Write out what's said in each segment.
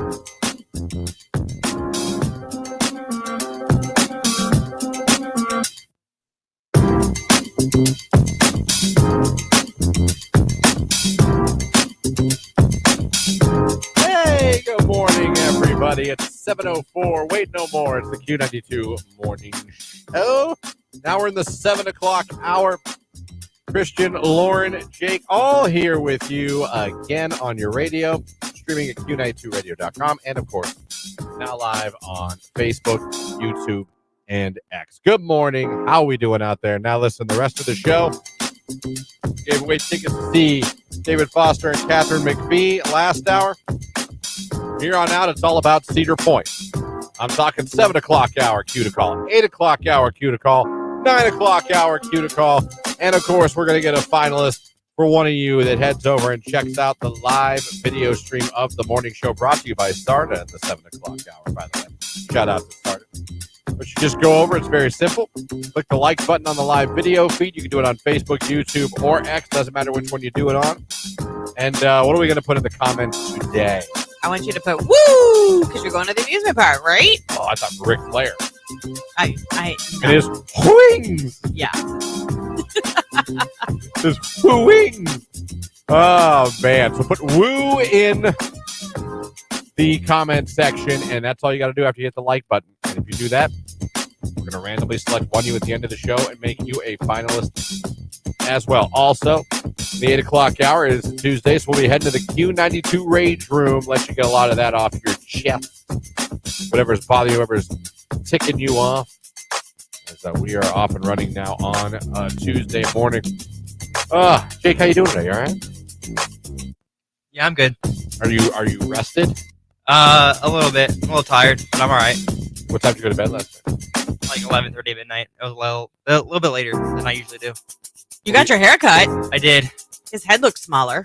Hey, good morning, everybody. It's 7:04. Wait no more. It's the Q92 Morning Show. Now we're in the 7 o'clock hour. Christian, Lauren, Jake, all here with you again on your radio, streaming at Q92radio.com, and, of course, now live on Facebook, YouTube, and X. Good morning. How are we doing out there? Now, listen, the rest of the show, gave away tickets to see David Foster and Catherine McPhee last hour. From here on out, it's all about Cedar Point. I'm talking 7 o'clock hour Q to call, 8 o'clock hour Q to call, 9 o'clock hour Q to call. And, of course, we're going to get a finalist for one of you that heads over and checks out the live video stream of the morning show brought to you by Starta at the 7 o'clock hour, by the way. Shout out to Starta. But you just go over. It's very simple. Click the like button on the live video feed. You can do it on Facebook, YouTube, or X. Doesn't matter which one you do it on. And what are we going to put in the comments today? I want you to put woo, because you're going to the amusement park, right? Oh, I thought Ric Flair. No. It is wings. Yeah. It's wings. Oh, man. So put woo in the comment section, and that's all you got to do after you hit the like button. And if you do that, we're going to randomly select one of you at the end of the show and make you a finalist as well. Also, the 8 o'clock hour is Tuesday, so we'll be heading to the Q92 Rage Room. Let you get a lot of that off your chest. Whatever's bothering you, whatever's ticking you off. As we are off and running now on Tuesday morning. Jake, how you doing today? All right? Yeah, I'm good. Are you rested? A little bit. I'm a little tired, but I'm all right. What time did you go to bed last night? Like 11:30 midnight. It was a little bit later than I usually do. You got your hair cut. I did. His head looks smaller.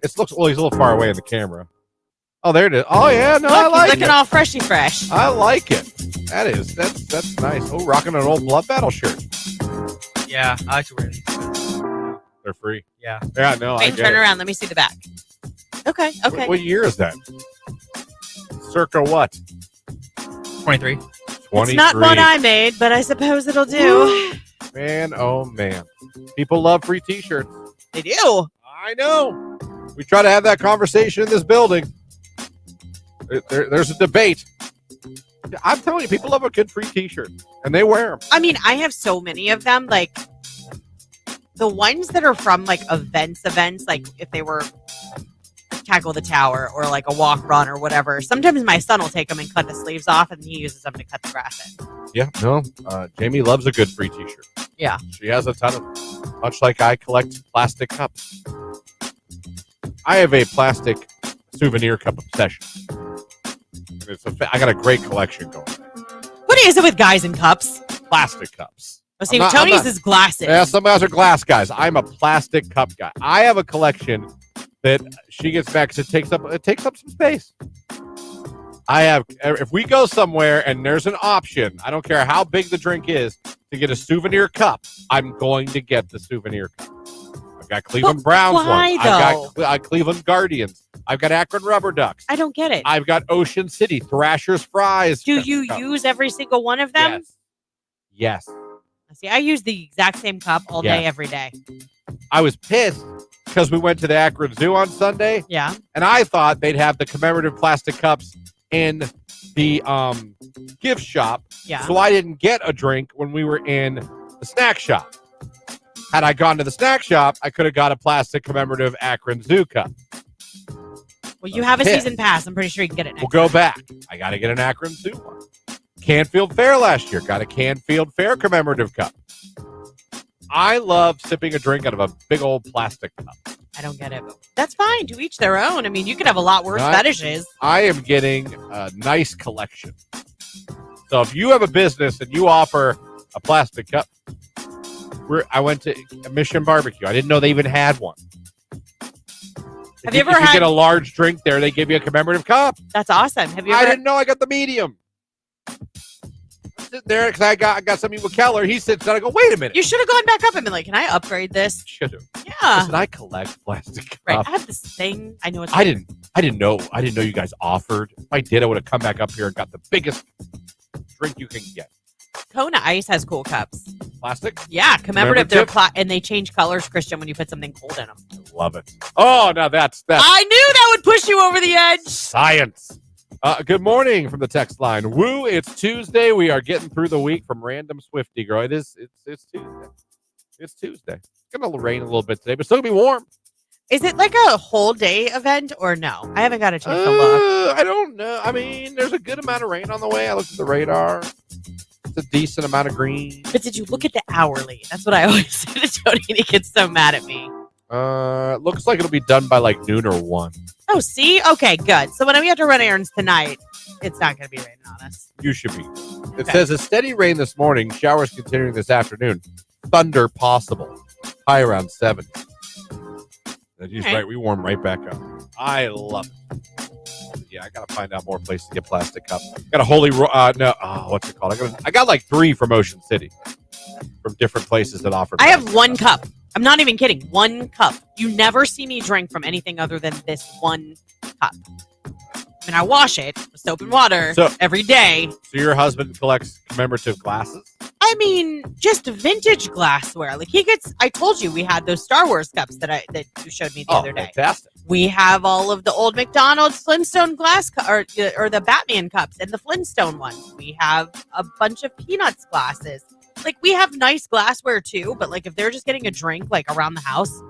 He's a little far away in the camera. Oh, there it is. Oh, yeah. No, Look, I like he's looking it. all freshy fresh. I like it. That's nice. Oh, rocking an old Blood Battle shirt. Yeah, I like to wear these. They're free. Yeah. Yeah, no, I Wait, get turn it. around. Let me see the back. Okay. What year is that? Circa what? 23. 23. It's not one I made, but I suppose it'll do. Man, oh, man. People love free T-shirts. They do. I know. We try to have that conversation in this building. There's a debate. I'm telling you, people love a good free T-shirt, and they wear them. I mean, I have so many of them. Like, the ones that are from, like, events, like, if they were Tackle the Tower or, like, a walk run or whatever. Sometimes my son will take them and cut the sleeves off, and he uses them to cut the grass in. Yeah, no. Jamie loves a good free T-shirt. Yeah. She has a ton of them, much like I collect plastic cups. I have a plastic souvenir cup obsession. I got a great collection going. What is it with guys and cups? Plastic cups. Oh, see, Tony's is glasses. Yeah, some guys are glass guys. I'm a plastic cup guy. I have a collection that she gets back because it takes up some space. If we go somewhere and there's an option, I don't care how big the drink is, to get a souvenir cup, I'm going to get the souvenir cup. I've got Cleveland Browns why, ones. I've got Cleveland Guardians. I've got Akron Rubber Ducks. I don't get it. I've got Ocean City, Thrasher's Fries. Do you use every single one of them? Yes. See, I use the exact same cup all day, every day. I was pissed because we went to the Akron Zoo on Sunday. Yeah. And I thought they'd have the commemorative plastic cups in the gift shop. Yeah. So I didn't get a drink when we were in the snack shop. Had I gone to the snack shop, I could have got a plastic commemorative Akron Zoo cup. Well, you have a season pass. I'm pretty sure you can get it next We'll go back. I got to get an Akron Zoo one. Canfield Fair last year. Got a Canfield Fair commemorative cup. I love sipping a drink out of a big old plastic cup. I don't get it. But that's fine. To each their own. I mean, you could have a lot worse fetishes. I am getting a nice collection. So if you have a business and you offer a plastic cup, I went to Mission Barbecue. I didn't know they even had one. Have you ever if you get a large drink there, they give you a commemorative cup. That's awesome. Have you I ever? didn't know I got the medium. sitting there because I got something with Keller. He sits down. I go, wait a minute. You should have gone back up and been like, can I upgrade this? Should have. Yeah. Listen, I collect plastic cups. Right. I have this thing. I know it's. I didn't know you guys offered. If I did, I would have come back up here and got the biggest drink you can get. Kona Ice has cool cups. Plastic? Yeah, commemorative. They're and they change colors, Christian, when you put something cold in them. I love it. Oh, now that's I knew that would push you over the edge. Science. Good morning from the text line. Woo, it's Tuesday. We are getting through the week from Random Swifty Girl. It's Tuesday. It's Tuesday. It's going to rain a little bit today, but it's still going to be warm. Is it like a whole day event or no? I haven't got a chance to look. I don't know. I mean, there's a good amount of rain on the way. I looked at the radar. It's a decent amount of green. But did you look at the hourly? That's what I always say to Tony, and he gets so mad at me. Looks like it'll be done by like noon or 1. Oh, see? Okay, good. So when we have to run errands tonight, it's not going to be raining on us. You should be. It says a steady rain this morning, showers continuing this afternoon. Thunder possible. High around 7. He's right. We warm right back up. I love it. Yeah, I gotta find out more places to get plastic cups. Got a what's it called? I got like 3 from Ocean City, from different places that offer. I have 1 cup. I'm not even kidding. 1 cup. You never see me drink from anything other than this 1 cup. And I wash it with soap and water every day. So your husband collects commemorative glasses? I mean, just vintage glassware. Like I told you we had those Star Wars cups that you showed me the other day. Fantastic. We have all of the old McDonald's Flintstone glass or the Batman cups and the Flintstone ones. We have a bunch of Peanuts glasses. Like we have nice glassware too, but like if they're just getting a drink like around the house,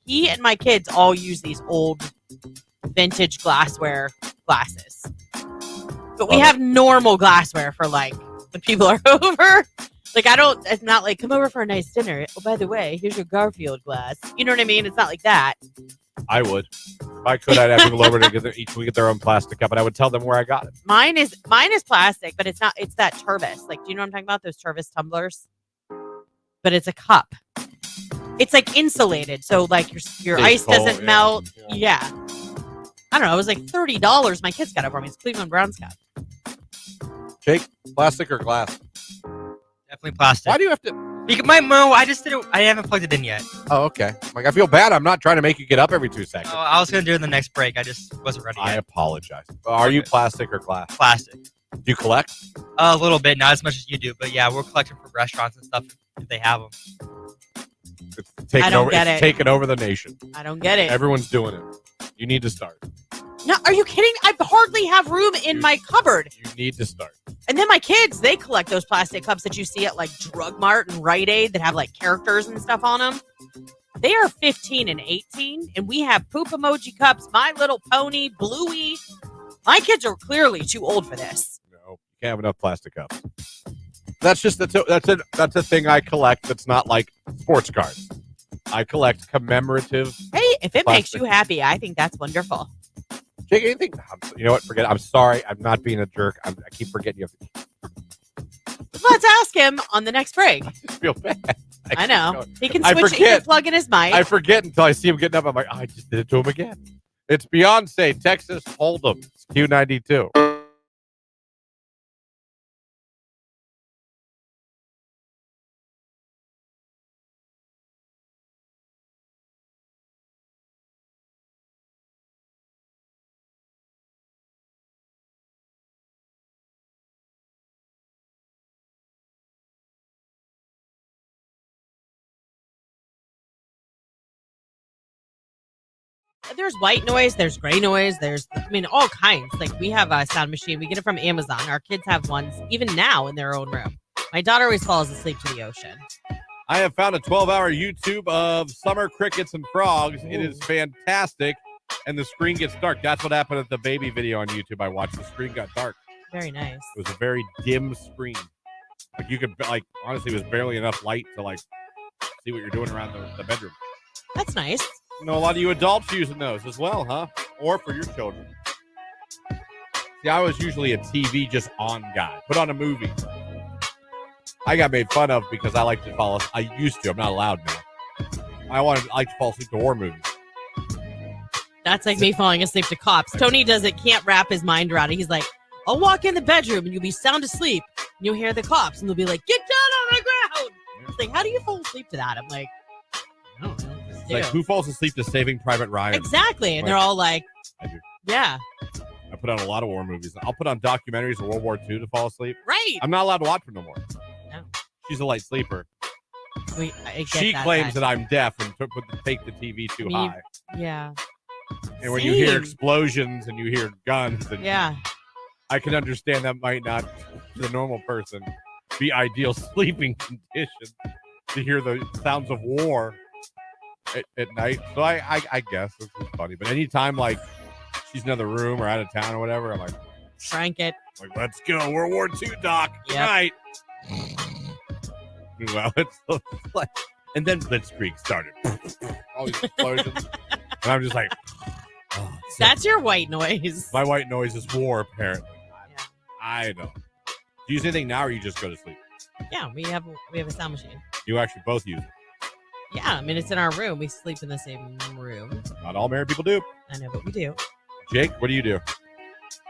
he and my kids all use these old vintage glassware glasses. But we have normal glassware for like when people are over. Like it's not like come over for a nice dinner. Oh, by the way, here's your Garfield glass. You know what I mean? It's not like that. I would. If I could, I'd have people over to get their own plastic cup, and I would tell them where I got it. Mine is plastic, but it's not. It's that Turvis. Like, do you know what I'm talking about? Those Turvis tumblers. But it's a cup. It's like insulated, so like your ice doesn't melt. Yeah. I don't know. It was like $30. My kids got it for me. It's Cleveland Browns cup. Jake, plastic or glass? Definitely plastic. Why do you have to? Because I just didn't. I haven't plugged it in yet. Oh, okay. Like I feel bad. I'm not trying to make you get up every 2 seconds. Oh, I was gonna do it in the next break. I just wasn't ready yet. I apologize. Are you plastic or glass? Plastic. Do you collect? A little bit, not as much as you do, but yeah, we're collecting from restaurants and stuff if they have them. It's taking over the nation. I don't get it. Everyone's doing it. You need to start. No, are you kidding? I hardly have room in my cupboard. You need to start. And then my kids, they collect those plastic cups that you see at like Drug Mart and Rite Aid that have like characters and stuff on them. They are 15 and 18, and we have poop emoji cups, My Little Pony, Bluey. My kids are clearly too old for this. No, you can't have enough plastic cups. That's a thing I collect. That's not like sports cards. I collect commemorative. Hey, if it makes you happy, I think that's wonderful. Jake, anything? You know what? Forget it. I'm sorry. I'm not being a jerk. I keep forgetting you. Let's ask him on the next break. I just feel bad. I know. He can switch. He can plug in his mic. I forget until I see him getting up. I'm like, I just did it to him again. It's Beyonce, Texas Hold'em. It's Q92. There's white noise, there's gray noise, there's all kinds. Like we have a sound machine. We get it from Amazon. Our kids have ones even now in their own room. My daughter always falls asleep to the ocean. I have found a 12-hour YouTube of summer crickets and frogs. Ooh. It is fantastic. And the screen gets dark. That's what happened at the baby video on YouTube I watched. The screen got dark. Very nice. It was a very dim screen. Like you could, honestly, it was barely enough light to, see what you're doing around the bedroom. That's nice. You know, a lot of you adults using those as well, huh? Or for your children. See, I was usually a TV just on guy. Put on a movie. I got made fun of because I like to fall asleep. I used to. I'm not allowed now. I like to fall asleep to war movies. That's like me falling asleep to Cops. Tony can't wrap his mind around it. He's like, I'll walk in the bedroom and you'll be sound asleep. And you'll hear the cops and they'll be like, get down on the ground. It's like, how do you fall asleep to that? I'm like, I don't know. It's like, who falls asleep to Saving Private Ryan? Exactly. And they're all like, I do. yeah. I put on a lot of war movies. I'll put on documentaries of World War II to fall asleep. Right. I'm not allowed to watch them no more. No. She's a light sleeper. She claims that I'm deaf and take the TV too high. Yeah. And when you hear explosions and you hear guns, and I can understand that might not, to the normal person, be ideal sleeping conditions to hear the sounds of war at night. So I guess this is funny. But anytime like she's in another room or out of town or whatever, I'm like, crank it. Like, let's go, World War II, Doc. Yep. Night. Well, it's like, and then Blitzkrieg started. All these explosions. And I'm just like, oh, that's your white noise. My white noise is war, apparently. Yeah. I know. Do you use anything now or you just go to sleep? Yeah, we have a sound machine. You actually both use it. Yeah, I mean, it's in our room. We sleep in the same room. Not all married people do. I know, but we do. Jake, what do you do?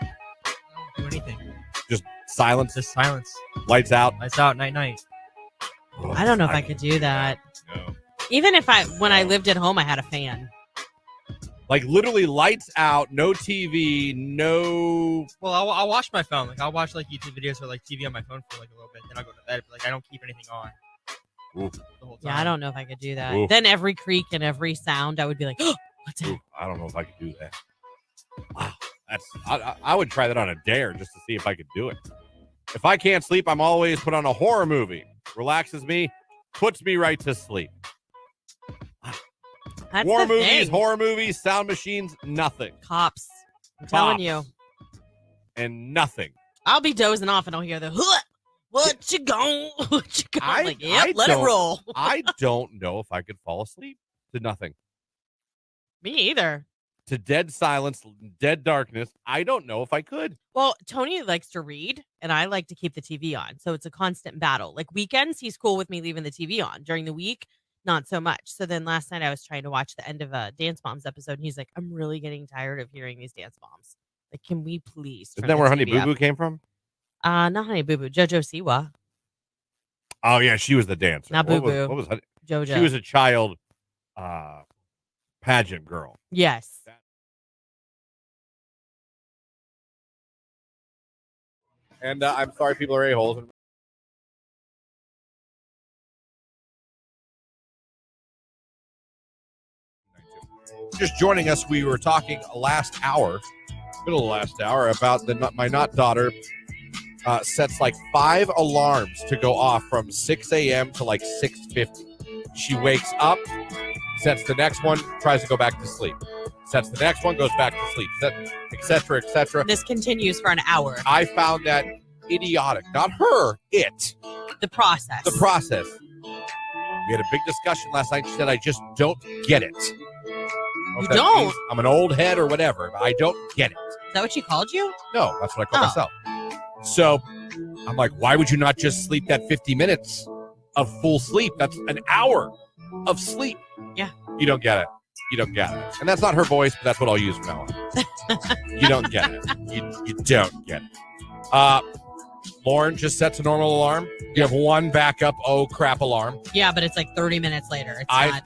I don't do anything. Just silence? Just silence. Lights out? Lights out, night. Oh, I don't know if I could do that. No. Even when I lived at home, I had a fan. Like literally lights out, no TV, no. Well, I'll watch my phone. Like I'll watch like YouTube videos or like TV on my phone for like a little bit. Then I'll go to bed. But, like I don't keep anything on. Oof. The whole time. Yeah, I don't know if I could do that. Oof. Then every creak and every sound, I would be like, oh, what's that? Oof, I don't know if I could do that. Wow. I would try that on a dare just to see if I could do it. If I can't sleep, I'm always put on a horror movie. Relaxes me, puts me right to sleep. That's War the movies, thing. horror movies, sound machines, nothing. Cops. I'm telling you. And nothing. I'll be dozing off and I'll hear the, huh, what you gon'? What you gon'? Like, yep, let it roll. I don't know if I could fall asleep to nothing. Me either. To dead silence, dead darkness. I don't know if I could. Well, Tony likes to read, and I like to keep the TV on. So it's a constant battle. Like weekends, he's cool with me leaving the TV on. During the week, not so much. So then last night I was trying to watch the end of a Dance Moms episode, and he's like, I'm really getting tired of hearing these Dance Moms. Like, can we please turn Isn't that where the Honey TV Boo up? Boo came from? Not Honey Boo Boo. JoJo Siwa. Oh, yeah, she was the dancer. Not Boo Boo. What was Honey? JoJo. She was a child pageant girl. Yes. And I'm sorry people are a-holes. Just joining us, we were talking middle of last hour, about my not daughter sets like 5 alarms to go off from 6 a.m. to like 6:50. She wakes up, sets the next one, tries to go back to sleep. Sets the next one, goes back to sleep, et cetera, et cetera. This continues for an hour. I found that idiotic. Not her, it. The process. The process. We had a big discussion last night. She said, I just don't get it. You don't? I'm an old head or whatever, but I don't get it. Is that what she called you? No, that's what I call myself. So I'm like, why would you not just sleep that 50 minutes of full sleep? That's an hour of sleep. Yeah. You don't get it. You don't get it. And that's not her voice, but that's what I'll use from now on. You don't get it. You don't get it. Lauren just sets a normal alarm. You have one backup, oh crap alarm. Yeah, but it's like 30 minutes later. I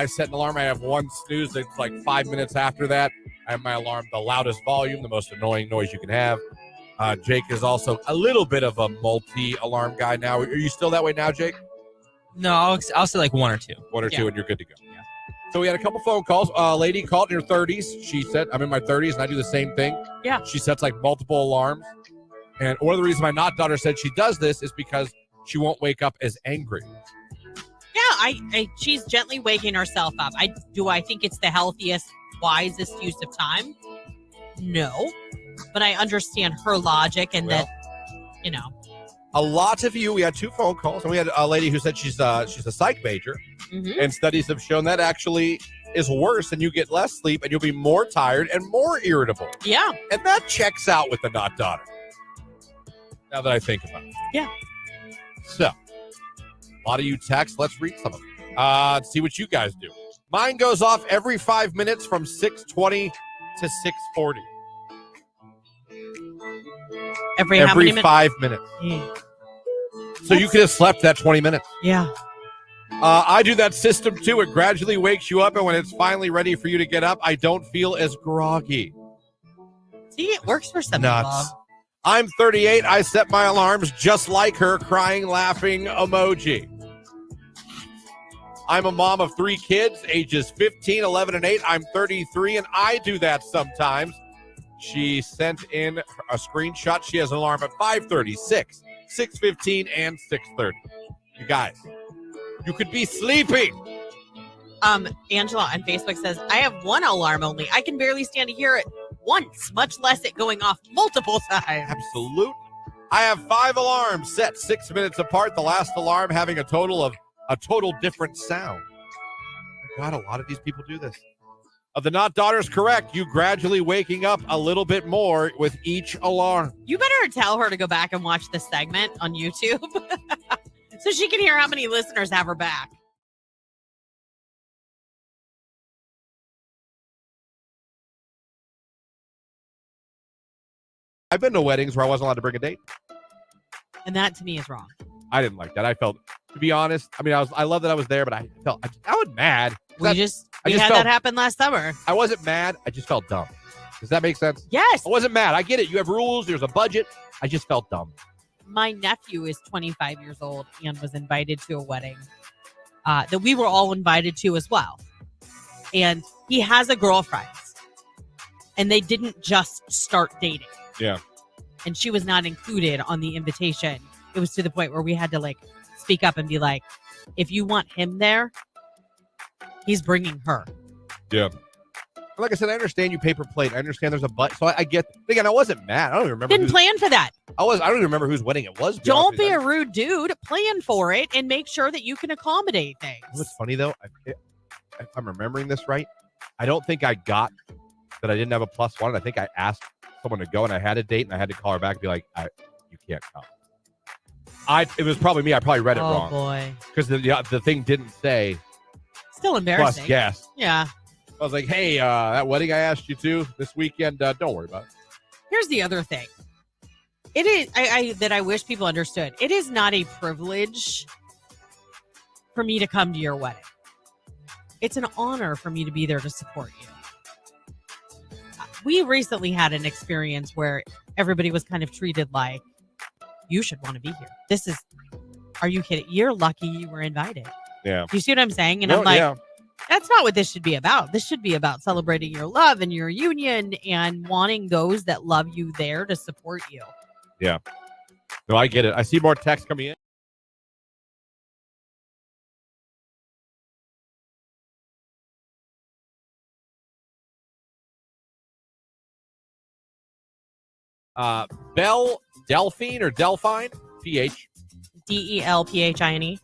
set an alarm. I have one snooze that's like 5 minutes after that. I have my alarm, the loudest volume, the most annoying noise you can have. Jake is also a little bit of a multi-alarm guy now. Are you still that way now, Jake? No, I'll say like one or two. One or two, and you're good to go. Yeah. So we had a couple phone calls. A lady called in her 30s. She said, I'm in my 30s, and I do the same thing. Yeah. She sets like multiple alarms. And one of the reasons my not daughter said she does this is because she won't wake up as angry. Yeah, she's gently waking herself up. I think it's the healthiest, wisest use of time? No. But I understand her logic and that, you know. A lot of you, we had 2 phone calls, and we had a lady who said she's a psych major, and studies have shown that actually is worse, and you get less sleep, and you'll be more tired and more irritable. Yeah. And that checks out with the not daughter. Now that I think about it. Yeah. So, a lot of you text. Let's read some of them. See what you guys do. Mine goes off every 5 minutes from 6:20 to 6:40. Every how many minutes? 5 minutes. So you could have slept that 20 minutes. Yeah. I do that system too. It gradually wakes you up, and when it's finally ready for you to get up, I don't feel as groggy. See, it works for some Nuts. people. I'm 38. I set my alarms just like her, crying, laughing emoji. I'm a mom of 3 kids, ages 15, 11, and 8. I'm 33, and I do that sometimes. She sent in a screenshot. She has an alarm at 5:30, 6, 6:15, and 6:30. You guys, you could be sleeping. Angela on Facebook says, I have one alarm only. I can barely stand to hear it once, much less it going off multiple times. Absolutely. I have 5 alarms set 6 minutes apart. The last alarm having a total different sound. God, a lot of these people do this. The not daughter's correct. You gradually waking up a little bit more with each alarm. You better tell her to go back and watch this segment on YouTube so she can hear how many listeners have her back. I've been to weddings where I wasn't allowed to bring a date. And that to me is wrong. I didn't like that. I felt, to be honest, I mean, I love that I was there, but I was mad. We had that happen last summer. I wasn't mad. I just felt dumb. Does that make sense? Yes. I wasn't mad. I get it. You have rules. There's a budget. I just felt dumb. My nephew is 25 years old and was invited to a wedding that we were all invited to as well. And he has a girlfriend. And they didn't just start dating. Yeah. And she was not included on the invitation. It was to the point where we had to speak up and be like, if you want him there, he's bringing her. Yeah. Like I said, I understand you paper plate. I understand there's a but. So I get. Again, I wasn't mad. I don't even remember. Didn't plan for that. I don't even remember whose wedding it was. Don't be a rude dude. Plan for it and make sure that you can accommodate things. What's funny though, if I'm remembering this right, I don't think I got that I didn't have a +1. I think I asked someone to go and I had a date and I had to call her back and be like, you can't come. It was probably me. I probably read it wrong. Oh boy. Because the thing didn't say. Still embarrassing. Plus guest. Yeah. I was like, hey, that wedding I asked you to this weekend, don't worry about it. Here's the other thing. It is that I wish people understood. It is not a privilege for me to come to your wedding. It's an honor for me to be there to support you. We recently had an experience where everybody was kind of treated like, you should want to be here. Are you kidding? You're lucky you were invited. Yeah. You see what I'm saying? And I'm like, that's not what this should be about. This should be about celebrating your love and your union and wanting those that love you there to support you. Yeah. No, I get it. I see more text coming in. Belle Delphine or Delphine, PH. DELPHINE.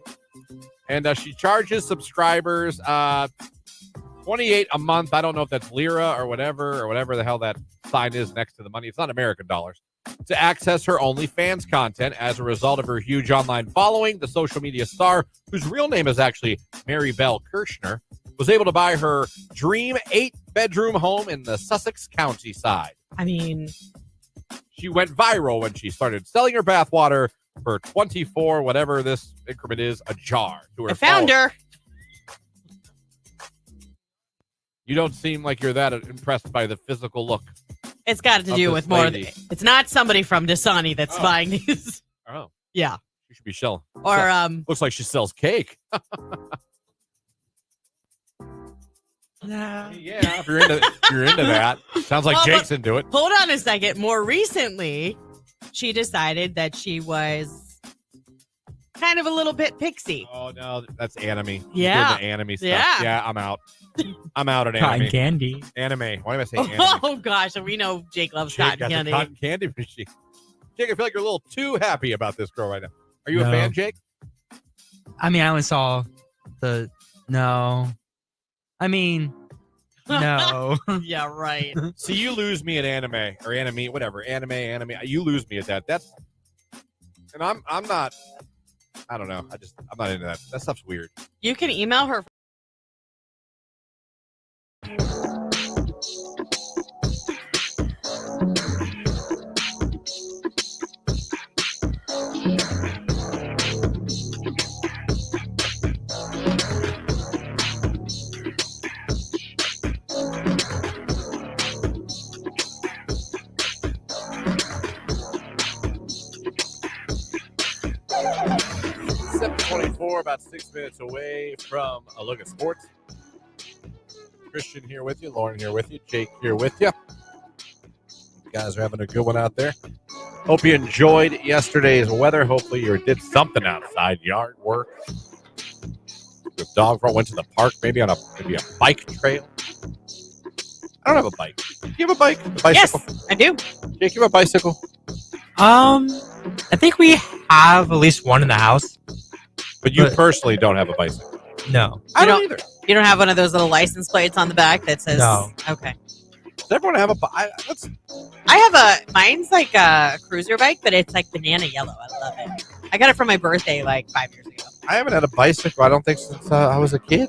And she charges subscribers $28 a month. I don't know if that's lira or whatever the hell that sign is next to the money. It's not American dollars. To access her OnlyFans content. As a result of her huge online following, the social media star, whose real name is actually Mary Belle Kirshner, was able to buy her dream 8-bedroom home in the Sussex County side. I mean, she went viral when she started selling her bathwater for 24, whatever this increment is, a jar. To her found her. You don't seem like you're that impressed by the physical look. It's got to do with more. It's not somebody from Dasani that's buying these. Oh. Yeah. She should be selling. Or looks like she sells cake. Yeah, if you're into that. Sounds like Jake's into it. Hold on a second. More recently, she decided that she was kind of a little bit pixie. Oh no, that's anime. Yeah, the anime stuff. Yeah, I'm out. I'm out at anime. Cotton candy. Anime. Why am I saying anime? Oh gosh, we know Jake loves cotton candy. Cotton candy machine. Jake, I feel like you're a little too happy about this girl right now. Are you a fan, Jake? I mean, I only saw the no. I mean, no. Yeah, right. See, you lose me at anime or anime, whatever. Anime. You lose me at that. And I'm not. I don't know. I'm not into that. That stuff's weird. You can email her. 7:24, about 6 minutes away from a look at sports. Christian here with you, Lauren here with you, Jake here with you. You guys are having a good one out there. Hope you enjoyed yesterday's weather. Hopefully you did something outside, yard work. The dog front went to the park, maybe a bike trail. I don't have a bike. Do you have a bike? A bicycle? Yes, I do. Jake, you have a bicycle? I think we have at least one in the house. But you personally don't have a bicycle. No. I don't either. You don't have one of those little license plates on the back that says No. Okay. Does everyone have a bike? I have mine's like a cruiser bike, but it's like banana yellow. I love it. I got it for my birthday like 5 years ago. I haven't had a bicycle, I don't think, since I was a kid.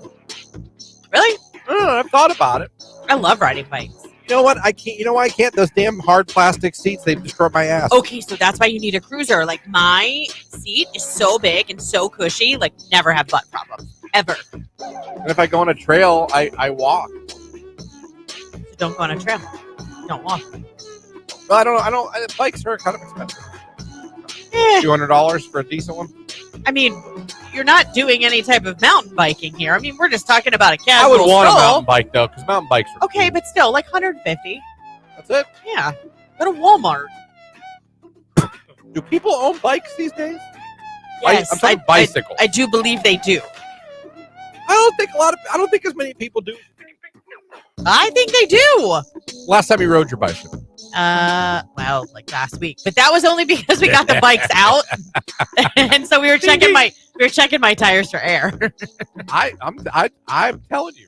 Really? I don't know, I've thought about it. I love riding bikes. You know what? I can't. You know why I can't? Those damn hard plastic seats, they destroy my ass. Okay, so that's why you need a cruiser. Like my seat is so big and so cushy, like never have butt problems. Ever. And if I go on a trail, I walk. So don't go on a trail. Don't walk. Well, I don't. Bikes are kind of expensive. Eh, $200 for a decent one. I mean, you're not doing any type of mountain biking here. I mean, we're just talking about a I casual would want a stroll. mountain bike though, because mountain bikes are Okay, cool. but still, like 150. That's it. Yeah. Go to Walmart. Do people own bikes these days? Yes, I'm talking bicycle. I do believe they do. I don't think as many people do. I think they do. Last time you rode your bicycle? Well, like last week, but that was only because we got the bikes out, and so we were checking my tires for air. I'm telling you,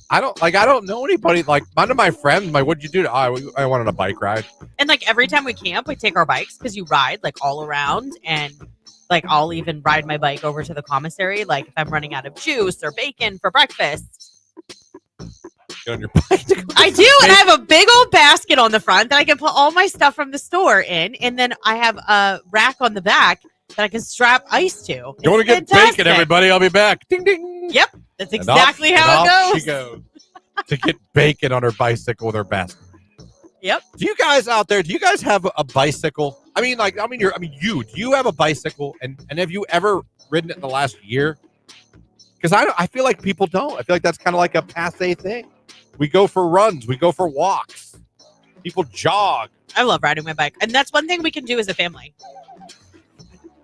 I don't know anybody. Like none of my friends. What'd you do? I wanted a bike ride. And like every time we camp, we take our bikes because you ride like all around, and like I'll even ride my bike over to the commissary. Like if I'm running out of juice or bacon for breakfast. Get on your bike. I do, and I have a big old basket on the front that I can put all my stuff from the store in, and then I have a rack on the back that I can strap ice to. You want to get fantastic. bacon, everybody? I'll be back. Ding ding. Yep, that's And exactly off- how and it off goes. She goes to get bacon on her bicycle with her basket. Yep. Do you guys out there? Do you guys have a bicycle? Do you have a bicycle? And have you ever ridden it in the last year? Because I feel like people don't. I feel like that's kind of like a passé thing. We go for runs. We go for walks. People jog. I love riding my bike, and that's one thing we can do as a family.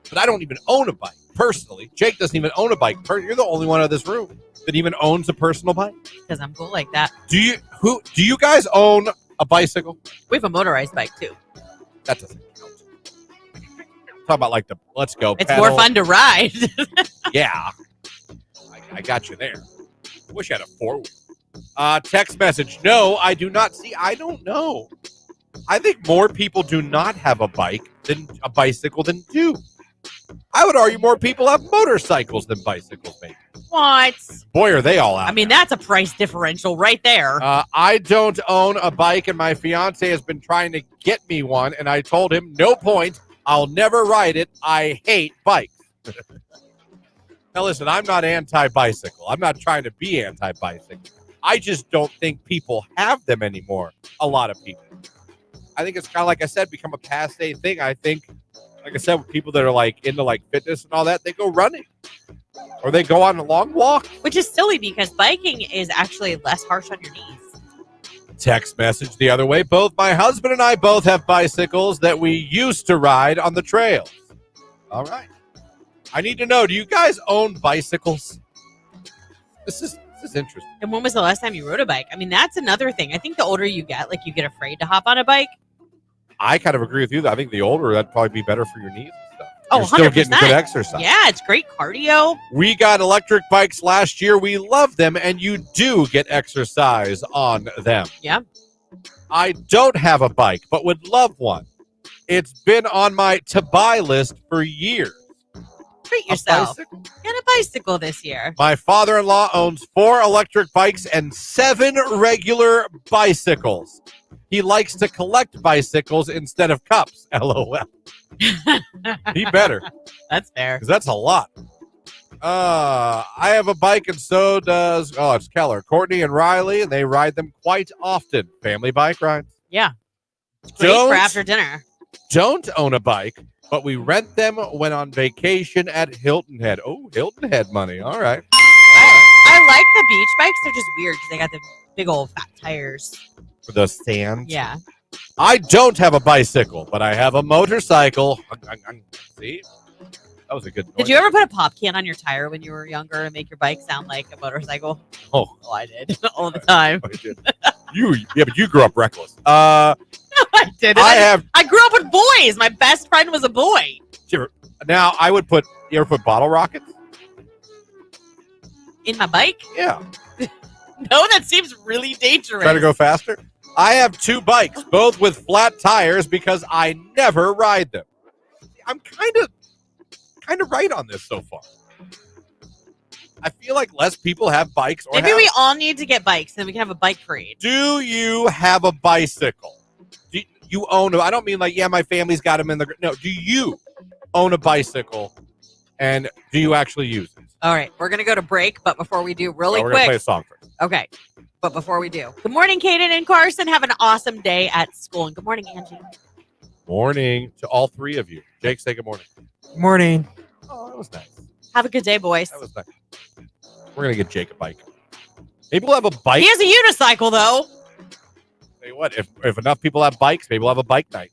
But I don't even own a bike personally. Jake doesn't even own a bike. You're the only one in this room that even owns a personal bike. Because I'm cool like that. Do you guys own a bicycle? We have a motorized bike too. That doesn't count. Talk about like let's go. It's pedal. more fun to ride. Yeah. I got you there. I wish I had a four-wheel. Text message. No, I do not see. I don't know. I think more people do not have a bicycle than do. I would argue more people have motorcycles than bicycles, maybe. What? Boy, are they all out. I mean, that's a price differential right there. I don't own a bike, and my fiance has been trying to get me one, and I told him, no point. I'll never ride it. I hate bikes. Now, listen, I'm not anti-bicycle. I'm not trying to be anti-bicycle. I just don't think people have them anymore. A lot of people. I think it's kind of like I said, become a passé thing. I think, like I said, with people that are like into like fitness and all that, they go running or they go on a long walk. Which is silly because biking is actually less harsh on your knees. Text message the other way. Both my husband and I both have bicycles that we used to ride on the trails. All right. I need to know, do you guys own bicycles? This is interesting. And when was the last time you rode a bike? I mean, that's another thing. I think the older you get, like you get afraid to hop on a bike. I kind of agree with you. I think the older, that'd probably be better for your knees and stuff. Oh, You're still getting 100%. good exercise. Yeah, it's great cardio. We got electric bikes last year. We love them, and you do get exercise on them. Yeah. I don't have a bike, but would love one. It's been on my to-buy list for years. Treat A yourself. bicycle? Get a bicycle this year. My father-in-law owns 4 electric bikes and 7 regular bicycles. He likes to collect bicycles instead of cups. LOL. He better, That's fair. because that's a lot. I have a bike, and so does, it's Keller, Courtney, and Riley, and they ride them quite often. Family bike rides. Yeah. It's great for Don't- after dinner. Don't own a bike, but we rent them when on vacation at Hilton Head. Oh, Hilton Head money. All right. I like the beach bikes. They're just weird because they got the big old fat tires. For the sand. Yeah. I don't have a bicycle, but I have a motorcycle. See? That was a good noise. Did you ever put a pop can on your tire when you were younger and make your bike sound like a motorcycle? Oh, I did all the time. I did. But you grew up reckless. I did. I grew up with boys. My best friend was a boy. Now I would put. You ever put bottle rockets In my bike? Yeah. No, that seems really dangerous. Try to go faster. I have 2 bikes, both with flat tires, because I never ride them. I'm kind of right on this so far. I feel like less people have bikes. Or Maybe we all need to get bikes, then we can have a bike parade. Do you have a bicycle? Do you own them? I don't mean like, yeah, my family's got them in the. No, do you own a bicycle, and do you actually use it? All right, we're gonna go to break, but before we do, really we're quick. Gonna play a song first. Okay, but before we do, good morning, Kaden and Carson. Have an awesome day at school, and good morning, Angie. Morning to all 3 of you. Jake, say good morning. Morning. Oh, that was nice. Have a good day, boys. That was nice. We're gonna get Jake a bike. Maybe we'll have a bike. He has a unicycle, though. Tell you what, if enough people have bikes, maybe we'll have a bike night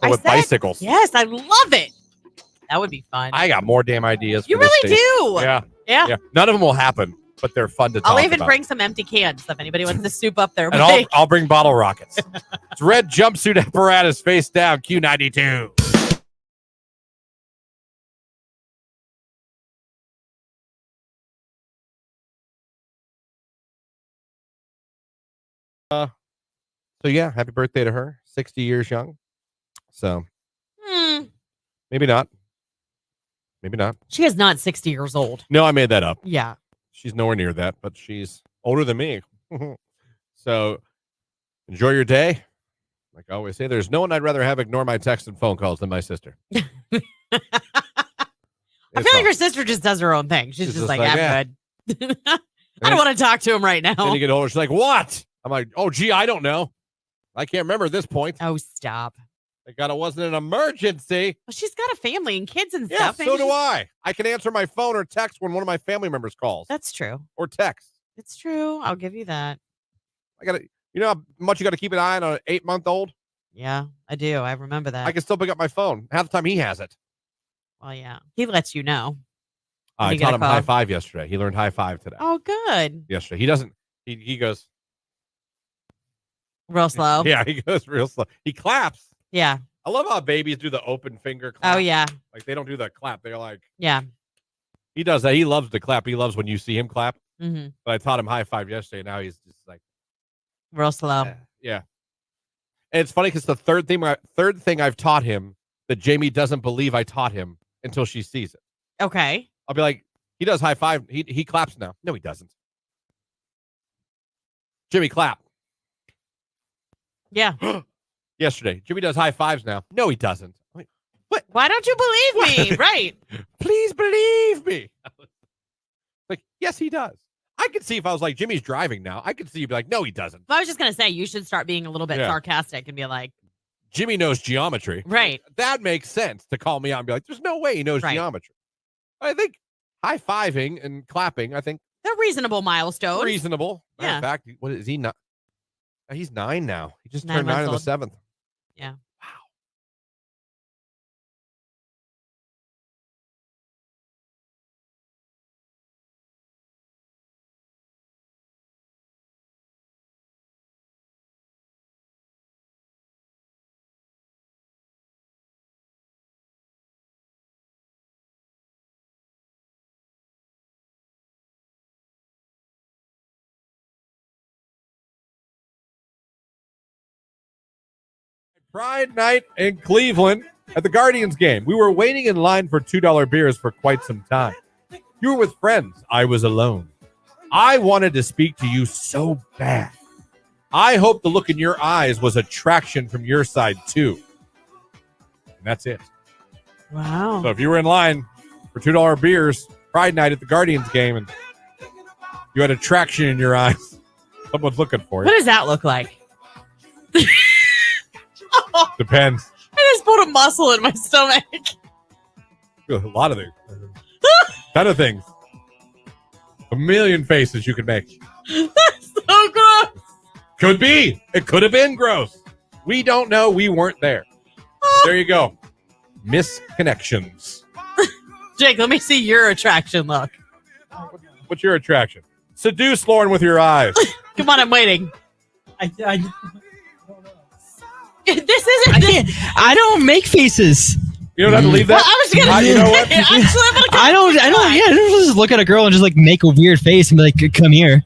with bicycles. Yes, I love it. That would be fun. I got more damn ideas. You for this really do. Yeah. None of them will happen, but they're fun to talk about. I'll even bring some empty cans if anybody wants to soup up their And bike. I'll bring bottle rockets. It's red jumpsuit apparatus face down, Q92. So yeah, happy birthday to her. 60 years young. So maybe not. Maybe not. She is not 60 years old. No, I made that up. Yeah. She's nowhere near that, but she's older than me. So enjoy your day. Like I always say, there's no one I'd rather have ignore my texts and phone calls than my sister. I feel like her sister just does her own thing. She's just like, I'm good. I don't want to talk to him right now. Then you get older, she's like, what? I'm like, oh, gee, I don't know. I can't remember at this point. Oh, stop. Thank God it wasn't an emergency. Well, she's got a family and kids and Yeah, stuff. so do I. I can answer my phone or text when one of my family members calls. That's true. Or text. It's true. I'll give you that. You know how much you got to keep an eye on an 8-month-old? Yeah, I do. I remember that. I can still pick up my phone. Half the time he has it. Well, yeah. He lets you know. I taught him high five yesterday. He learned high five today. Oh, good. Yesterday. He doesn't. He goes. Real slow. Yeah, he goes real slow. He claps. Yeah. I love how babies do the open finger clap. Oh, yeah. Like they don't do the clap. They're like. Yeah. He does that. He loves to clap. He loves when you see him clap. Mm-hmm. But I taught him high five yesterday. Now he's just like. Real slow. Yeah. And it's funny because the third thing I've taught him that Jamie doesn't believe I taught him until she sees it. Okay. I'll be like, he does high five. He claps now. No, he doesn't. Jimmy, clap. Yeah. Yesterday, Jimmy does high fives now. No, he doesn't. I'm like, what? Why don't you believe me? Right. Please believe me. Like, yes, he does. I could see if I was like, Jimmy's driving now. I could see you be like, no, he doesn't. I was just going to say, you should start being a little bit sarcastic and be like, Jimmy knows geometry. Right. That makes sense to call me out and be like, there's no way he knows geometry. I think high fiving and clapping, I think they're reasonable milestones. Reasonable. Yeah. In fact, what is he not? He's 9 now. He just 9 turned 9 on the months 7th. Yeah. Wow. Pride night in Cleveland at the Guardians game. We were waiting in line for $2 beers for quite some time. You were with friends. I was alone. I wanted to speak to you so bad. I hope the look in your eyes was attraction from your side too. And that's it. Wow. So if you were in line for $2 beers, Pride night at the Guardians game, and you had attraction in your eyes, someone's looking for you. What does that look like? Depends. I just put a muscle in my stomach. A lot of things. Ton of things. A million faces you could make. That's so gross. Could be. It could have been gross. We don't know. We weren't there. There you go. Misconnections. Jake, let me see your attraction look. What's your attraction? Seduce Lauren with your eyes. Come on, I'm waiting. I This isn't. can't. I don't make faces. You don't have to leave that. Well, I was gonna. You know what? Actually, I'm gonna I don't. Yeah, I don't just look at a girl and just like make a weird face and be like, "Come here."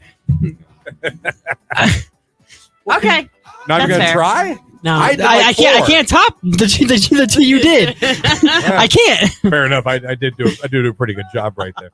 Okay. Not even That's gonna fair. try. No. I- I can't. I four. can't top the two you did. I can't. Fair enough. I did do. I do a pretty good job right there.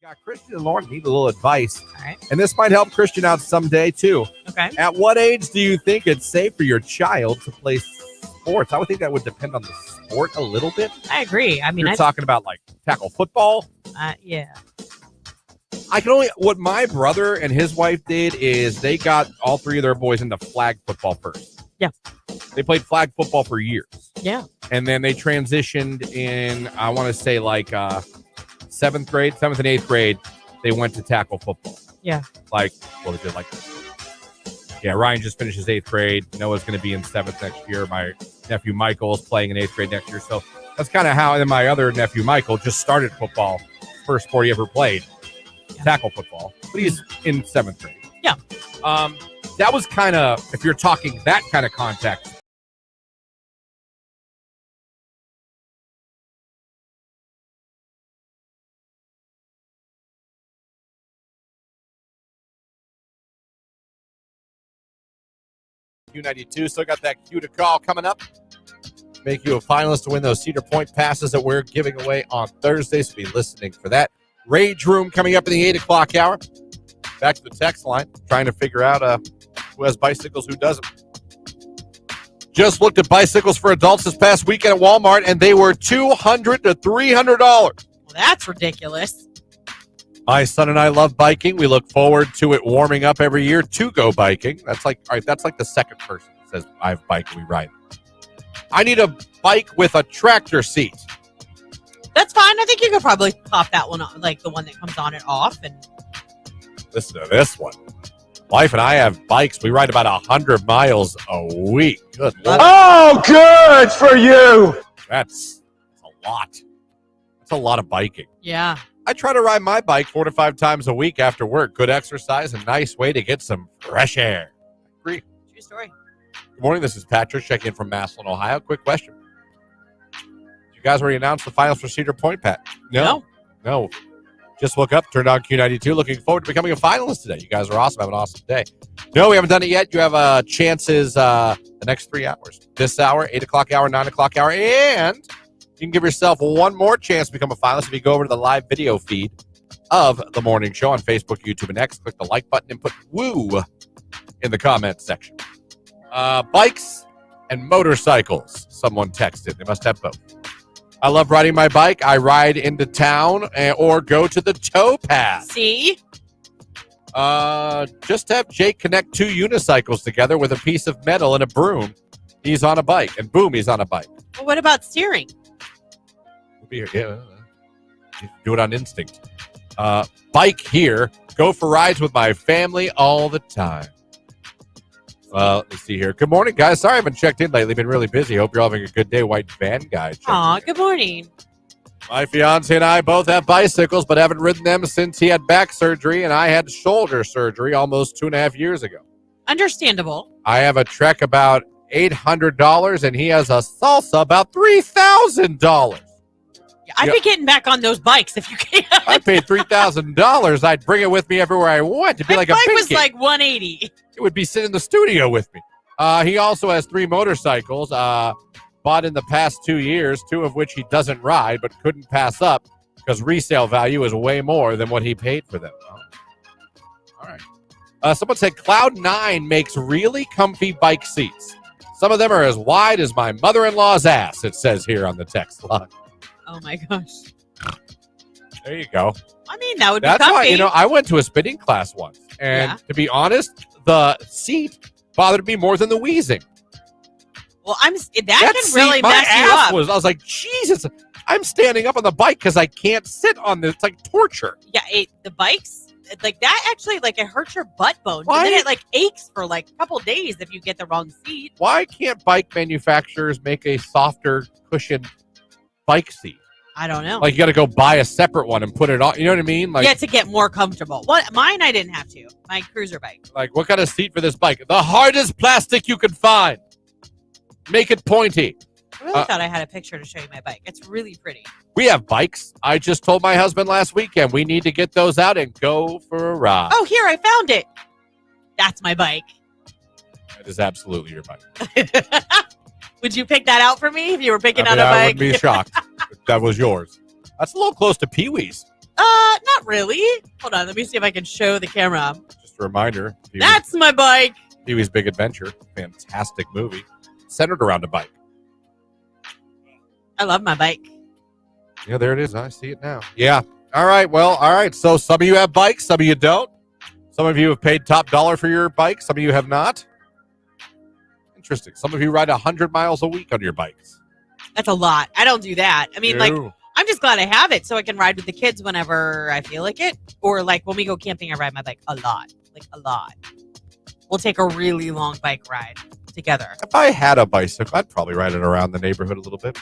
Got Christian and Lauren need a little advice. All right. And this might help Christian out someday too. Okay. At what age do you think it's safe for your child to play sports? I would think that would depend on the sport a little bit. I agree. I mean, You're talking about like tackle football. yeah. I can only what my brother and his wife did is they got all three of their boys into flag football first. Yeah. They played flag football for years. Yeah. And then they transitioned in, I want to say like 7th and 8th grade, they went to tackle football. Yeah. Like, what was it like? Yeah, Ryan just finished his 8th grade. Noah's going to be in 7th next year. My nephew Michael is playing in 8th grade next year. So that's kind of how, and then my other nephew Michael just started football. First sport he ever played, tackle football. But he's in 7th grade. Yeah. That was kind of, if you're talking that kind of context. Q92 still got that Q to call coming up. Make you a finalist to win those Cedar Point passes that we're giving away on Thursday. So be listening for that. Rage Room coming up in the 8 o'clock hour. Back to the text line, trying to figure out who has bicycles, who doesn't. Just looked at bicycles for adults this past weekend at Walmart, and they were $200 to $300. Well, that's ridiculous. My son and I love biking. We look forward to it warming up every year to go biking. That's like, all right, that's like the second person that says, I have a bike and we ride. I need a bike with a tractor seat. That's fine. I think you could probably pop that one on, like the one that comes on and off. And Listen to this one. Wife and I have bikes. We ride about 100 miles a week. Good Lord. Oh, good for you. That's a lot. That's a lot of biking. yeah. I try to ride my bike 4 to 5 times a week after work. Good exercise, a nice way to get some fresh air. Agree. True story. Good morning. This is Patrick checking in from Massillon, Ohio. Quick question. Did you guys already announce the finals for Cedar Point, Pat? No. Just woke up, turned on Q92, looking forward to becoming a finalist today. You guys are awesome. Have an awesome day. No, we haven't done it yet. You have chances the next 3 hours. This hour, 8 o'clock hour, 9 o'clock hour, and you can give yourself one more chance to become a finalist if you go over to the live video feed of The Morning Show on Facebook, YouTube, and X. Click the like button and put woo in the comments section. Bikes and motorcycles. Someone texted. They must have both. I love riding my bike. I ride into town or go to the towpath. See? Just have Jake connect 2 unicycles together with a piece of metal and a broom. He's on a bike. And boom, he's on a bike. Well, what about steering? Be here. Yeah, you do it on instinct. Bike here. Go for rides with my family all the time. Let me see here. Good morning, guys. Sorry I haven't checked in lately. Been really busy. Hope you're having a good day. White van guy. Aw, good morning. My fiance and I both have bicycles, but haven't ridden them since he had back surgery and I had shoulder surgery almost 2.5 years ago. Understandable. I have a Trek about $800 and he has a Salsa about $3,000. Yeah, I'd be getting back on those bikes if you can. I paid $3,000. I'd bring it with me everywhere I went. It'd be My like a bike big was kid. like 180. It would be sitting in the studio with me. He also has 3 motorcycles bought in the past 2 years, 2 of which he doesn't ride but couldn't pass up because resale value is way more than what he paid for them. All right. Someone said Cloud9 makes really comfy bike seats. Some of them are as wide as my mother-in-law's ass, it says here on the text log. Oh, my gosh. There you go. I mean, that would be That's comfy. why, I went to a spinning class once. And to be honest, the seat bothered me more than the wheezing. Well, that can seat, really my mess you ass up. I was like, Jesus, I'm standing up on the bike because I can't sit on this. It's like torture. Yeah, the bikes, like that actually, like it hurts your butt bones. Why? And then it like aches for like a couple days if you get the wrong seat. Why can't bike manufacturers make a softer cushioned bike seat? I don't know. Like you got to go buy a separate one and put it on. You know what I mean? Like, yeah, to get more comfortable. Mine I didn't have to. My cruiser bike. Like what kind of seat for this bike? The hardest plastic you can find. Make it pointy. I really thought I had a picture to show you my bike. It's really pretty. We have bikes. I just told my husband last weekend we need to get those out and go for a ride. Oh, here, I found it. That's my bike. That is absolutely your bike. Would you pick that out for me if you were picking out a I bike? would be shocked if that was yours. That's a little close to Pee-wee's. Not really. Hold on, let me see if I can show the camera. Just a reminder. That's my bike. Pee-wee's Big Adventure. Fantastic movie. Centered around a bike. I love my bike. Yeah, there it is. I see it now. Yeah. All right. Well, all right. So some of you have bikes. Some of you don't. Some of you have paid top dollar for your bike. Some of you have not. Interesting. Some of you ride 100 miles a week on your bikes. That's a lot. I don't do that. I mean, Ew. like, I'm just glad I have it so I can ride with the kids whenever I feel like it. Or like when we go camping, I ride my bike a lot. Like a lot. We'll take a really long bike ride together. If I had a bicycle, I'd probably ride it around the neighborhood a little bit.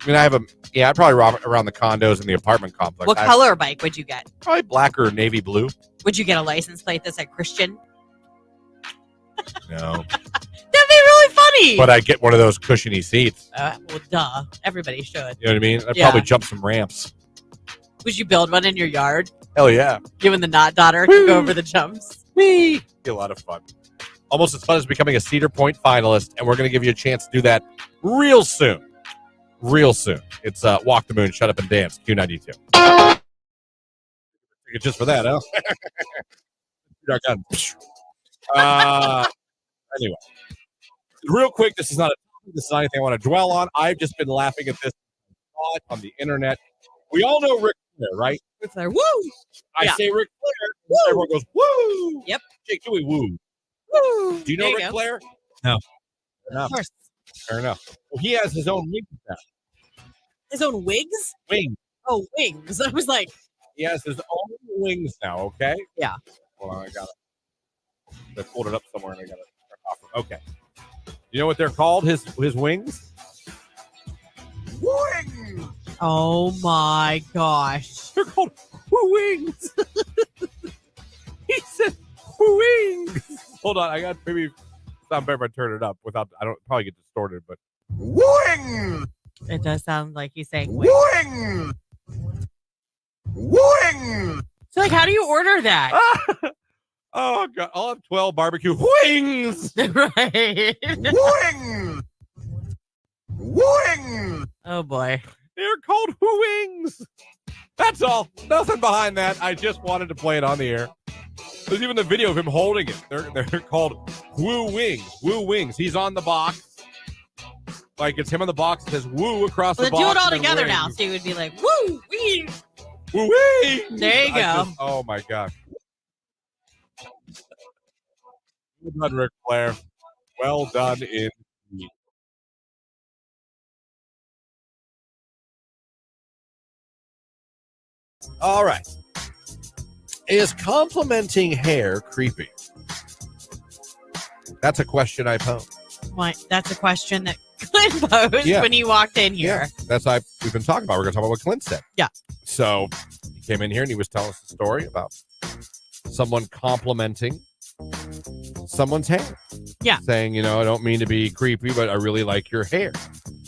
I mean, I'd probably ride around the condos and the apartment complex. What color bike would you get? Probably black or navy blue. Would you get a license plate that said Christian? No. That'd be really funny. But I'd get one of those cushiony seats. Well, duh. Everybody should. You know what I mean? I'd Yeah. probably jump some ramps. Would you build one in your yard? Hell yeah. You and the not daughter can go over the jumps. Whee! Be a lot of fun. Almost as fun as becoming a Cedar Point finalist, and we're going to give you a chance to do that real soon. Real soon. It's Walk the Moon, Shut Up and Dance, Q92. Just for that, huh? Anyway, real quick, this is not anything I want to dwell on. I've just been laughing at this on the internet. We all know Ric Flair, right? It's like, woo! I say Ric Flair, everyone goes, woo! Yep. Jake, do we woo? Woo! Do you know There Ric go. Flair? No. Of course. Fair enough. Well, he has his own wings now. His own wigs? Wings. Oh, wings. I was like, He has his own wings now, okay? Yeah. Hold on, I got it. They pulled it up somewhere and I got it. Okay. You know what they're called? His wings? Wings! oh my gosh. They're called wings. He said wings. Hold on, I got maybe sound better if I turn it up without. I don't probably get distorted, but wings. It does sound like he's saying wings. Wings. Wings. So, like, how do you order that? Oh god! I'll have 12 barbecue wings. Right. Wings. Wings. Oh, boy. They're called wings. That's all. Nothing behind that. I just wanted to play it on the air. There's even the video of him holding it. They're called Woo Wings. Woo Wings. He's on the box. Like it's him on the box. It says Woo across Well, the then box. do it all and then together wings. now. So you would be like, woo, wings. Woo Wings. There you go. Oh my god. Well done, Ric Flair. Well done indeed. All right. Is complimenting hair creepy? That's a question I pose. What? That's a question that Clint posed when he walked in here. Yeah, that's we've been talking about. We're going to talk about what Clint said. Yeah. So he came in here and he was telling us a story about someone complimenting someone's hair. Yeah. Saying, I don't mean to be creepy, but I really like your hair.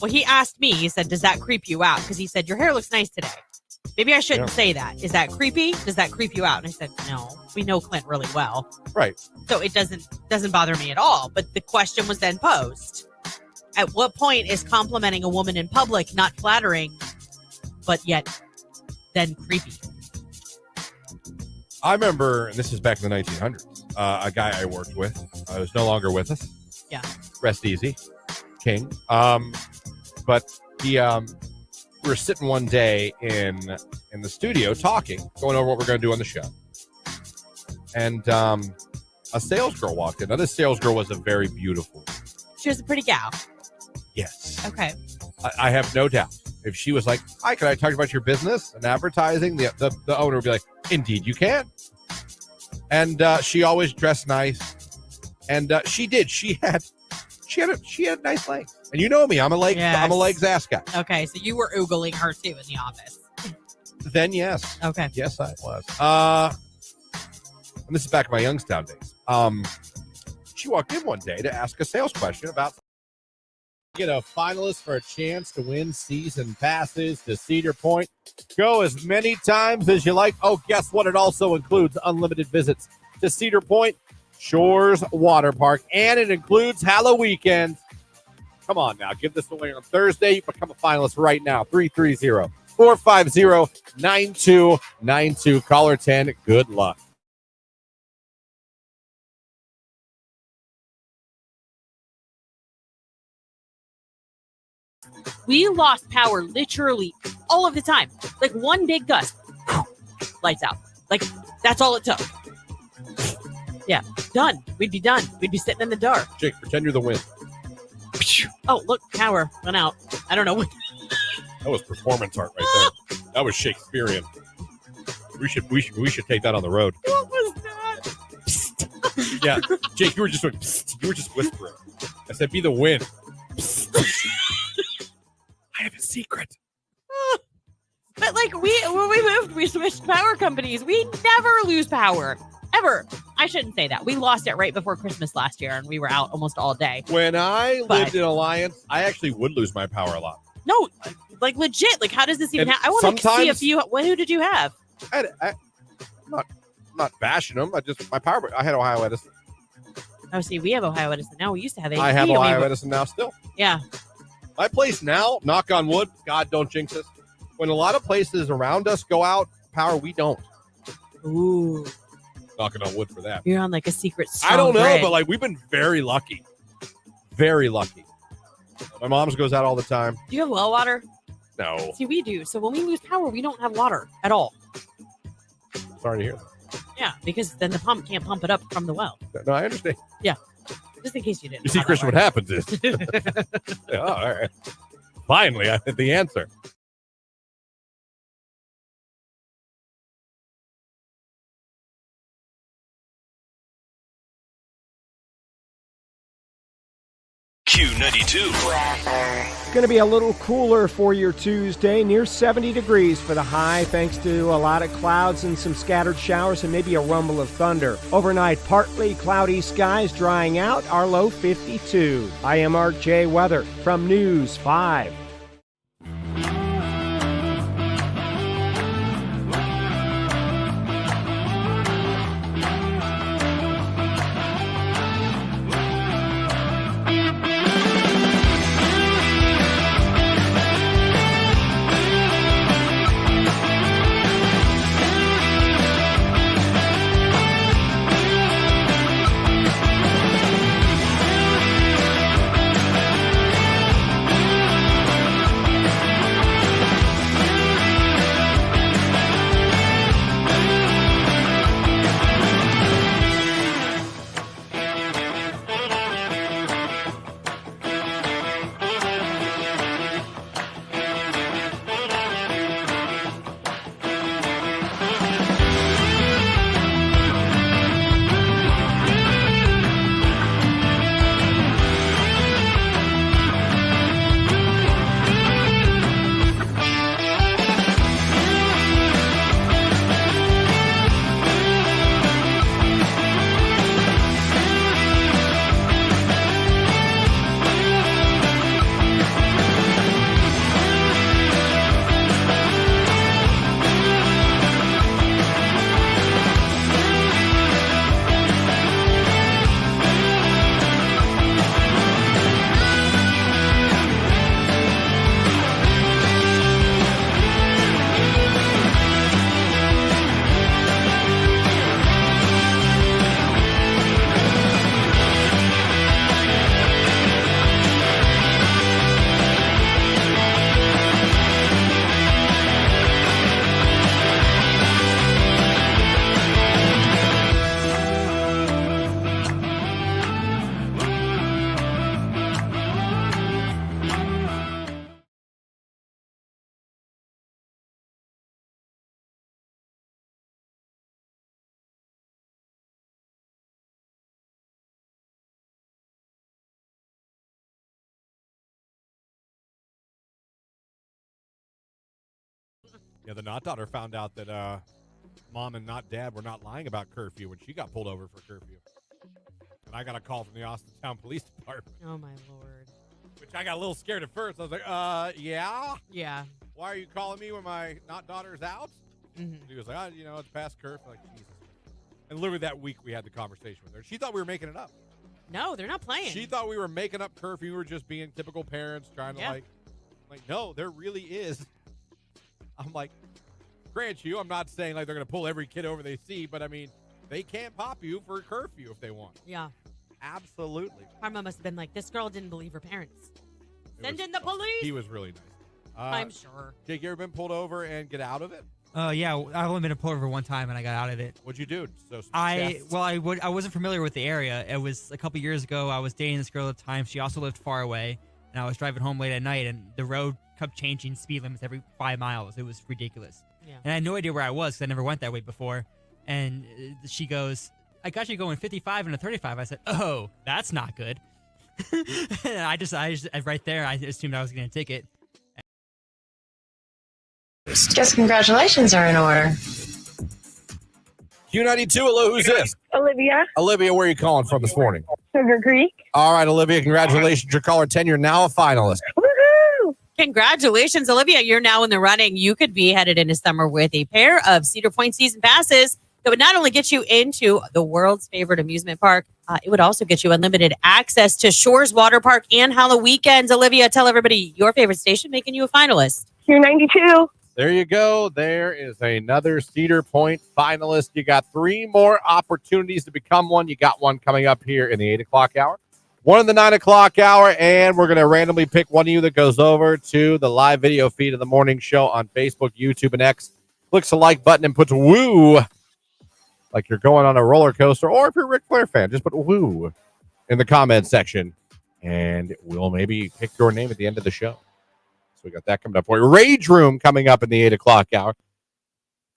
Well, he asked me, he said, does that creep you out? Because he said, your hair looks nice today. Maybe I shouldn't say that. Is that creepy? Does that creep you out? And I said, no, we know Clint really well. Right. So it doesn't bother me at all. But the question was then posed. At what point is complimenting a woman in public not flattering, but yet then creepy? I remember, and this is back in the 1900s, a guy I worked with who's no longer with us. Yeah. Rest easy, King. But he, we were sitting one day in the studio talking, going over what we're going to do on the show. And a sales girl walked in. Now, this sales girl was a very beautiful. She was a pretty gal. Yes. Okay. I have no doubt. If she was like, hi, can I talk about your business and advertising? The owner would be like, indeed you can. And she always dressed nice. And she did. She had nice legs. And you know me, I'm a legs ass guy. Okay, so you were oogling her too in the office. Then yes. Okay. Yes, I was. And this is back in my Youngstown days. She walked in one day to ask a sales question about get a finalist for a chance to win season passes to Cedar Point. Go as many times as you like. Oh, guess what? It also includes unlimited visits to Cedar Point Shores Water Park, and it includes Halloween weekend. Come on now, give this away on Thursday. Become a finalist right now. 330-450-9292. Caller 10. Good luck. We lost power literally all of the time. Like one big gust, lights out. Like that's all it took. Yeah, done. We'd be done. We'd be sitting in the dark. Jake, pretend you're the wind. Oh, look, power went out. I don't know what. That was performance art right there. That was Shakespearean. We should take that on the road. What was that? Yeah, Jake, you were just whispering. I said, be the wind. I have a secret. But like when we moved, we switched power companies. We never lose power. Ever. I shouldn't say that. We lost it right before Christmas last year, and we were out almost all day. When I lived in Alliance, I actually would lose my power a lot. No, like legit. Like, how does this even happen? I want to see if you. Who did you have? I'm not bashing them. I had Ohio Edison. Oh, see, we have Ohio Edison now. We used to have AT. I have Ohio Edison now still. Yeah. My place now, knock on wood, God, don't jinx us. When a lot of places around us go out, power, we don't. Ooh. Knocking on wood for that. You're on like a secret I don't know, grid. but like we've been very lucky. Very lucky. My mom's goes out all the time. Do you have well water? No. See, we do. So when we lose power, we don't have water at all. Sorry to hear that. Yeah, because then the pump can't pump it up from the well. No, I understand. Yeah. Just in case you didn't. You see, Christian, what happens is. Oh, all right. Finally, I had the answer. Q92. It's going to be a little cooler for your Tuesday, near 70 degrees for the high, thanks to a lot of clouds and some scattered showers and maybe a rumble of thunder. Overnight, partly cloudy skies drying out, our low 52. I am Art J. Weather from News 5. Yeah, the not daughter found out that mom and not dad were not lying about curfew when she got pulled over for curfew. And I got a call from the Austintown Police Department. Oh, my Lord. Which I got a little scared at first. I was like, yeah? Yeah. Why are you calling me when my not daughter's out? Mm-hmm. He was like, it's past curfew. Like, Jesus. And literally that week we had the conversation with her. She thought we were making it up. No, they're not playing. She thought we were making up curfew. We were just being typical parents trying to no, there really is. I'm like, grant you, I'm not saying like they're going to pull every kid over they see, but I mean, they can't pop you for curfew if they want. Yeah. Absolutely. Karma must have been like, this girl didn't believe her parents. Send in the police. He was really nice. I'm sure. Jake, you ever been pulled over and get out of it? Yeah, I've only been pulled over one time and I got out of it. What'd you do? I wasn't familiar with the area. It was a couple years ago. I was dating this girl at the time. She also lived far away, and I was driving home late at night, and the road kept changing speed limits every 5 miles. It was ridiculous. Yeah. And I had no idea where I was because I never went that way before. And she goes, "I got you going 55 and a 35." I said, "Oh, that's not good." And I just right there, I assumed I was getting a ticket. Guess congratulations are in order. Q92, hello, who's this? Olivia, Olivia, where are you calling from this morning? Sugar Creek. All right, Olivia, congratulations. You're caller 10. You're now a finalist. Woohoo! Congratulations, Olivia. You're now in the running. You could be headed into summer with a pair of Cedar Point season passes that would not only get you into the world's favorite amusement park, it would also get you unlimited access to Shores Water Park and Halloween weekends. Olivia, tell everybody your favorite station making you a finalist. Q92. There you go. There is another Cedar Point finalist. You got 3 more opportunities to become one. You got one coming up here in the 8 o'clock hour, one in the 9 o'clock hour, and we're going to randomly pick one of you that goes over to the live video feed of the morning show on Facebook, YouTube, and X. Clicks the like button and puts woo like you're going on a roller coaster, or if you're a Ric Flair fan, just put woo in the comment section, and we'll maybe pick your name at the end of the show. So we got that coming up for you. Rage Room coming up in the 8 o'clock hour.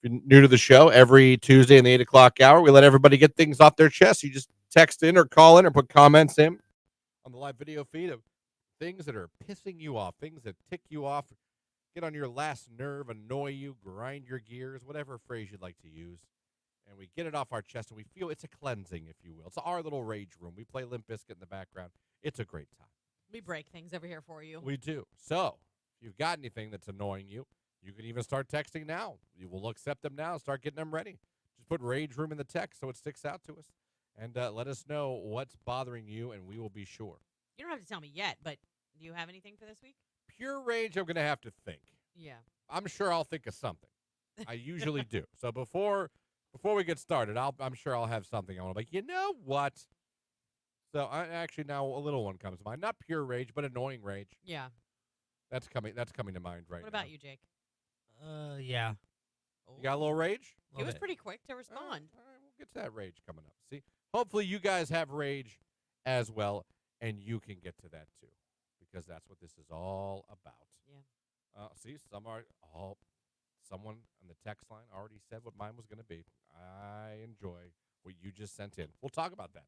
If you're new to the show, every Tuesday in the 8 o'clock hour, we let everybody get things off their chest. You just text in or call in or put comments in on the live video feed of things that are pissing you off, things that tick you off, get on your last nerve, annoy you, grind your gears, whatever phrase you'd like to use. And we get it off our chest, and we feel it's a cleansing, if you will. It's our little Rage Room. We play Limp Bizkit in the background. It's a great time. We break things over here for you. We do. So if you've got anything that's annoying you, you can even start texting now. You will accept them now. Start getting them ready. Just put Rage Room in the text so it sticks out to us. And let us know what's bothering you, and we will be sure. You don't have to tell me yet, but do you have anything for this week? Pure rage, I'm going to have to think. Yeah. I'm sure I'll think of something. I usually do. So before we get started, I'm sure I'll have something. I want to be like, you know what? So I actually now a little one comes to mind. Not pure rage, but annoying rage. Yeah. That's coming to mind right now. What about you, Jake? Yeah. You got a little rage? He was pretty quick to respond. All right, we'll get to that rage coming up. See, hopefully you guys have rage as well, and you can get to that too, because that's what this is all about. Yeah. See, someone on the text line already said what mine was going to be. I enjoy what you just sent in. We'll talk about that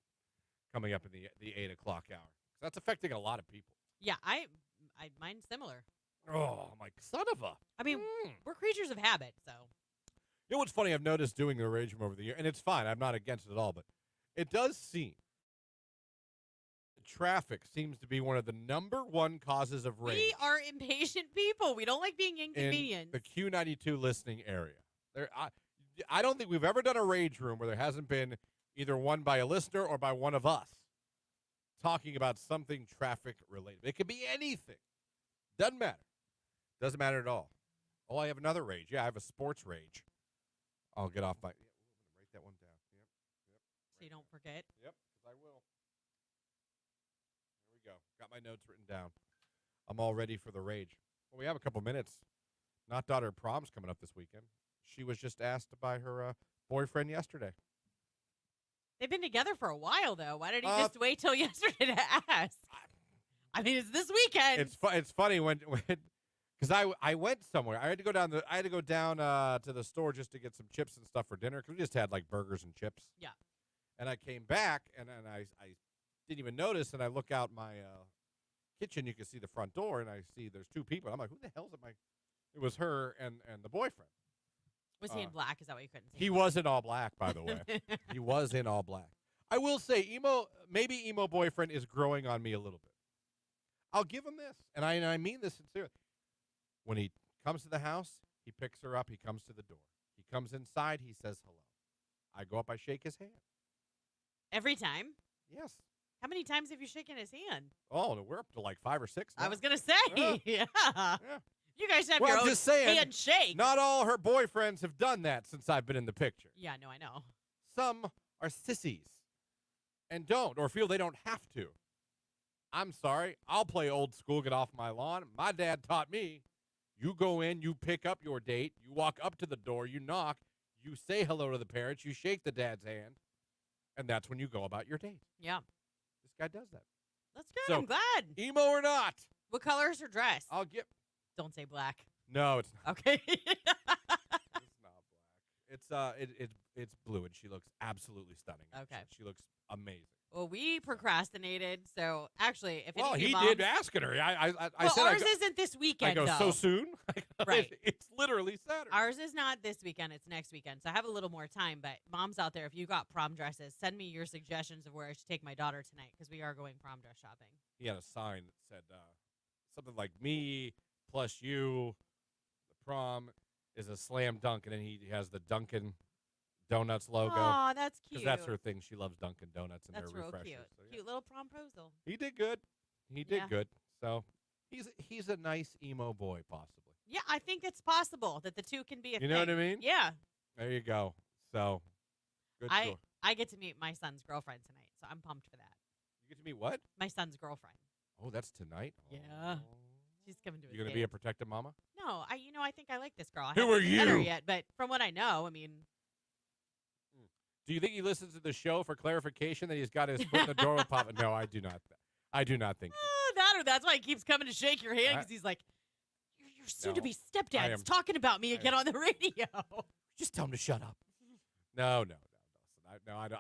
coming up in the 8 o'clock hour. That's affecting a lot of people. Yeah, mine's similar. Oh, I'm like, son of a. I mean, we're creatures of habit, so. You know what's funny? I've noticed doing the Rage Room over the year, and it's fine. I'm not against it at all, but it does seem traffic seems to be one of the number one causes of rage. We are impatient people. We don't like being inconvenienced. In the Q92 listening area. I don't think we've ever done a Rage Room where there hasn't been either one by a listener or by one of us talking about something traffic related. It could be anything. Doesn't matter. Doesn't matter at all. Oh, I have another rage. Yeah, I have a sports rage. I'll get off my. Yeah, write that one down. Yep. So you don't forget. Yep, I will. There we go. Got my notes written down. I'm all ready for the rage. Well, we have a couple minutes. Not daughter prom's coming up this weekend. She was just asked by her boyfriend yesterday. They've been together for a while, though. Why did he just wait till yesterday to ask? I mean, it's this weekend. It's funny when because I went somewhere. I had to go down to the store just to get some chips and stuff for dinner because we just had like burgers and chips. Yeah. And I came back and I didn't even notice, and I look out my kitchen. You can see the front door, and I see there's 2 people. I'm like, who the hell's at my It was her and the boyfriend. Was he in black? Is that why you couldn't see? He was in all black, by the way. He was in all black. I will say, maybe emo boyfriend is growing on me a little bit. I'll give him this, and I mean this sincerely. When he comes to the house, he picks her up. He comes to the door. He comes inside. He says hello. I go up. I shake his hand. Every time? Yes. How many times have you shaken his hand? Oh, we're up to like 5 or 6 now. I was going to say. Yeah. Yeah. You guys have Well, your I'm own just saying, handshake. Not all her boyfriends have done that since I've been in the picture. Yeah, no, I know. Some are sissies and don't, or feel they don't have to. I'm sorry. I'll play old school, get off my lawn. My dad taught me, you go in, you pick up your date, you walk up to the door, you knock, you say hello to the parents, you shake the dad's hand, and that's when you go about your date. Yeah. This guy does that. That's good. So, I'm glad. Emo or not, What color is her dress? I'll get. Don't say black. No, it's not. Okay. It's not black. It's blue, and she looks absolutely stunning. Okay. She looks amazing. Well, we procrastinated, so actually, if Well, any of you he moms, did asking her. I well, said, ours isn't this weekend. I go, though. so soon? Right. It's literally Saturday. Ours is not this weekend. It's next weekend. So I have a little more time. But moms out there, if you got prom dresses, send me your suggestions of where I should take my daughter tonight because we are going prom dress shopping. He had a sign that said something like me plus you. The prom is a slam dunk, and then he has the Dunkin' Donuts logo. Oh, that's cute. Because that's her thing. She loves Dunkin' Donuts and That's their real refreshers. cute. So, yeah. Cute little promposal. He did good. He did Yeah. good. So he's a nice emo boy, possibly. Yeah, I think it's possible that the two can be a You know what I mean? Yeah. There you go. So good. I get to meet my son's girlfriend tonight, so I'm pumped for that. You get to meet what? My son's girlfriend. Oh, that's tonight. Yeah. Oh. She's coming to his You gonna date. be a protective mama? No, I think I like this girl. I Who haven't are met her you? yet, but from what I know, I mean, Do you think he listens to the show for clarification that he's got his foot in the door with Papa? No, I do not. I do not think. that's why he keeps coming to shake your hand because he's like, your soon-to-be stepdad's talking about me again on the radio. Just tell him to shut up. No.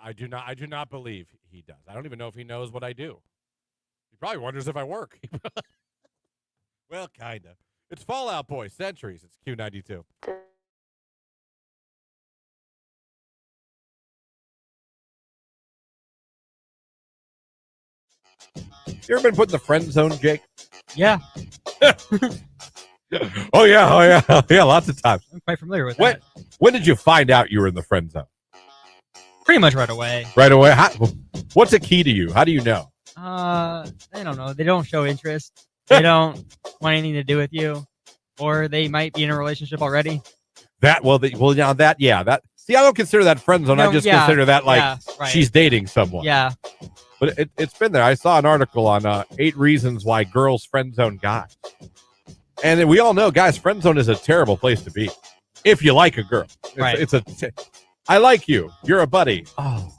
I do not. I do not believe he does. I don't even know if he knows what I do. He probably wonders if I work. Well, kinda. It's Fallout Boy, Centuries. It's Q92. You ever been put in the friend zone, Jake? Yeah, Oh yeah, lots of times. I'm quite familiar with When that. when did you find out you were in the friend zone? Pretty much right away. Right away. What's a key to you? How do you know? I don't know. They don't show interest. They don't want anything to do with you, or they might be in a relationship already. That See, I don't consider that friend zone. I No, just yeah, consider that like yeah, right. she's dating someone. Yeah, But it's been there. I saw an article on 8 reasons why girls friend zone guys. And then we all know, guys, friend zone is a terrible place to be if you like a girl. Right. I like you. You're a buddy. Oh.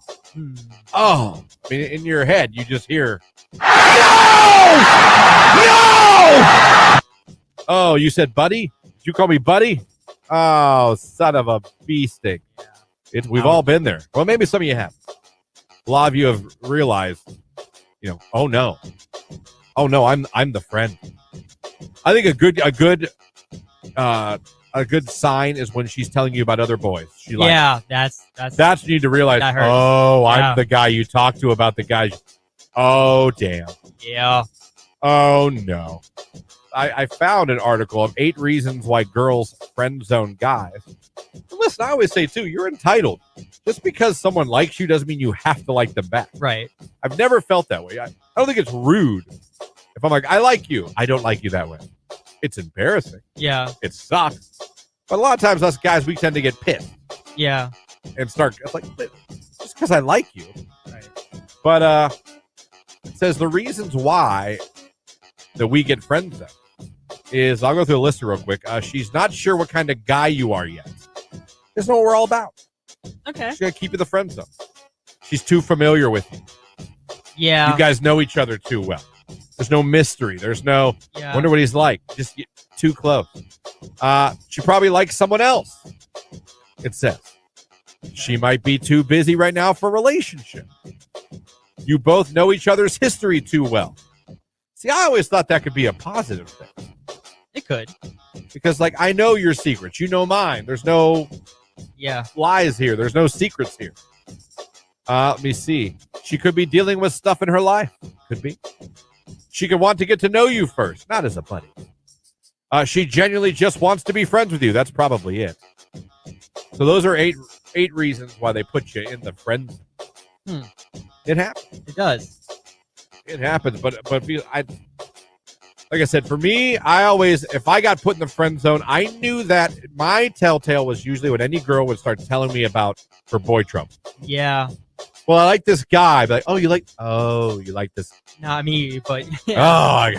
I mean, in your head, you just hear, no! Oh, you said buddy? Did you call me buddy? Oh, son of a bee sting. We've all been there. Well, maybe some of you have. A lot of you have realized, oh no, I'm the friend. I think a good sign is when she's telling you about other boys. that's when you need to realize. That hurts. Oh, Yeah. I'm the guy you talk to about the guys. Oh damn. yeah. Oh no. I found an article of 8 reasons why girls friend zone guys. And listen, I always say too, you're entitled. Just because someone likes you doesn't mean you have to like them back. Right. I've never felt that way. I don't think it's rude. If I'm like, I like you, I don't like you that way. It's embarrassing. Yeah. It sucks. But a lot of times us guys, we tend to get pissed Yeah. and start, it's like, just because I like you. Right. But it says the reasons why that we get friend zoned is, I'll go through the list real quick. She's not sure what kind of guy you are yet. Doesn't know what we're all about. Okay. She's going to keep you the friend zone. She's too familiar with you. Yeah. You guys know each other too well. There's no mystery. There's no, Yeah. wonder what he's like. Just get too close. She probably likes someone else. It says. She might be too busy right now for a relationship. You both know each other's history too well. See, I always thought that could be a positive thing. It could. Because, like, I know your secrets. You know mine. There's no lies here. There's no secrets here. Let me see. She could be dealing with stuff in her life. Could be. She could want to get to know you first, not as a buddy. She genuinely just wants to be friends with you. That's probably it. So those are eight reasons why they put you in the friend zone. It happens. It does. It happens, but like I said, for me, I always, if I got put in the friend zone, I knew that my telltale was usually when any girl would start telling me about her boy trouble. Yeah. Well, I like this guy. I'd be like, you like this. Not me, but Oh, I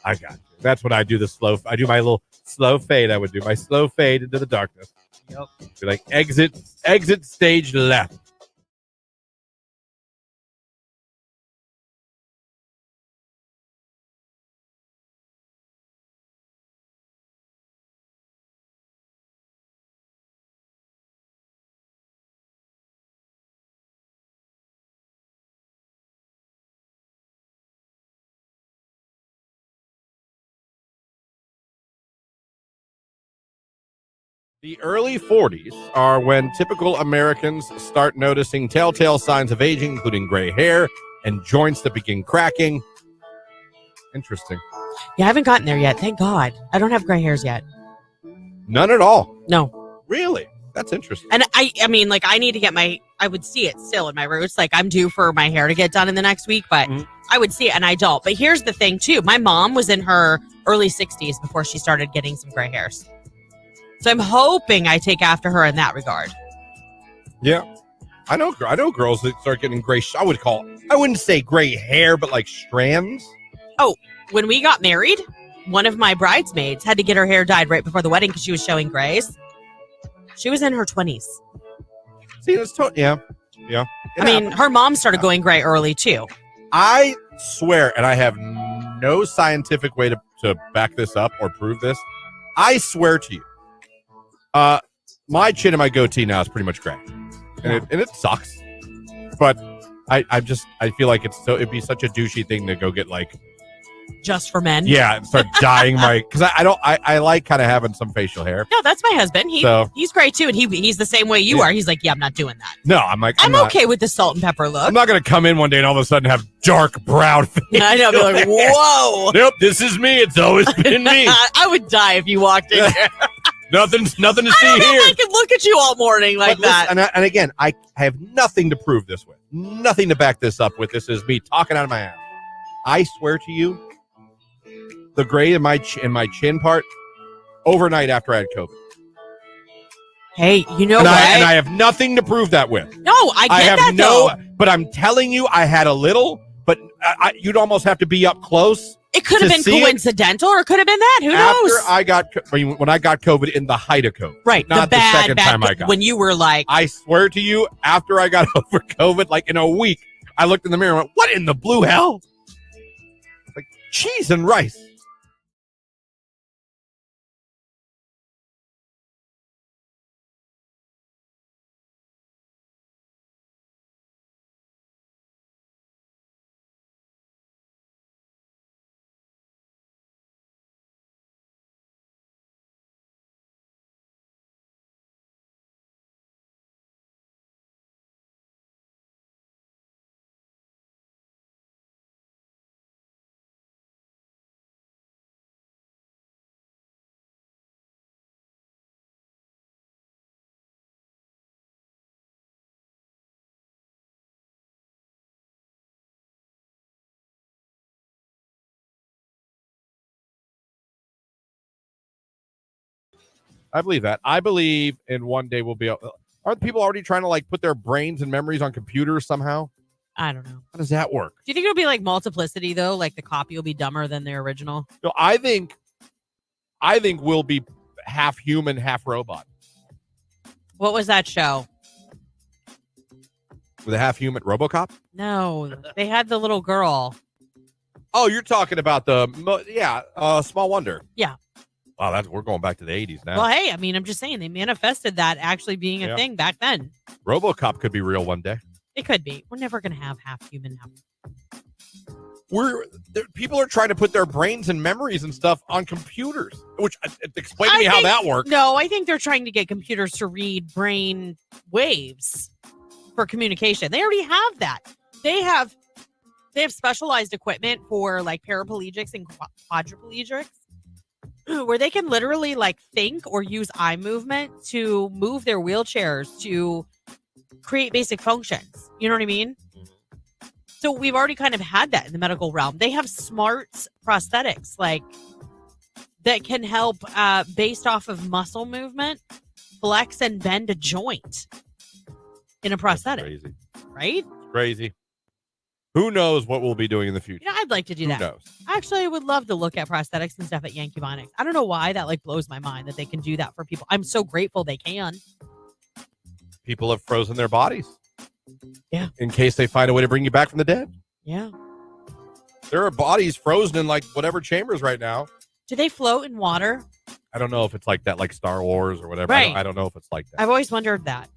got you. That's when I do I do my little slow fade. I would do my slow fade into the darkness. Yep. Be like, exit stage left. The early 40s are when typical Americans start noticing telltale signs of aging, including gray hair and joints that begin cracking. Interesting. Yeah, I haven't gotten there yet. Thank God. I don't have gray hairs yet. None at all. No. Really? That's interesting. And I mean, like, I need to get I would see it still in my roots. Like, I'm due for my hair to get done in the next week, but I would see it and I don't. But here's the thing, too. My mom was in her early 60s before she started getting some gray hairs. So I'm hoping I take after her in that regard. Yeah. I know girls that start getting gray, I wouldn't say gray hair, but like strands. Oh, when we got married, one of my bridesmaids had to get her hair dyed right before the wedding because she was showing grays. She was in her 20s. See, that's yeah. I mean, her mom started going gray early, too. I swear, and I have no scientific way to back this up or prove this. I swear to you, my chin and my goatee now is pretty much gray, and it sucks. But I feel like it'd be such a douchey thing to go get like just for men. Yeah, and start dyeing because I like kind of having some facial hair. No, that's my husband. He's great too, and he's the same way you are. He's like, yeah, I'm not doing that. No, I'm like, I'm okay with the salt and pepper look. I'm not gonna come in one day and all of a sudden have dark brown face. I know, be like, whoa. Nope, this is me. It's always been me. I would die if you walked in here. Nothing to see I don't know here. if I could look at you all morning like that. And again, I have nothing to prove this with. Nothing to back this up with. This is me talking out of my ass. I swear to you, the gray in my chin part, overnight after I had COVID. Hey, you know and what? And I have nothing to prove that with. No, I get that though. But I'm telling you, I had a little, but you'd almost have to be up close. It could have been coincidental, or it could have been that. Who knows? When I got COVID in the height of COVID, right? Not the second time I got. When you were like, I swear to you, after I got over COVID, like in a week, I looked in the mirror and went, "What in the blue hell?" Like cheese and rice. I believe that. I believe in one day we'll be able. Aren't people already trying to like put their brains and memories on computers somehow? I don't know. How does that work? Do you think it'll be like multiplicity though? Like the copy will be dumber than the original? No, I think we'll be half human, half robot. What was that show? With a half human RoboCop? No, they had the little girl. Oh, you're talking about Small Wonder. Yeah. Wow, we're going back to the 80s now. Well, hey, I mean, I'm just saying they manifested that actually being a thing back then. RoboCop could be real one day. It could be. We're never going to have half human, half. People are trying to put their brains and memories and stuff on computers. Which explain to me how that works. No, I think they're trying to get computers to read brain waves for communication. They already have that. They have specialized equipment for like paraplegics and quadriplegics where they can literally like think or use eye movement to move their wheelchairs to create basic functions. You know what I mean? So we've already kind of had that in the medical realm. They have smart prosthetics like that can help based off of muscle movement, flex and bend a joint in a prosthetic. That's crazy. Right? Crazy. Who knows what we'll be doing in the future? You know, I'd like to do that. Who knows? Actually, I would love to look at prosthetics and stuff at Yankee Bonics. I don't know why that like blows my mind that they can do that for people. I'm so grateful they can. People have frozen their bodies. Yeah. In case they find a way to bring you back from the dead. Yeah. There are bodies frozen in like whatever chambers right now. Do they float in water? I don't know if it's like that, like Star Wars or whatever. Right. I don't know if it's like that. I've always wondered that.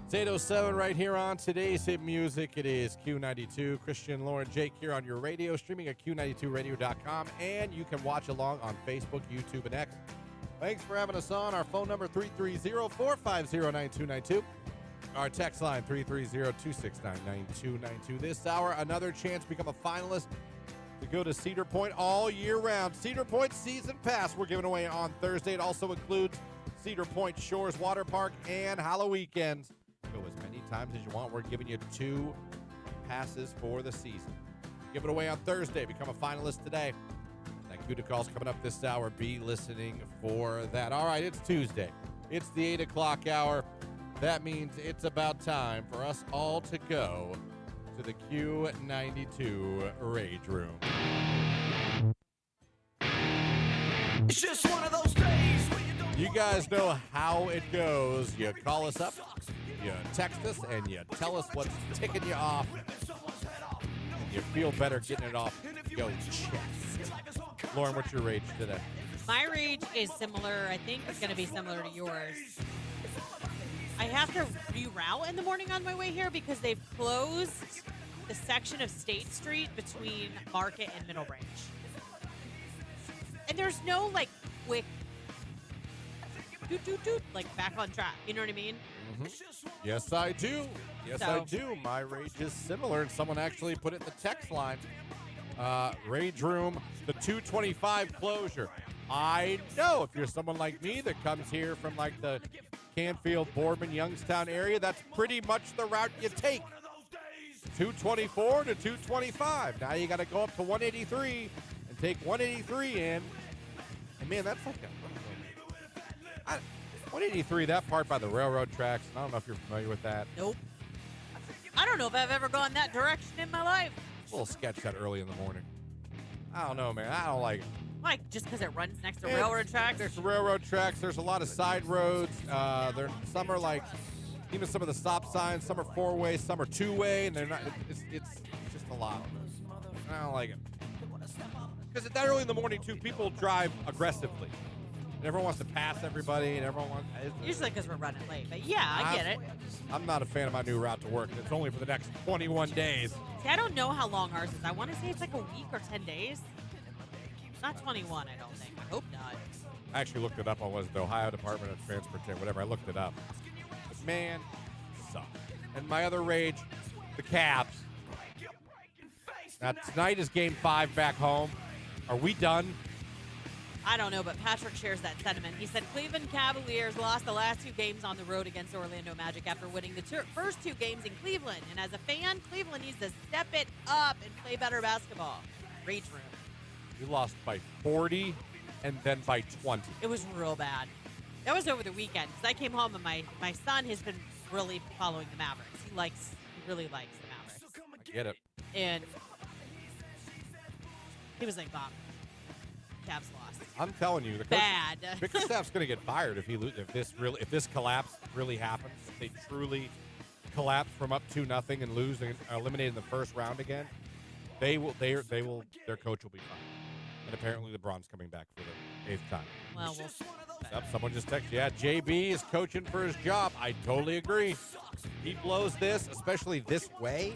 It's 8:07 right here on today's hit music. It is Q92. Christian, Lauren, Jake here on your radio, streaming at Q92radio.com, and you can watch along on Facebook, YouTube, and X. Thanks for having us on. Our phone number 330-450-9292. Our text line 330-269-9292. This hour, another chance to become a finalist to go to Cedar Point all year round. Cedar Point Season Pass we're giving away on Thursday. It also includes Cedar Point Shores Water Park and Halloween weekends. Go as many times as you want. We're giving you 2 passes for the season. Give it away on Thursday. Become a finalist today. That CUDA call's coming up this hour. Be listening for that. All right, it's Tuesday. It's the 8 o'clock hour. That means it's about time for us all to go to the Q92 Rage Room. It's just one of those days where you don't. You guys know how it goes. You call us up, you text us, and you tell us what's ticking you off. And you feel better getting it off your chest. Lauren, what's your rage today? My rage is similar. I think it's going to be similar to yours. I have to reroute in the morning on my way here because they've closed the section of State Street between Market and Middle Branch. And there's no, like, quick doot, like, back on track. You know what I mean? Mm-hmm. Yes, I do. Yes, I do. My rage is similar, and someone actually put it in the text line. Rage Room, the 225 closure. I know if you're someone like me that comes here from, like, the Canfield, Boardman, Youngstown area, that's pretty much the route you take. 224 to 225. Now you got to go up to 183 and take 183 in. And, man, that's like a 183, that part by the railroad tracks. I don't know if you're familiar with that. Nope. I don't know if I've ever gone that direction in my life. A little sketch that early in the morning. I don't know, man. I don't like it. Like, just because it runs next to railroad tracks? Next to railroad tracks. There's a lot of side roads. Some are like, even some of the stop signs, some are 4-way, some are 2-way, and they're not. It's just a lot. I don't like it. Because at that early in the morning, too, people drive aggressively. And everyone wants to pass everybody, and everyone wants. Usually because we're running late, but yeah, I get it. I'm not a fan of my new route to work. It's only for the next 21 days. See, I don't know how long ours is. I want to say it's like a week or 10 days. Not 21, I don't think. I hope not. I actually looked it up on the Ohio Department of Transportation, whatever. I looked it up. But man, suck. And my other rage, the Cavs. Now tonight is Game 5 back home. Are we done? I don't know, but Patrick shares that sentiment. He said Cleveland Cavaliers lost the last 2 games on the road against Orlando Magic after winning the first 2 games in Cleveland. And as a fan, Cleveland needs to step it up and play better basketball. Rage room. We lost by 40 and then by 20. It was real bad. That was over the weekend because I came home and my son has been really following the Mavericks. He really likes the Mavericks. I get it. And he was like, Bob, Cavs lost. I'm telling you, the coach, Bad. Bickerstaff's going to get fired if this collapse really happens. If they truly collapse from up 2-0 and lose and are eliminated in the first round again, their coach will be fired. And apparently LeBron's coming back for the 8th time. Well, we'll see. Yep, someone just texted, yeah, JB is coaching for his job. I totally agree. He blows this, especially this way,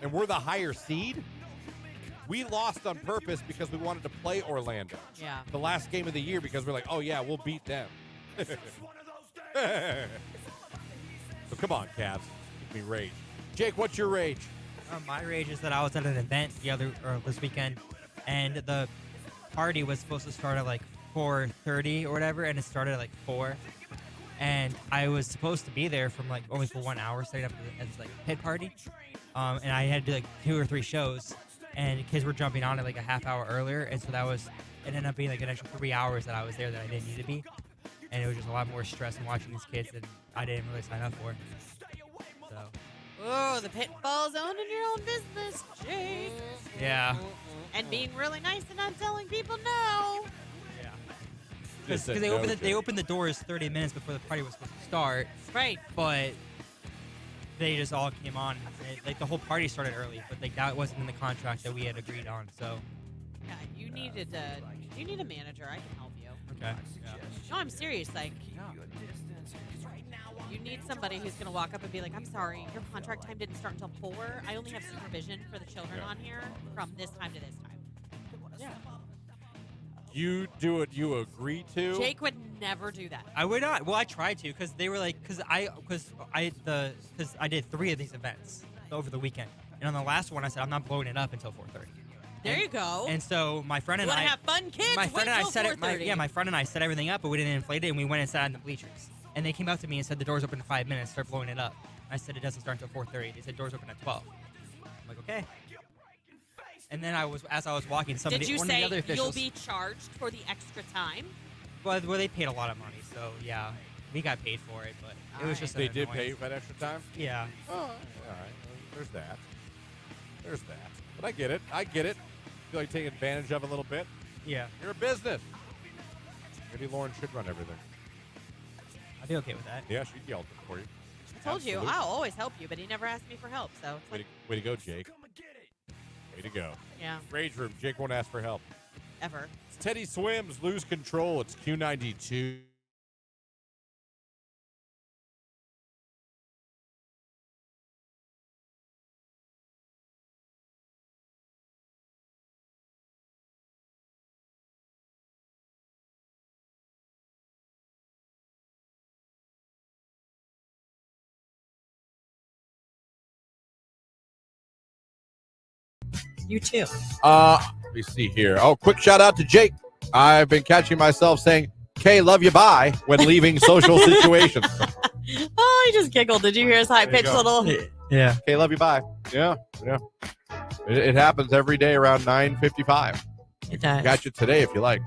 and we're the higher seed. We lost on purpose because we wanted to play Orlando. Yeah. The last game of the year because we're like, oh, yeah, we'll beat them. So come on, Cavs. Give me rage. Jake, what's your rage? My rage is that I was at an event this weekend, and the party was supposed to start at like 4:30 or whatever, and it started at like 4. And I was supposed to be there from like only for 1 hour, setting up as like pit party. And I had to do like 2 or 3 shows, and kids were jumping on it like a half hour earlier, and so it ended up being like an extra 3 hours that I was there that I didn't need to be, and it was just a lot more stress in watching these kids that I didn't really sign up for. So. Oh, the pitfalls owning your own business, Jake. Yeah. And being really nice and not telling people no. Yeah. Just Because said they opened the doors 30 minutes before the party was supposed to start. Right. But they just all came on. Like the whole party started early, but like that wasn't in the contract that we had agreed on. So. Yeah, you need a manager. I can help you. Okay. Yeah. No, I'm serious. Like, you need somebody who's going to walk up and be like, I'm sorry, your contract time didn't start until 4. I only have supervision for the children on here from this time to this time. Yeah. You do what you agree to. Jake would never do that. I would not. Well, I tried to because they were like, because I did 3 of these events over the weekend, and on the last one I said I'm not blowing it up until 4:30. There you go. And so my friend and you I have fun, kids. my friend and I set it. 4:30. My friend and I set everything up, but we didn't inflate it, and we went and sat in the bleachers. And they came out to me and said the doors open in 5 minutes. Start blowing it up. I said it doesn't start until 4:30. They said doors open at 12. I'm like, okay. And then as I was walking, one of the other officials. You'll be charged for the extra time? Well, they paid a lot of money, so yeah, we got paid for it, but it was just. They did pay you for that extra time? Yeah. Oh, all right. There's that. But I get it. Feel like taking advantage of it a little bit. Yeah. You're a business. Maybe Lauren should run everything. I'd be okay with that. Yeah, she'd yell for you. I told you, I'll always help you, but he never asked me for help, so. Way to go, Jake. Way to go. Yeah. Rage room. Jake won't ask for help. Ever. It's Teddy Swims. Lose control. It's Q92. You too. Let me see here. Oh, quick shout out to Jake. I've been catching myself saying, "Kay, love you, bye," when leaving social situations. Oh, I just giggled. Did you hear his high-pitched little? Yeah. "Kay, love you, bye." Yeah. It happens every day around 9:55. It does. Got you today if you like.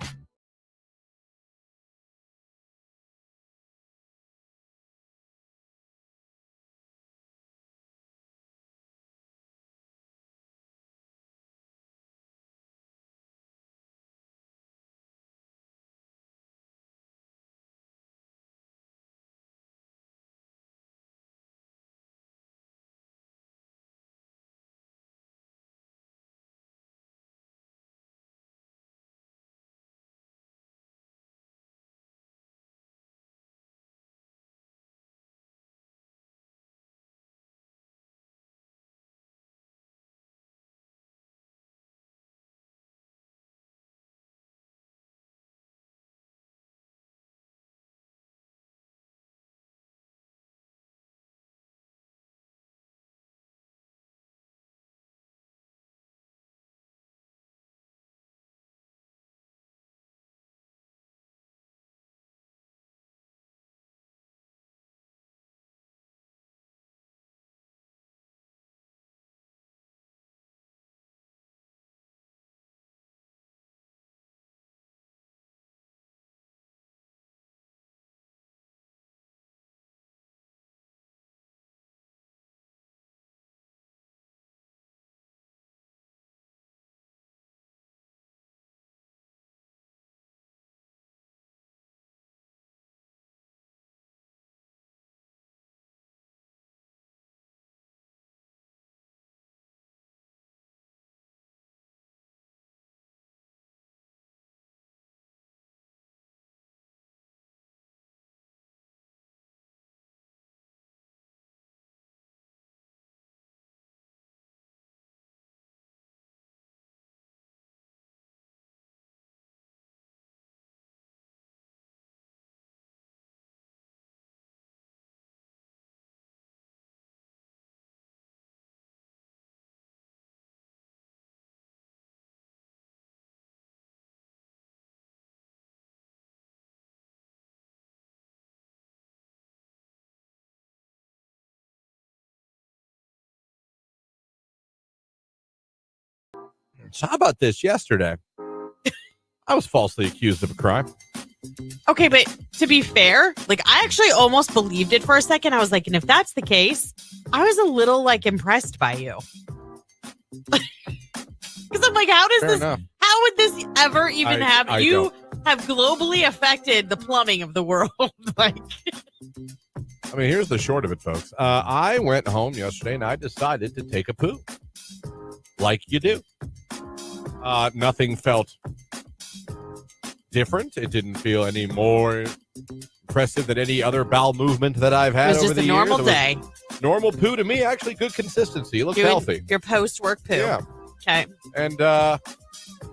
So how about this? Yesterday, I was falsely accused of a crime. Okay, but to be fair, like I actually almost believed it for a second. I was like, and if that's the case, I was a little like impressed by you. Because I'm like, how does Fair this, enough. how would this ever even happen? I You have globally affected the plumbing of the world. Like, I mean, here's the short of it, folks. I went home yesterday and I decided to take a poo. Like you do. Nothing felt different. It didn't feel any more impressive than any other bowel movement that I've it had was over just the a years. normal It was day. Normal poo to me, actually good consistency. It looks Doing healthy. Your post-work poo. Yeah. Okay. And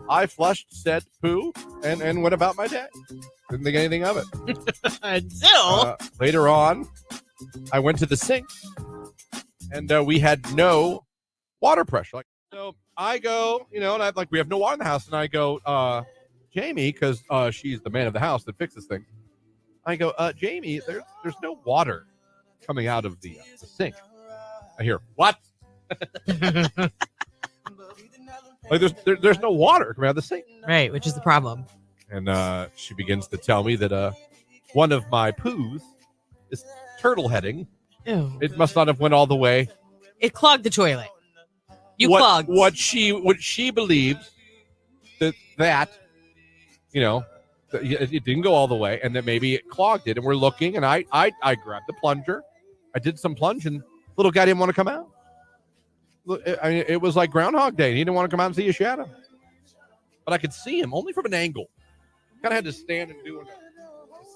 I flushed said poo and went about my day. Didn't think anything of it. Until Later on, I went to the sink and we had no water pressure. Like, so I go, and I we have no water in the house, and I go, Jamie, because she's the man of the house that fixes things. I go, Jamie, there's no water coming out of the sink. I hear, what? Like there's no water coming out of the sink. right, which is the problem. And she begins to tell me that one of my poos is turtle heading. Ew. It must not have went all the way. It clogged the toilet. Clogged. What she believes that it didn't go all the way, and that maybe it clogged it. And we're looking, and I grabbed the plunger. I did some plunging. Little guy didn't want to come out. I mean, it was like Groundhog Day. He didn't want to come out and see a shadow. But I could see him only from an angle. Kind of had to stand and do it to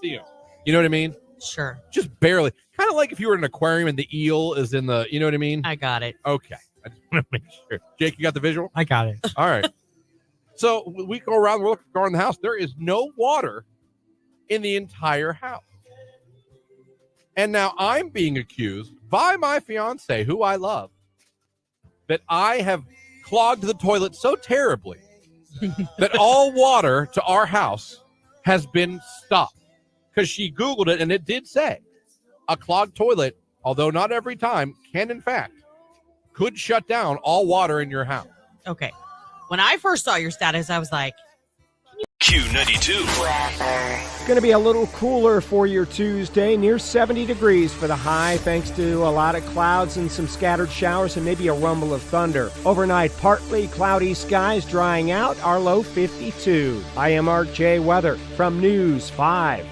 see him. You know what I mean? Sure. Just barely. Kind of like if you were in an aquarium and the eel is in the, you know what I mean? I got it. Okay. I just want to make sure. Jake, you got the visual? I got it. All right. So we go around, we're looking around the house. There is no water in the entire house. And now I'm being accused by my fiance, who I love, that I have clogged the toilet so terribly that all water to our house has been stopped. Because she Googled it, and it did say a clogged toilet, although not every time, can in fact, could shut down all water in your house. Okay. When I first saw your status, I was like, Q92. It's going to be a little cooler for your Tuesday, near 70 degrees for the high, thanks to a lot of clouds and some scattered showers and maybe a rumble of thunder. Overnight, partly cloudy skies drying out, our low 52. I am Art J. Weather from News 5.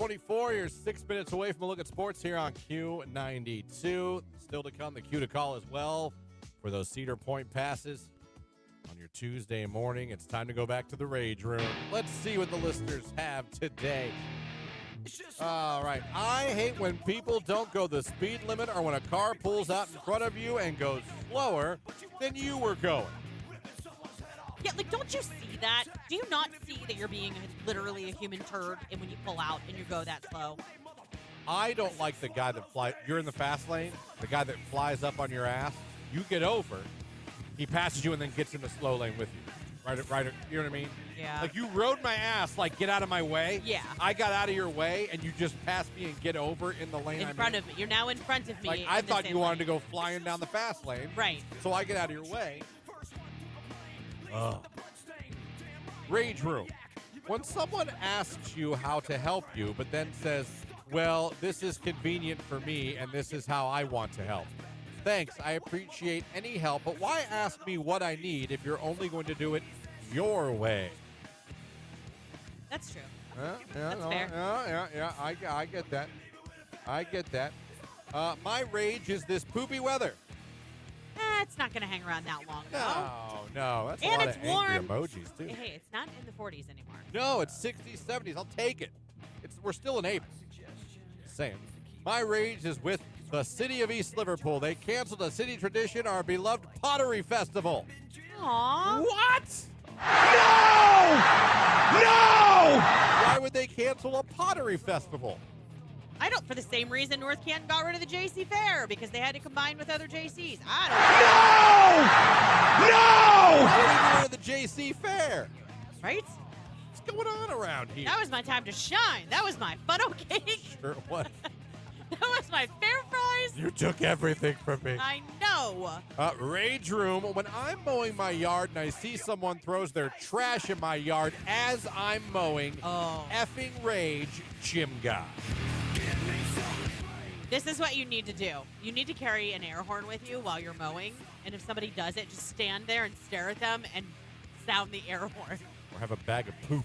7:24. You're 6 minutes away from a look at sports here on Q92. Still to come, the Q to call as well for those Cedar Point passes on your Tuesday morning. It's time to go back to the Rage Room. Let's see what the listeners have today. All right. I hate when people don't go the speed limit or when a car pulls out in front of you and goes slower than you were going. Yeah, like, don't you see that? Do you not see that you're being literally a human turd and when you pull out and you go that slow? I don't like the guy that flies. You're in the fast lane. The guy that flies up on your ass. You get over. He passes you and then gets in the slow lane with you. Right. You know what I mean? Yeah. Like, you rode my ass. Like, get out of my way. Yeah. I got out of your way and you just passed me and get over in the lane. In front of me. You're now in front of me. Like, I thought you wanted to go flying down the fast lane. Right. So I get out of your way. Rage Room. When someone asks you how to help you, but then says, well, this is convenient for me and this is how I want to help. Thanks, I appreciate any help, but why ask me what I need if you're only going to do it your way? That's true. That's fair. Yeah. I get that. I get that. My rage is this poopy weather. It's not going to hang around that long, though. No. That's And a lot it's of angry warm. emojis, too. Hey, it's not in the 40s anymore. No, it's 60s, 70s. I'll take it. We're still in April. Just saying. My rage is with the city of East Liverpool. They canceled a city tradition, our beloved Pottery Festival. Aww. What? No! Why would they cancel a Pottery Festival? I don't, for the same reason North Canton got rid of the JC Fair, because they had to combine with other JCs. I Why did they get rid of the JC Fair? don't know. Right? What's going on around here? That was my time to shine. That was my funnel cake. Sure, what? That was my fair fries. You took everything from me. I know. Rage Room. When I'm mowing my yard and I see someone throws their trash in my yard as I'm mowing, Oh. effing rage, Jim guy. This is what you need to do. You need to carry an air horn with you while you're mowing, and if somebody does it, just stand there and stare at them and sound the air horn. Or have a bag of poop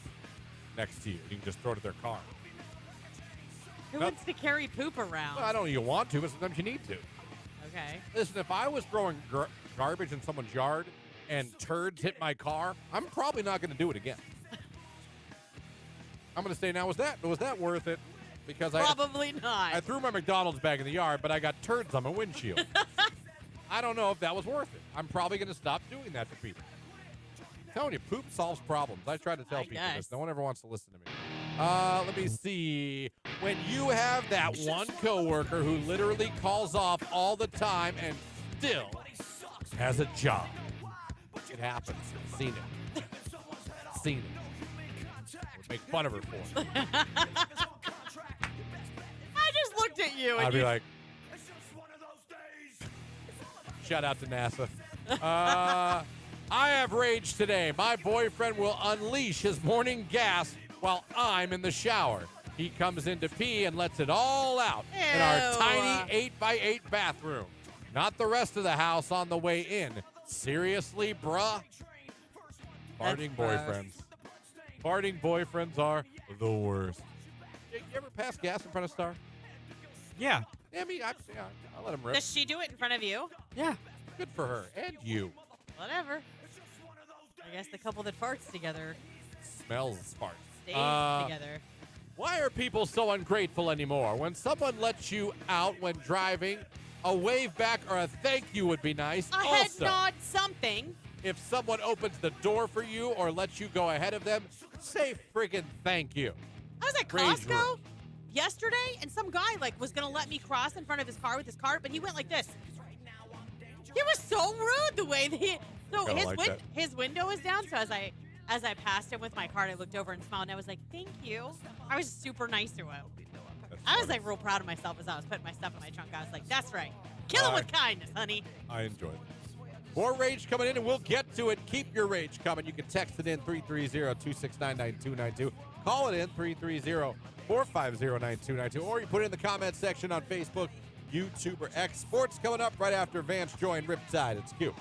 next to you. You can just throw it at their car. Who No. wants to carry poop around? Well, I don't know you want to, but sometimes you need to. Okay. Listen, if I was throwing garbage in someone's yard and turds hit my car, I'm probably not going to do it again. I'm going to say, now, was that worth it? Because Probably not. I threw my McDonald's bag in the yard, but I got turds on my windshield. I don't know if that was worth it. I'm probably going to stop doing that to people. I'm telling you, poop solves problems. I try to tell people guess. this. No one ever wants to listen to me. Let me see. When you have that one coworker who literally calls off all the time and still has a job. It happens. I've seen it. Seen it. I would make fun of her for it. I just looked at you. And I'd be you, like, shout out to NASA. I have rage today. My boyfriend will unleash his morning gas while I'm in the shower. He comes in to pee and lets it all out in our Ew. tiny 8x8 bathroom. Not the rest of the house on the way in. Seriously, bruh? Farting boyfriends. Farting boyfriends are the worst. You ever pass gas in front of Star? Yeah. Yeah, I'll let him rip. does she do it in front of you? Yeah. Good for her. And you. Whatever. I guess the couple that farts together Smells farts. stays together. Why are people so ungrateful anymore? When someone lets you out when driving, a wave back or a thank you would be nice. A head Also, nod something. if someone opens the door for you or lets you go ahead of them, say friggin' thank you. I was at Rage Costco room. yesterday, and some guy was gonna let me cross in front of his car with his cart, but he went like this. He was so rude the way that Kinda like that. his window was down. So as I passed him with my cart, I looked over and smiled, and I was like, "Thank you." I was super nice to him. That's I was funny. real proud of myself as I was putting my stuff in my trunk. I was like, "That's right. Kill him with kindness, honey." I enjoy it. More rage coming in, and we'll get to it. Keep your rage coming. You can text it in 330-269-9292. Call it in 330-450-9292. Or you put it in the comment section on Facebook, YouTube, or X. Sports coming up right after Vance joined Riptide. It's Q.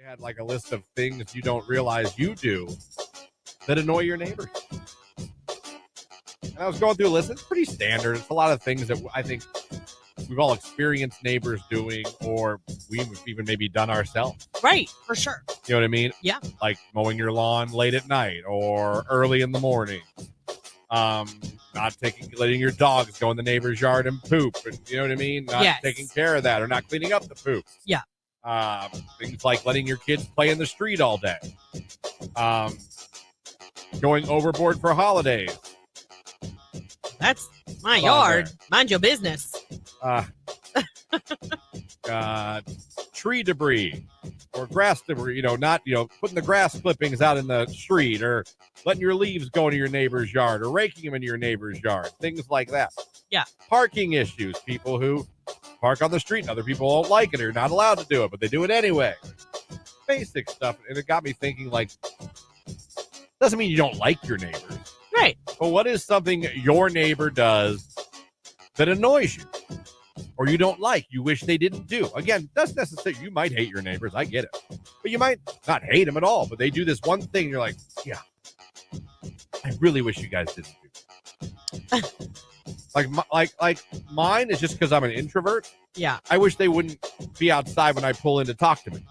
They had like a list of things you don't realize you do that annoy your neighbors. And I was going through a list. It's pretty standard. It's a lot of things that I think we've all experienced neighbors doing, or we've even maybe done ourselves. Right, for sure. You know what I mean? Yeah. Like mowing your lawn late at night or early in the morning. Letting your dogs go in the neighbor's yard and poop, and you know what I mean? Not Yes. taking care of that or not cleaning up the poop. Yeah. Things like letting your kids play in the street all day. Going overboard for holidays. That's my yard. Mind your business. Tree debris or grass debris, not putting the grass clippings out in the street or letting your leaves go into your neighbor's yard or raking them into your neighbor's yard, things like that. Yeah. Parking issues, people who park on the street and other people don't like it or are not allowed to do it, but they do it anyway. Basic stuff. And it got me thinking, like, doesn't mean you don't like your neighbors. Right. But what is something your neighbor does that annoys you or you don't like, you wish they didn't do? Again, doesn't necessarily, you might hate your neighbors, I get it. But you might not hate them at all, but they do this one thing, you're like, yeah, I really wish you guys didn't do that. like mine is just because I'm an introvert. Yeah. I wish they wouldn't be outside when I pull in to talk to me.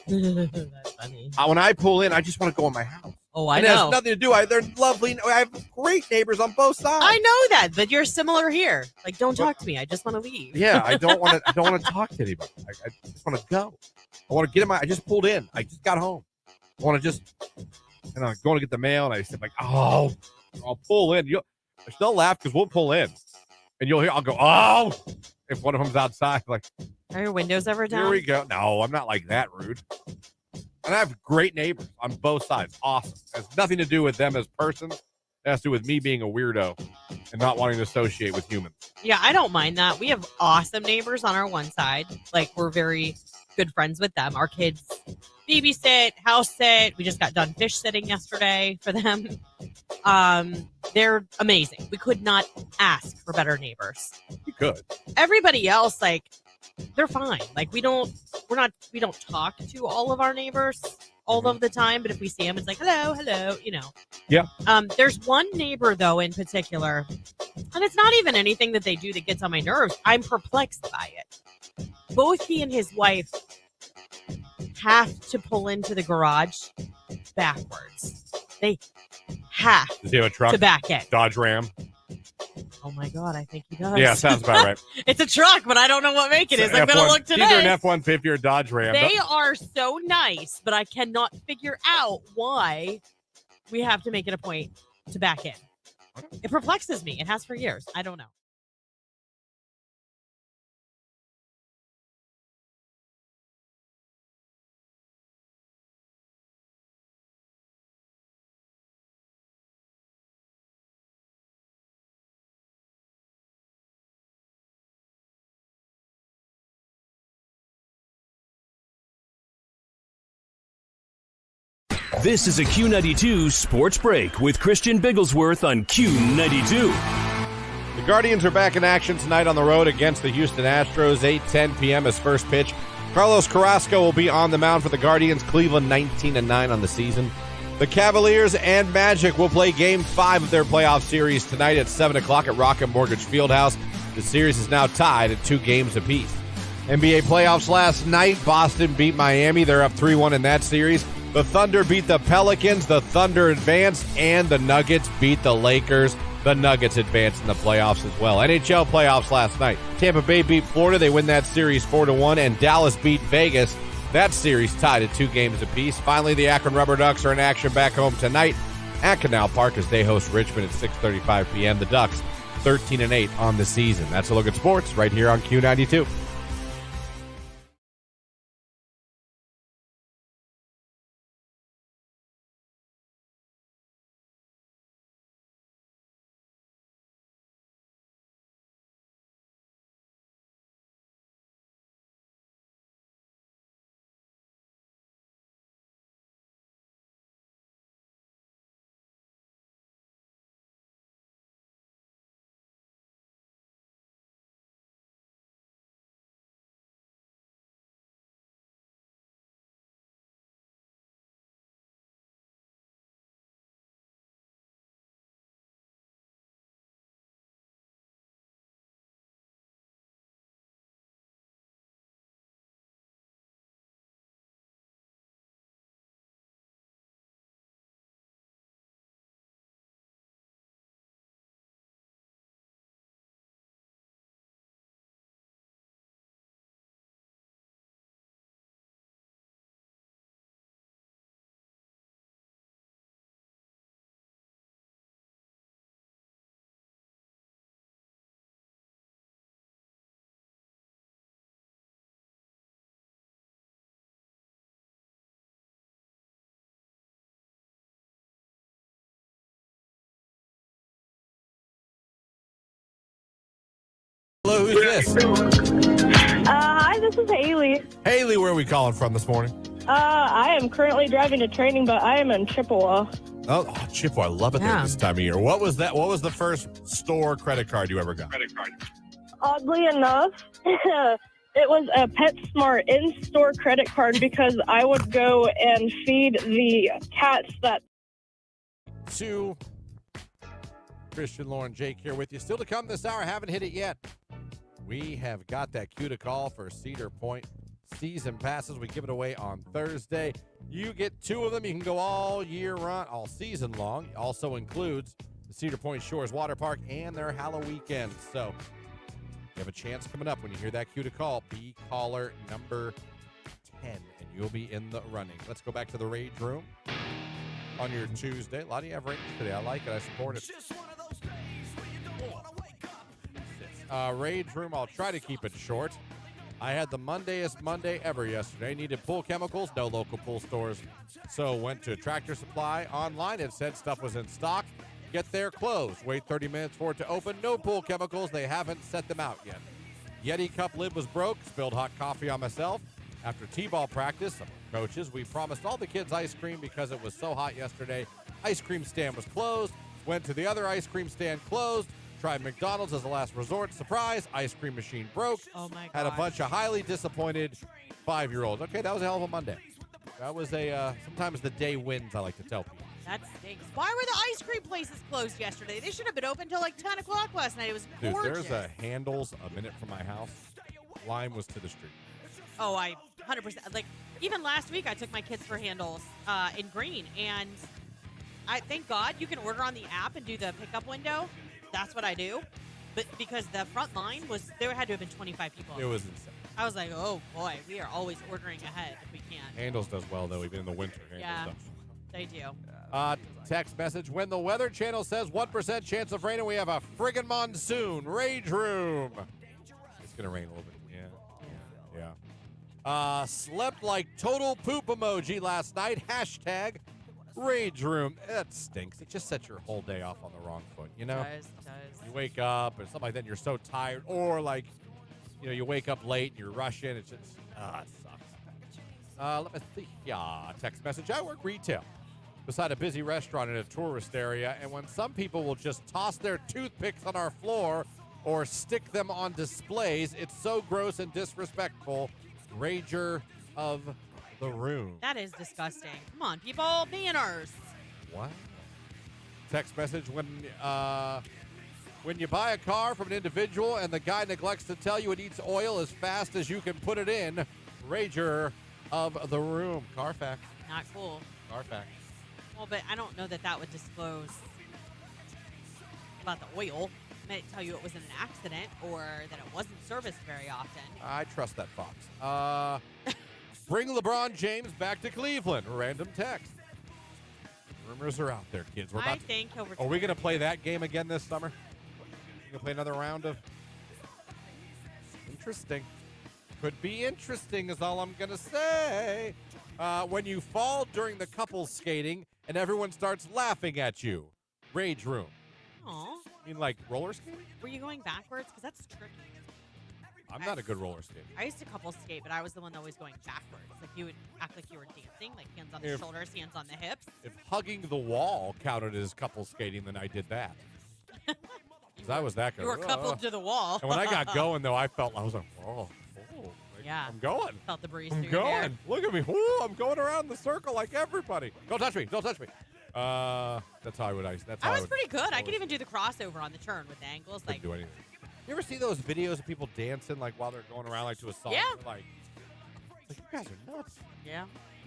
That's funny. When I pull in, I just want to go in my house. Oh, I and it know. has nothing to do. They're lovely. I have great neighbors on both sides. I know that, but you're similar here. Like, don't talk to me. I just want to leave. Yeah, I don't want to. I don't want to talk to anybody. I just want to go. I want to get in I just pulled in. I just got home. I want to just, and I'm going to get the mail, and I said like, oh, I'll pull in. They'll laugh because we'll pull in, and you'll hear. I'll go, oh, if one of them's outside, like, are your windows ever down? Here we go. No, I'm not like that rude. And I have great neighbors on both sides. Awesome. It has nothing to do with them as persons. It has to do with me being a weirdo and not wanting to associate with humans. Yeah, I don't mind that. We have awesome neighbors on our one side. Like, we're very good friends with them. Our kids babysit, house sit. We just got done fish sitting yesterday for them. They're amazing. We could not ask for better neighbors. You could. Everybody else, like, they're fine. Like, we don't talk to all of our neighbors all of the time, but if we see them, it's like, hello, Yeah. There's one neighbor, though, in particular, and it's not even anything that they do that gets on my nerves. I'm perplexed by it. Both he and his wife have to pull into the garage backwards. They have Does he have a truck? to back in. Dodge Ram? Oh, my God, I think he does. Yeah, sounds about right. It's a truck, but I don't know what make it is. I'm going to look today. Either an F-150 or a Dodge Ram. They are so nice, but I cannot figure out why we have to make it a point to back in. It perplexes me. It has for years. I don't know. This is a Q92 Sports Break with Christian Bigglesworth on Q92. The Guardians are back in action tonight on the road against the Houston Astros. 8:10 p.m. is first pitch. Carlos Carrasco will be on the mound for the Guardians. Cleveland 19-9 on the season. The Cavaliers and Magic will play Game 5 of their playoff series tonight at 7 o'clock at Rocket Mortgage Fieldhouse. The series is now tied at 2 games apiece. NBA playoffs last night. Boston beat Miami. They're up 3-1 in that series. The Thunder beat the Pelicans. The Thunder advanced, and the Nuggets beat the Lakers. The Nuggets advanced in the playoffs as well. NHL playoffs last night. Tampa Bay beat Florida. They win that series 4-1, and Dallas beat Vegas. That series tied at 2 games apiece. Finally, the Akron Rubber Ducks are in action back home tonight at Canal Park as they host Richmond at 6:35 p.m. The Ducks 13-8 on the season. That's a look at sports right here on Q92. Hello, who's this? Hi, this is Haley. Haley, where are we calling from this morning? I am currently driving to training, but I am in Chippewa. Oh, Chippewa, I love it there Yeah. this time of year. What was that? What was the first store credit card you ever got? Oddly enough, it was a PetSmart in-store credit card because I would go and feed the cats that. To Christian, Lauren, Jake here with you. Still to come this hour. Haven't hit it yet. We have got that cue to call for Cedar Point season passes. We give it away on Thursday. You get 2 of them. You can go all year round, all season long. It also includes the Cedar Point Shores Water Park and their Halloween weekend. So you have a chance coming up when you hear that cue to call. Be caller number 10, and you'll be in the running. Let's go back to the Rage Room on your Tuesday. A lot of you have ratings today. I like it. I support it. Just one of those days where you don't want to wake up. Rage Room, I'll try to keep it short. I had the Mondayest Monday ever yesterday. Needed pool chemicals, no local pool stores. So went to Tractor Supply online. It said stuff was in stock. Get there, closed. Wait 30 minutes for it to open. No pool chemicals. They haven't set them out yet. Yeti cup lid was broke. Spilled hot coffee on myself. After T-ball practice, some coaches, we promised all the kids ice cream because it was so hot yesterday. Ice cream stand was closed. Went to the other ice cream stand, closed. Tried McDonald's as a last resort. Surprise, ice cream machine broke. Oh my god. Had a bunch of highly disappointed 5-year-olds. Okay, that was a hell of a Monday. That was sometimes the day wins, I like to tell people. That stinks. Why were the ice cream places closed yesterday? They should have been open till like 10 o'clock last night. It was Dude, gorgeous. there's a Handles a minute from my house. Line was to the street. Oh, I 100%. Like, even last week, I took my kids for handles in Green, and I thank God you can order on the app and do the pickup window. That's what I do. But because the front line there had to have been 25 people. It was insane. I was like, oh boy, we are always ordering ahead if we can. Handles does well, though, even in the winter. Handles Yeah. does. They do. Text message. When the Weather Channel says 1% chance of rain and we have a friggin' monsoon. Rage Room. It's going to rain a little bit. Yeah. Slept like total poop emoji last night. Hashtag Rage Room. It stinks. It just sets your whole day off on the wrong foot, you know? It does. You wake up or something like that and you're so tired. Or like, you wake up late and you're rushing. It's just, it sucks. Let me see. Yeah, text message. I work retail beside a busy restaurant in a tourist area, and when some people will just toss their toothpicks on our floor or stick them on displays, it's so gross and disrespectful. Rager of the room. That is disgusting. Come on, people. Manners. What? Text message. When you buy a car from an individual and the guy neglects to tell you it eats oil as fast as you can put it in, Rager of the room. Carfax. Not cool. Carfax. Well, but I don't know that would disclose about the oil. It might tell you it was in an accident or that it wasn't serviced very often. I trust that fox. Bring LeBron James back to Cleveland. Random text. Rumors are out there, kids. I think he'll return. Are we going to play that game again this summer? You going to play another round of? Interesting. Could be interesting is all I'm going to say. When you fall during the couples skating and everyone starts laughing at you. Rage Room. Aw. You mean like roller skating? Were you going backwards? Because that's tricky. I'm not a good roller skater. I used to couple skate, but I was the one that was going backwards. Like you would act like you were dancing, like hands on the shoulders, hands on the hips. If hugging the wall counted as couple skating, then I did that. Because I was that good. You were coupled to the wall. And when I got going, though, I was like, whoa. Like, Yeah. I'm going. Felt the breeze I'm through your hair. going. Look at me. Ooh, I'm going around the circle like everybody. Don't touch me. Don't touch me. That's how I would ice. That's how I was would, pretty good. I could even do the crossover on the turn with the angles. couldn't Like, do anything. You ever see those videos of people dancing like while they're going around like to a song? Yeah. They're like you guys are nuts. yeah.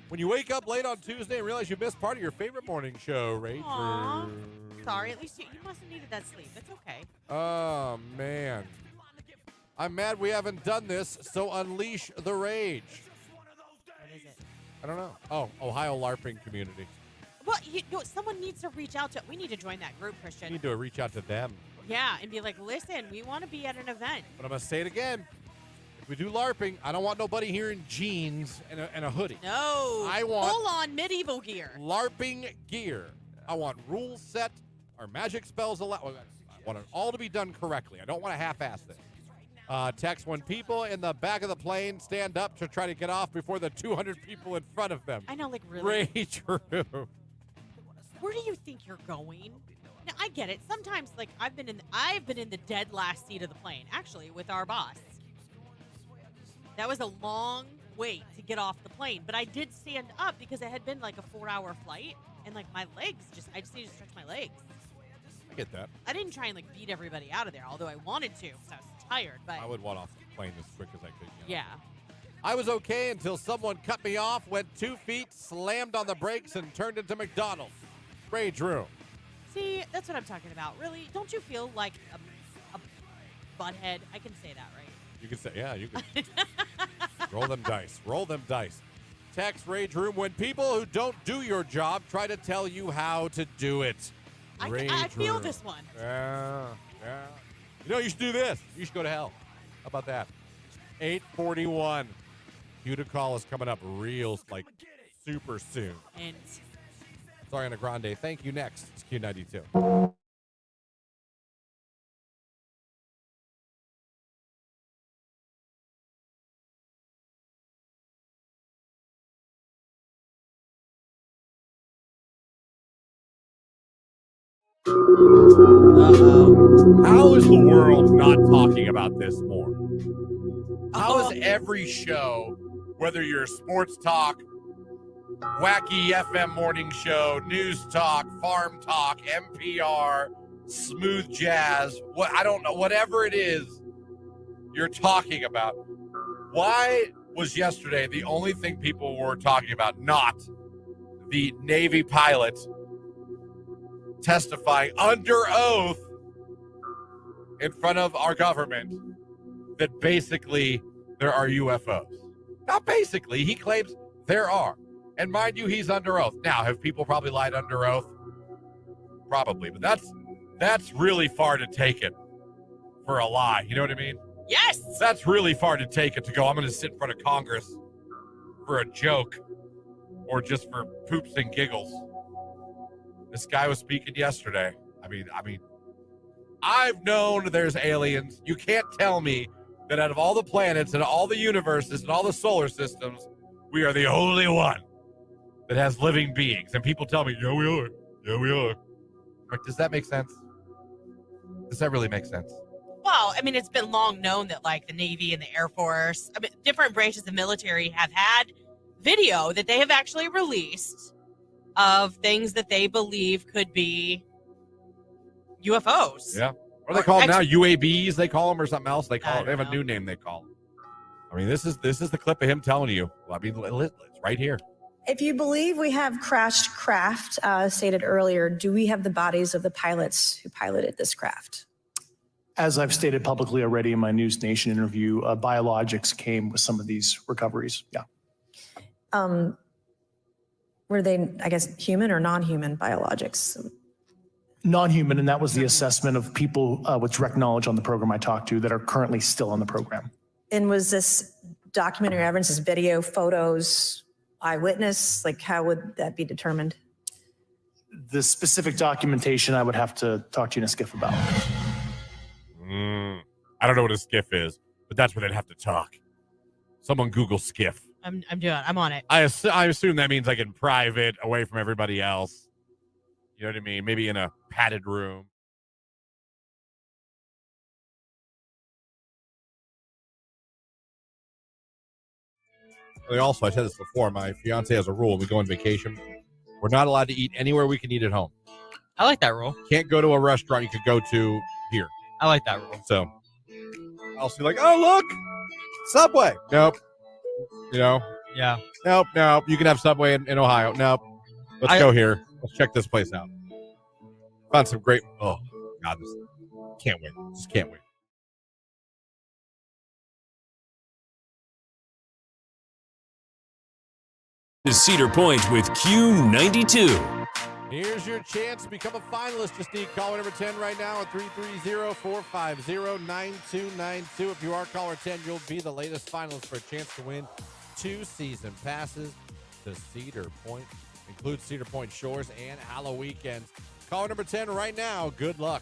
When you wake up late on Tuesday and realize you missed part of your favorite morning show, Rage. Aw. Sorry, at least you must have needed that sleep. It's okay. Oh, man. I'm mad we haven't done this, so unleash the rage. What is it? I don't know. Oh, Ohio LARPing community. Well, someone needs to reach out to. We need to join that group, You Christian. need to reach out to them. Yeah, and be like, listen, we want to be at an event. But I'm going to say it again. If we do LARPing, I don't want nobody here in jeans and a hoodie. No. I want- full-on medieval gear. LARPing gear. I want rules set. Our magic spells allowed. I want it all to be done correctly. I don't want to half-ass this. Text, when people in the back of the plane stand up to try to get off before the 200 people in front of them. I know, like, really. Rage room. Where do you think you're going? Now, I get it. Sometimes, like, I've been in the dead last seat of the plane, actually, with our boss. That was a long wait to get off the plane, but I did stand up because it had been like a 4-hour flight, and like my legs I just need to stretch my legs. I get that. I didn't try and like beat everybody out of there, although I wanted to because I was tired. But I would want off the plane as quick as I could. Yeah. I was okay until someone cut me off, went 2 feet, slammed on the brakes, and turned into McDonald's. Rage room. See, that's what I'm talking about. Really, don't you feel like a butthead? I can say that, right? You can say, yeah, you can. Roll them dice. Roll them dice. Text Rage Room. When people who don't do your job try to tell you how to do it. I feel this one. Yeah. You know, you should do this. You should go to hell. How about that? 8:41. Q to call is coming up real, like, super soon. And Ariana Grande. Thank you. Next, it's Q92. How is the world not talking about this more? How is every show, whether you're sports talk, wacky FM morning show, news talk, farm talk, NPR, smooth jazz, I don't know, whatever it is you're talking about, why was yesterday the only thing people were talking about not the Navy pilot testifying under oath in front of our government that basically there are UFOs? Not basically. He claims there are. And mind you, he's under oath. Now, have people probably lied under oath? Probably. But that's really far to take it for a lie. You know what I mean? yes, That's really far to take it to go, I'm going to sit in front of Congress for a joke or just for poops and giggles. This guy was speaking yesterday. I mean, I've known there's aliens. You can't tell me that out of all the planets and all the universes and all the solar systems, we are the only one that has living beings. And people tell me, yeah, we are. Yeah, we are. Like, does that make sense? Does that really make sense? well, I mean, it's been long known that like the Navy and the Air Force, I mean, different branches of military have had video that they have actually released of things that they believe could be UFOs. Yeah. What do they call them now? UABs, they call them, or something else? They call them. They have a new name they call them. I mean, this is the clip of him telling you. I mean, it's right here. If you believe we have crashed craft, stated earlier, do we have the bodies of the pilots who piloted this craft? As I've stated publicly already in my News Nation interview, biologics came with some of these recoveries. Yeah. Were they, I guess, human or non-human biologics? Non-human, and that was the assessment of people with direct knowledge on the program I talked to that are currently still on the program. And was this documentary evidence, this video, photos, eyewitness? Like, how would that be determined? The specific documentation I would have to talk to you in a skiff about. I don't know what a skiff is, but that's where they'd have to talk. Someone Google skiff. I'm on it. I assume that means like in private, away from everybody else. You know what I mean? Maybe in a padded room. Also, I said this before, my fiance has a rule. When we go on vacation, we're not allowed to eat anywhere we can eat at home. I like that rule. Can't go to a restaurant you could go to here. I like that rule. So I'll see like, oh, look, Subway. Nope. You know? Yeah. Nope. You can have Subway in Ohio. Nope. Let's go here. Let's check this place out. Found some great, oh, God, can't wait. Just can't wait. Is Cedar Point with Q92. Here's your chance to become a finalist. Just need caller number 10 right now at 330-450-9292. If you are caller 10, you'll be the latest finalist for a chance to win 2 season passes to Cedar Point. Includes Cedar Point Shores and Halloween weekends. Caller number 10 right now. Good luck.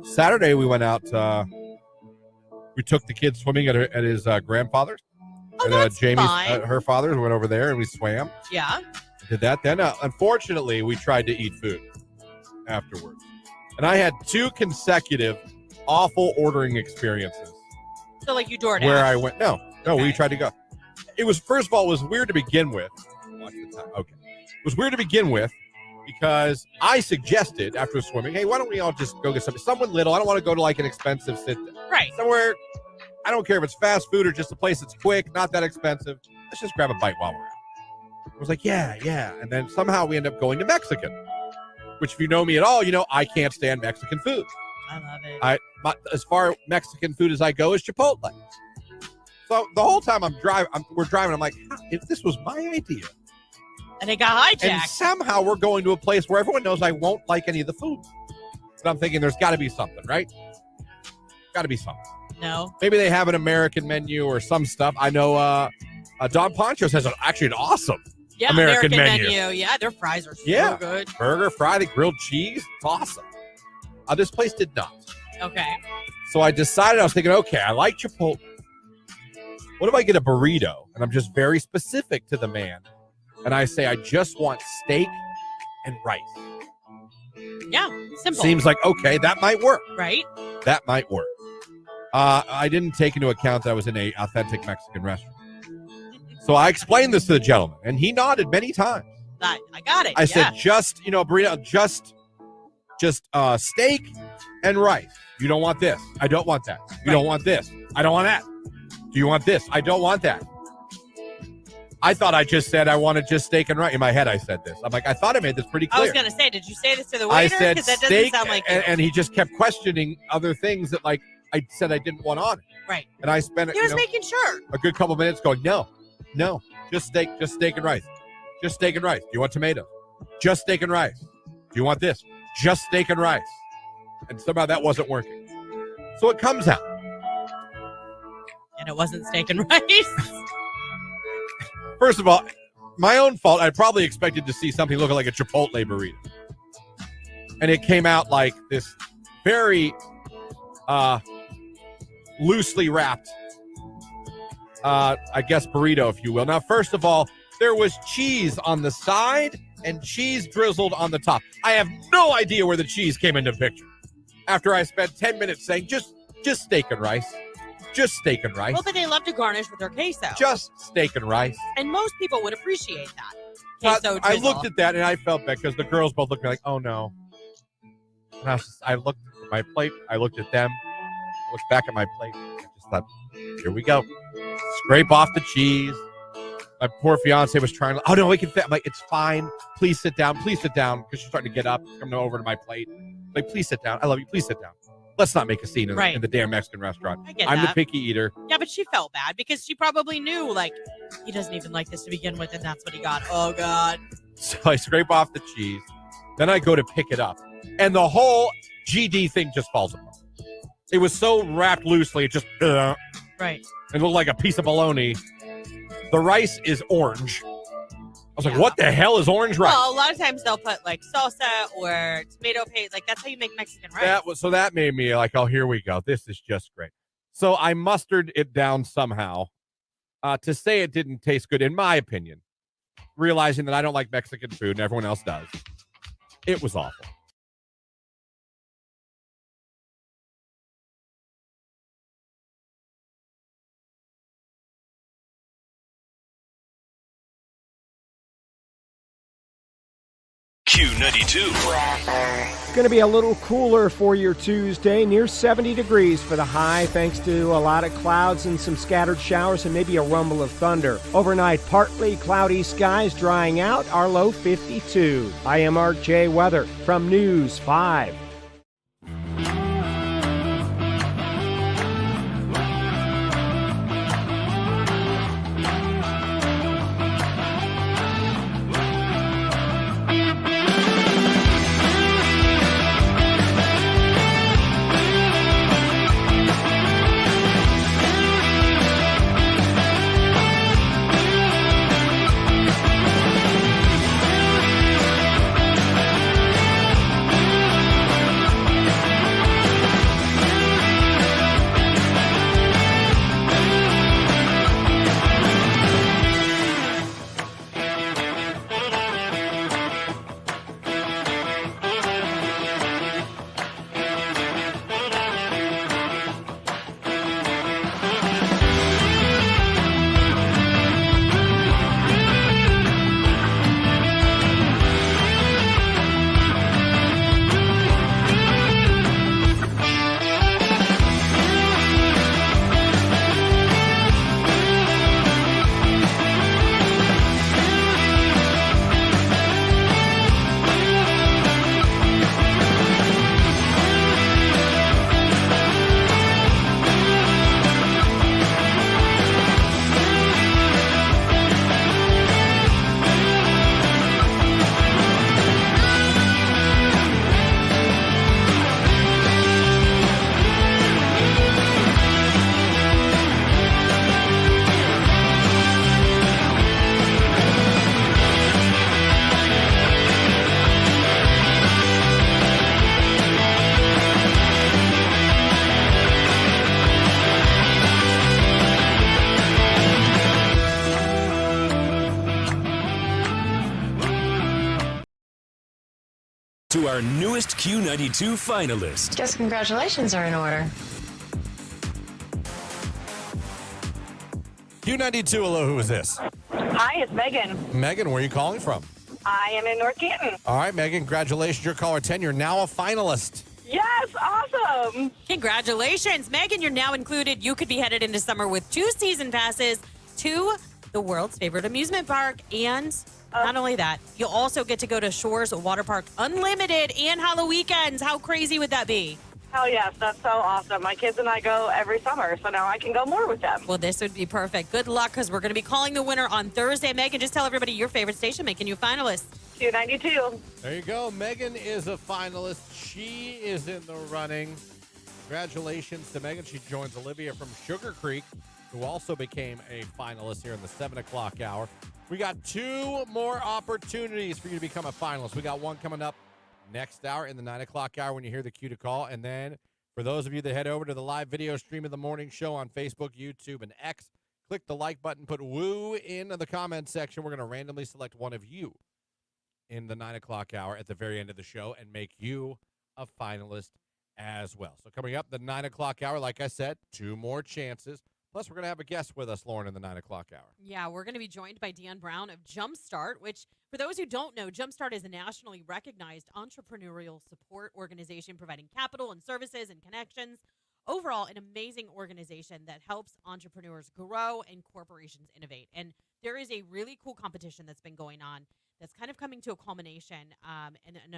Saturday we went out. We took the kids swimming at his grandfather's. Oh, and, that's Jamie's, fun. her father went over there and we swam. Yeah. Did that. Then, unfortunately, we tried to eat food afterwards. And I had 2 consecutive awful ordering experiences. So, like, you DoorDash? Where I went, no, Okay. we tried to go. It was, first of all, it was weird to begin with. Watch the time. Okay. It was weird to begin with because I suggested after swimming, hey, why don't we all just go get someone little? I don't want to go to like an expensive Right. somewhere. I don't care if it's fast food or just a place that's quick, not that expensive. Let's just grab a bite while we're out. I was like, yeah. And then somehow we end up going to Mexican, which if you know me at all, you know I can't stand Mexican food. I love it. As far Mexican food as I go is Chipotle. So the whole time we're driving, I'm like, this was my idea. And it got hijacked. And somehow we're going to a place where everyone knows I won't like any of the food. But I'm thinking there's got to be something, right? Got to be something. No. Maybe they have an American menu or some stuff. I know Don Poncho's has actually an awesome American menu. Yeah, their fries are so good. Burger, fry, the grilled cheese. It's awesome. This place did not. Okay. So I decided, I was thinking, okay, I like Chipotle. What if I get a burrito? And I'm just very specific to the man. And I say, I just want steak and rice. Yeah, simple. Seems like, okay, that might work. Right? That might work. I didn't take into account that I was in an authentic Mexican restaurant. So I explained this to the gentleman, and he nodded many times. I got it. I said, just, burrito, just steak and rice. You don't want this. I don't want that. You don't want this. I don't want that. Do you want this? I don't want that. I thought I just said I wanted just steak and rice. In my head, I said this. I'm like, I thought I made this pretty clear. I was going to say, did you say this to the waiter? I said that doesn't steak, sound like and he just kept questioning other things that, like, I said I didn't want on it. Right. And I spent He was making sure. a good couple minutes going, no, just steak and rice. Just steak and rice. Do you want tomatoes? Just steak and rice. Do you want this? Just steak and rice. And somehow that wasn't working. So it comes out. And it wasn't steak and rice. First of all, my own fault. I probably expected to see something looking like a Chipotle burrito. And it came out like this very loosely wrapped, I guess, burrito, if you will. Now, first of all, there was cheese on the side and cheese drizzled on the top. I have no idea where the cheese came into the picture. After I spent 10 minutes saying, just steak and rice. Just steak and rice. Well, but they love to garnish with their queso. Just steak and rice. And most people would appreciate that. Queso I drizzle. looked at that and I felt bad because the girls both looked at me like, oh no. And I looked at my plate. I looked at them. I looked back at my plate. I just thought, here we go. Scrape off the cheese. My poor fiance was trying to, oh no, we can fit. I'm like, it's fine. Please sit down. Please sit down. Because she's starting to get up, coming over to my plate. Like, please sit down. I love you. Please sit down. Let's not make a scene in the damn Mexican restaurant. I'm the picky eater. Yeah, but she felt bad because she probably knew, like, he doesn't even like this to begin with, and that's what he got. Oh, God. So I scrape off the cheese. Then I go to pick it up. And the whole GD thing just falls apart. It was so wrapped loosely, it just, right. It looked like a piece of bologna. The rice is orange. I was like, what the hell is orange rice? Well, a lot of times they'll put like salsa or tomato paste. Like, that's how you make Mexican rice. So that made me like, oh, here we go. This is just great. So I mustered it down somehow to say it didn't taste good, in my opinion, realizing that I don't like Mexican food and everyone else does. It was awful. Q92. It's going to be a little cooler for your Tuesday, near 70 degrees for the high, thanks to a lot of clouds and some scattered showers and maybe a rumble of thunder. Overnight, partly cloudy skies drying out, our low 52. I am Art J. Weather from News 5. to our newest Q92 finalist. Guess congratulations are in order. Q92, hello, who is this? Hi, it's Megan. Megan, where are you calling from? I am in North Canton. All right, Megan, congratulations. You're caller 10. You're now a finalist. Yes, awesome. Congratulations, Megan. You're now included. You could be headed into summer with 2 season passes to the world's favorite amusement park. And not only that, you'll also get to go to Shores Water Park Unlimited and Halloween weekends. How crazy would that be? Hell yes, that's so awesome. My kids and I go every summer, so now I can go more with them. Well, this would be perfect. Good luck, because we're going to be calling the winner on Thursday. Megan, just tell everybody your favorite station making you a finalist. Q92. There you go. Megan is a finalist. She is in the running. Congratulations to Megan. She joins Olivia from Sugar Creek, who also became a finalist here in the 7 o'clock hour. We got 2 more opportunities for you to become a finalist. We got one coming up next hour in the 9 o'clock hour when you hear the cue to call. And then for those of you that head over to the live video stream of the morning show on Facebook, YouTube, and X, click the like button, put woo in the comment section. We're going to randomly select one of you in the 9 o'clock hour at the very end of the show and make you a finalist as well. So coming up the 9 o'clock hour, like I said, 2 more chances. Plus, we're going to have a guest with us, Lauren, in the 9 o'clock hour. Yeah, we're going to be joined by Dan Brown of Jumpstart, which, for those who don't know, Jumpstart is a nationally recognized entrepreneurial support organization providing capital and services and connections. Overall, an amazing organization that helps entrepreneurs grow and corporations innovate. And there is a really cool competition that's been going on that's kind of coming to a culmination in an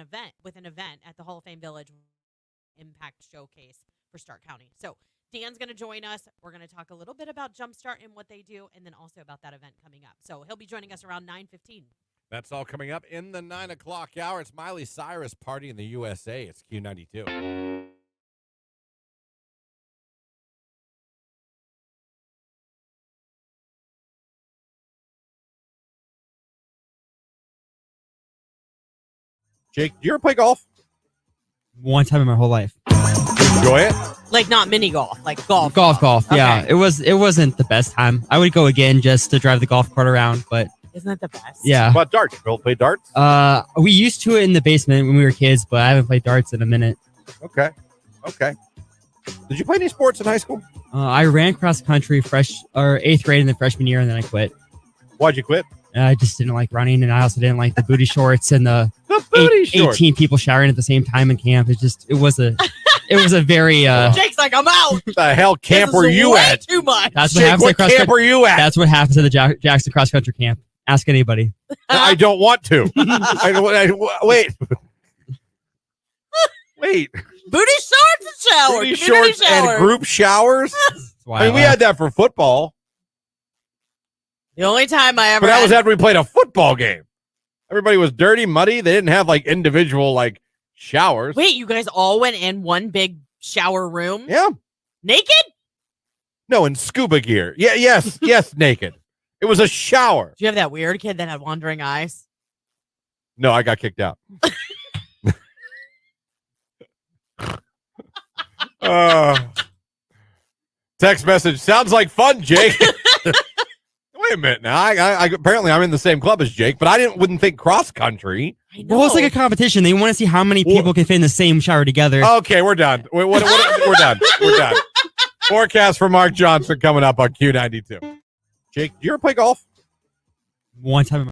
event at the Hall of Fame Village Impact Showcase for Stark County. So Dan's going to join us. We're going to talk a little bit about Jumpstart and what they do, and then also about that event coming up. So he'll be joining us around 9:15. That's all coming up in the 9 o'clock hour. It's Miley Cyrus Party in the USA. It's Q92. Jake, do you ever play golf? One time in my whole life. Enjoy it? Like not mini golf, like golf. Golf. Yeah, Okay. it wasn't the best time. I would go again just to drive the golf cart around, but Isn't that the best? yeah. How about darts? You play darts? We used to it in the basement when we were kids, but I haven't played darts in a minute. Okay. Did you play any sports in high school? I ran cross country 8th grade and then freshman year, and then I quit. Why'd you quit? I just didn't like running, and I also didn't like the booty shorts and the booty shorts. 18 people showering at the same time in camp. It was a very Jake's like, I'm out. What the hell camp This were is you way at? Too much. That's what Jake, happens what at cross camp country. were you at? That's what happens at the Jackson cross country camp. Ask anybody. I don't want to. Wait. Booty shorts and shower. Booty Community shorts shower. and group showers? That's why I mean, we had that for football, The only time I ever but that was had- after we played a football game. Everybody was dirty, muddy. They didn't have like individual showers. Wait, you guys all went in one big shower room? Yeah. Naked? No, in scuba gear. Yeah, yes, naked. It was a shower. Do you have that weird kid that had wandering eyes? No, I got kicked out. Text message. Sounds like fun, Jake. Wait a minute now. I apparently I'm in the same club as Jake, but wouldn't think cross country. I know. Well, it's like a competition. They want to see how many people can fit in the same shower together. Okay, we're done. We're done. We're done. Forecast for Mark Johnson coming up on Q92. Jake, do you ever play golf? One time in my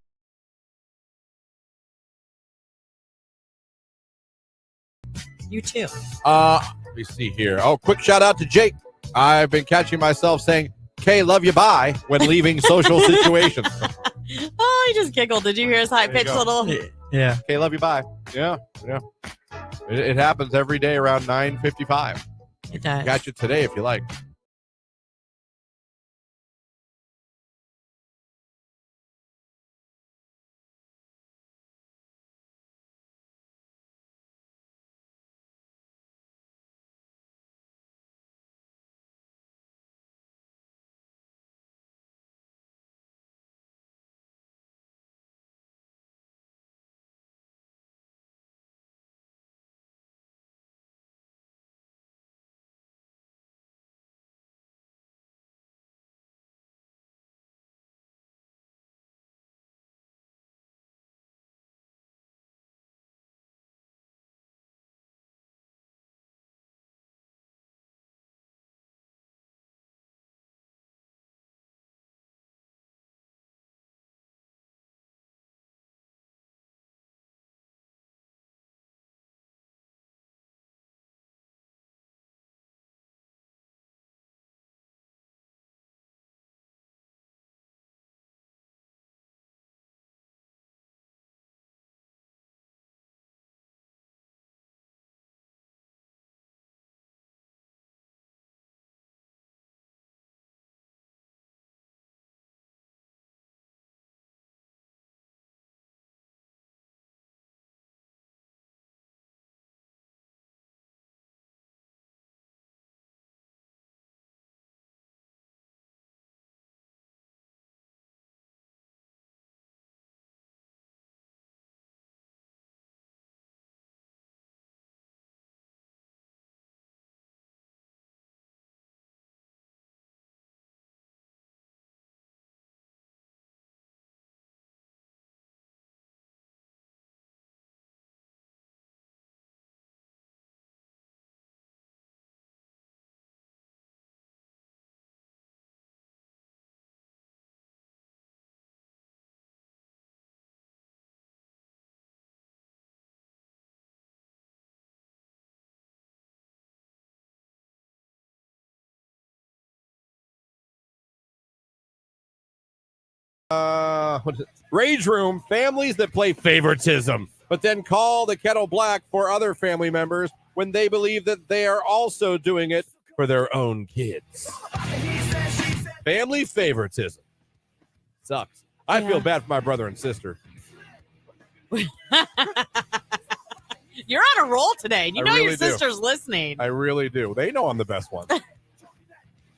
You too. Let me see here. Oh, quick shout out to Jake. I've been catching myself saying, "K, love you, bye," when leaving social situations. Oh, he just giggled. Did you hear his high There you pitched go. little? Yeah. "K, love you, bye." Yeah. It happens every day around 9:55. It does. Catch it today if you like. Rage Room, families that play favoritism, but then call the kettle black for other family members when they believe that they are also doing it for their own kids. Family favoritism. Sucks. I feel bad for my brother and sister. You're on a roll today. You know really your sister's listening. I really do. They know I'm the best one.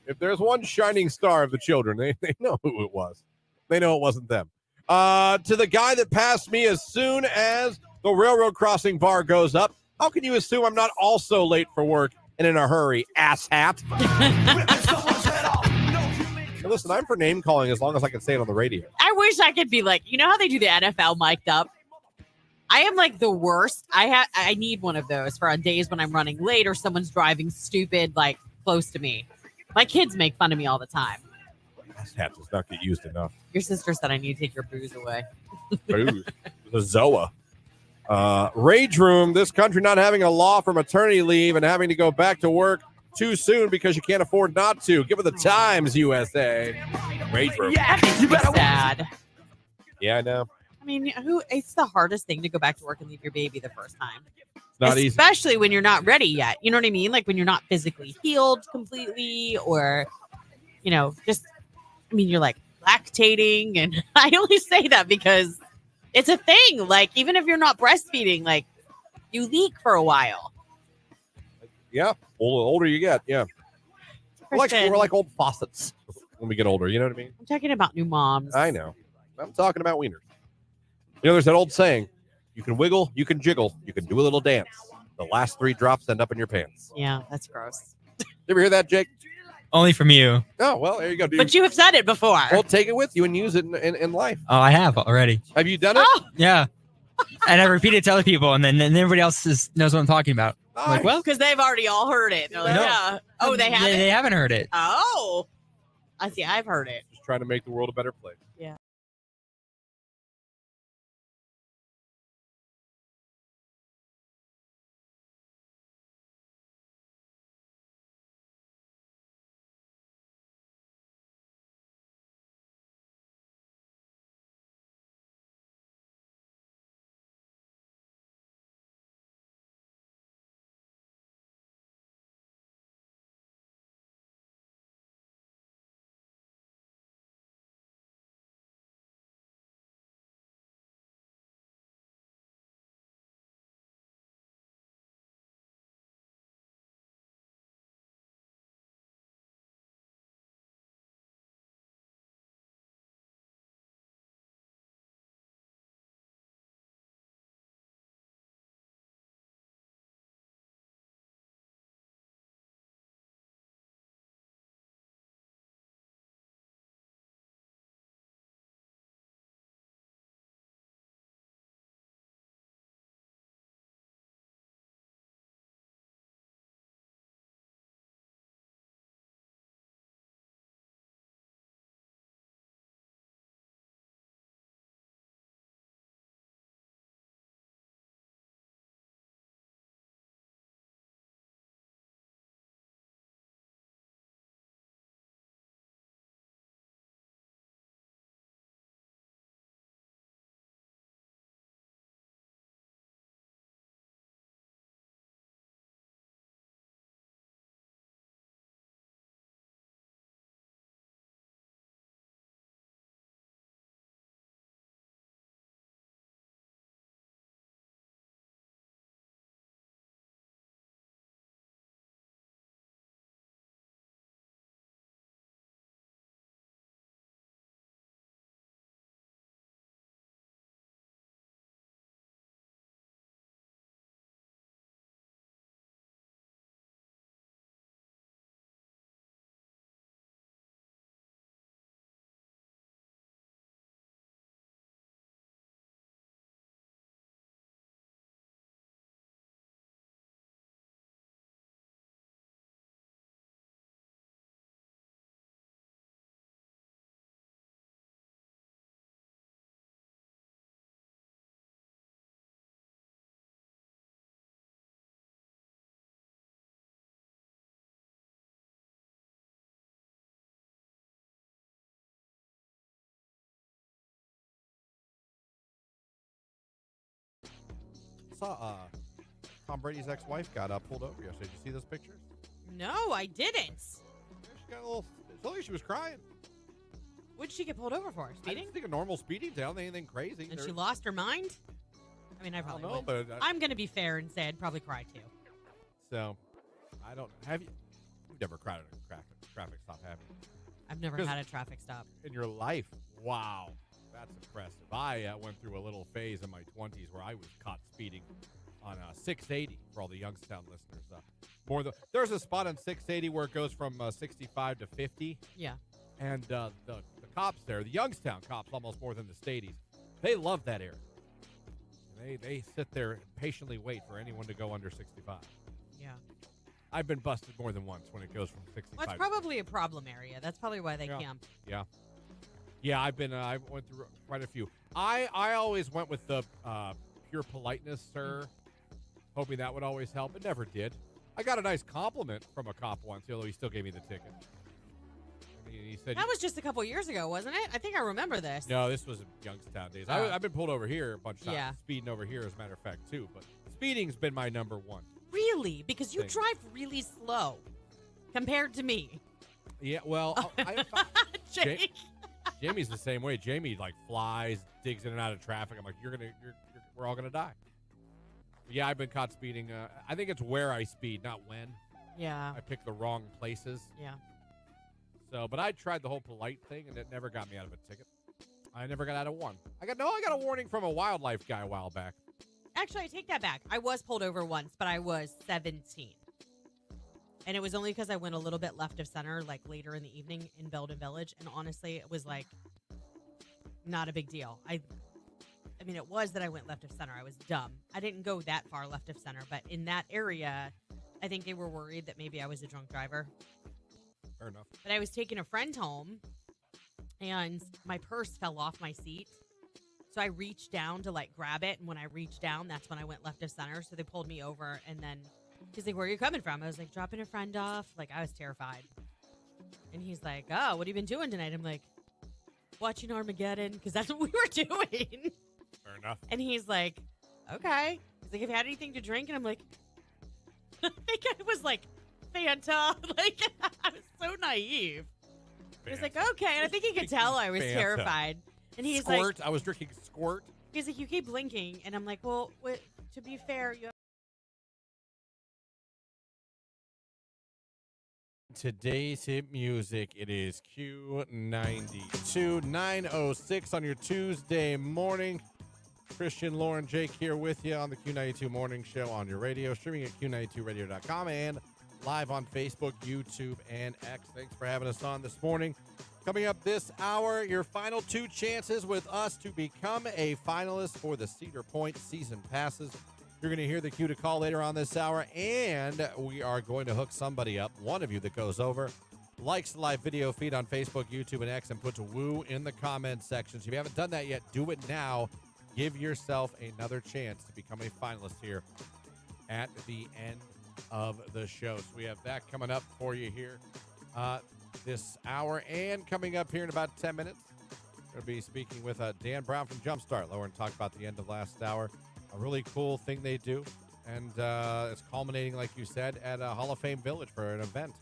If there's one shining star of the children, they know who it was. They know it wasn't them. To the guy that passed me as soon as the railroad crossing bar goes up, how can you assume I'm not also late for work and in a hurry, asshat? Listen, I'm for name calling as long as I can say it on the radio. I wish I could be like, you know how they do the NFL mic'd up? I am like the worst. I need one of those for on days when I'm running late or someone's driving stupid, like close to me. My kids make fun of me all the time. Asshat does not get used enough. Your sister said I need to take your booze away. Booze. The Zoa. Rage Room, this country not having a law for maternity leave and having to go back to work too soon because you can't afford not to. Give it the times, USA. Rage Room. Yeah, that makes me sad. Yeah, I know. I mean, it's the hardest thing to go back to work and leave your baby the first time. It's not easy. Especially when you're not ready yet. You know what I mean? Like when you're not physically healed completely or, you're like lactating. And I only say that because it's a thing. Like, even if you're not breastfeeding, like you leak for a while. Yeah. The older you get, yeah. We're like old faucets when we get older. You know what I mean? I'm talking about new moms. I know. I'm talking about wieners. There's that old saying, you can wiggle, you can jiggle, you can do a little dance. The last 3 drops end up in your pants. Yeah, that's gross. You ever hear that, Jake? Only from you. Oh, well, there you go, dude. But you have said it before. Well, take it with you and use it in life. Oh, I have already. Have you done it? Oh, Yeah. And I repeat it to other people, and then everybody else knows what I'm talking about. Nice. Like, well, because they've already all heard it. They're like, No. yeah. Oh, they haven't? They haven't heard it. Oh. I see. I've heard it. Just trying to make the world a better place. Yeah. saw Tom Brady's ex-wife got pulled over yesterday. Did you see those pictures? No, I didn't. She got a little. It looked like she was crying. What'd she get pulled over for? I Speeding? just think a normal speeding down, anything crazy. And she lost her mind? I mean, I probably don't know, would. but I'm going to be fair and say I'd probably cry too. So, I don't. Have you? You've never cried at a traffic stop, have you? I've never had a traffic stop. In your life? Wow, that's impressive. I went through a little phase in my 20s where I was caught speeding on 680 for all the Youngstown listeners. There's a spot on 680 where it goes from 65 to 50. Yeah. And the cops there, the Youngstown cops, almost more than the Stadies, they love that area. They sit there and patiently wait for anyone to go under 65. Yeah. I've been busted more than once when it goes from 65. Well, it's probably a problem area. That's probably why they camp. Yeah. Yeah, I went through quite a few. I always went with the pure politeness, sir, hoping that would always help. It never did. I got a nice compliment from a cop once, although he still gave me the ticket. He said that was just a couple years ago, wasn't it? I think I remember this. No, this was in Youngstown days. Oh. I've been pulled over here a bunch of times. Yeah. Speeding over here, as a matter of fact, too. But speeding's been my number one. Really? Because you drive really slow compared to me. Yeah, well, Jake. Jamie's the same way. Jamie flies, digs in and out of traffic. I'm like, we're all gonna die. But yeah, I've been caught speeding. I think it's where I speed, not when. Yeah. I pick the wrong places. Yeah. So, but I tried the whole polite thing, and it never got me out of a ticket. I never got out of one. I got a warning from a wildlife guy a while back. Actually, I take that back. I was pulled over once, but I was 17. And it was only because I went a little bit left of center, later in the evening in Belden Village. And honestly, it was not a big deal. I mean, it was that I went left of center. I was dumb. I didn't go that far left of center, but in that area, I think they were worried that maybe I was a drunk driver. Fair enough. But I was taking a friend home, and my purse fell off my seat. So I reached down to grab it, and when I reached down, that's when I went left of center. So they pulled me over, and then he's like, "Where are you coming from?" I was like, "Dropping a friend off." I was terrified. And he's like, "Oh, what have you been doing tonight?" I'm like, "Watching Armageddon," because that's what we were doing. Fair enough. And he's like, "Okay." He's like, "Have you had anything to drink?" And I'm like, I think it was Fanta. I was so naive. He was like, "Okay." And I think he could tell I was terrified. And he's Squirt. I was drinking Squirt. He's like, "You keep blinking." And I'm like, "Well, to be fair, you have." Today's hit music, it is Q92 906 on your Tuesday morning. Christian, Lauren, Jake here with you on the Q92 Morning Show on your radio, streaming at Q92radio.com and live on Facebook, YouTube, and X. Thanks for having us on this morning. Coming up this hour, your final 2 chances with us to become a finalist for the Cedar Point season passes. You're going to hear the cue to call later on this hour, and we are going to hook somebody up, one of you that goes over, likes the live video feed on Facebook, YouTube, and X, and puts woo in the comments section. So if you haven't done that yet, do it now. Give yourself another chance to become a finalist here at the end of the show. So we have that coming up for you here this hour, and coming up here in about 10 minutes, we're going to be speaking with Dan Brown from Jumpstart. Lauren talked about the end of last hour. A really cool thing they do, and it's culminating, like you said, at Hall of Fame Village for an event.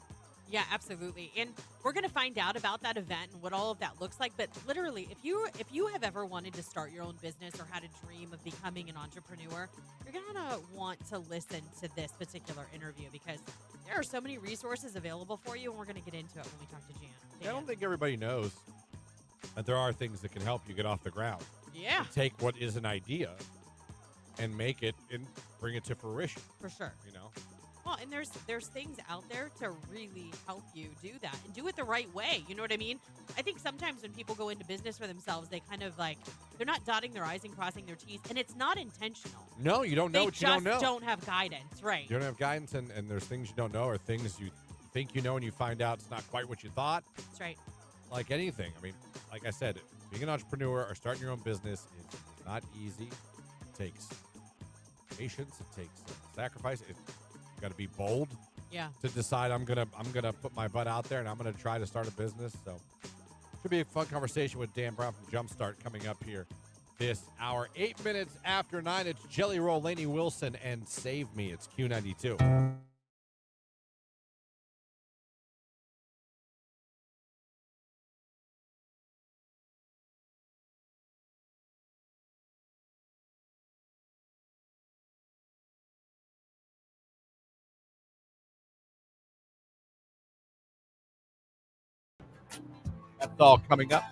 Yeah, absolutely. And we're going to find out about that event and what all of that looks like. But literally, if you have ever wanted to start your own business or had a dream of becoming an entrepreneur, you're going to want to listen to this particular interview because there are so many resources available for you, and we're going to get into it when we talk to Dan. I don't think everybody knows that there are things that can help you get off the ground. Yeah. And take what is an idea and make it and bring it to fruition. For sure. Well, and there's things out there to really help you do that and do it the right way. You know what I mean? I think sometimes when people go into business for themselves, they kind of they're not dotting their I's and crossing their T's, and it's not intentional. No, you don't know what you don't know. They just don't have guidance, right? You don't have guidance, and there's things you don't know or things you think you know and you find out it's not quite what you thought. That's right. Like anything. I mean, like I said, being an entrepreneur or starting your own business is not easy. It takes patience. It takes sacrifice. You got to be bold. Yeah. To decide I'm gonna put my butt out there and I'm gonna try to start a business. So should be a fun conversation with Dan Brown from Jumpstart coming up here this hour. 8 minutes after 9, it's Jelly Roll, Lainey Wilson, and Save Me. It's Q92. That's all coming up.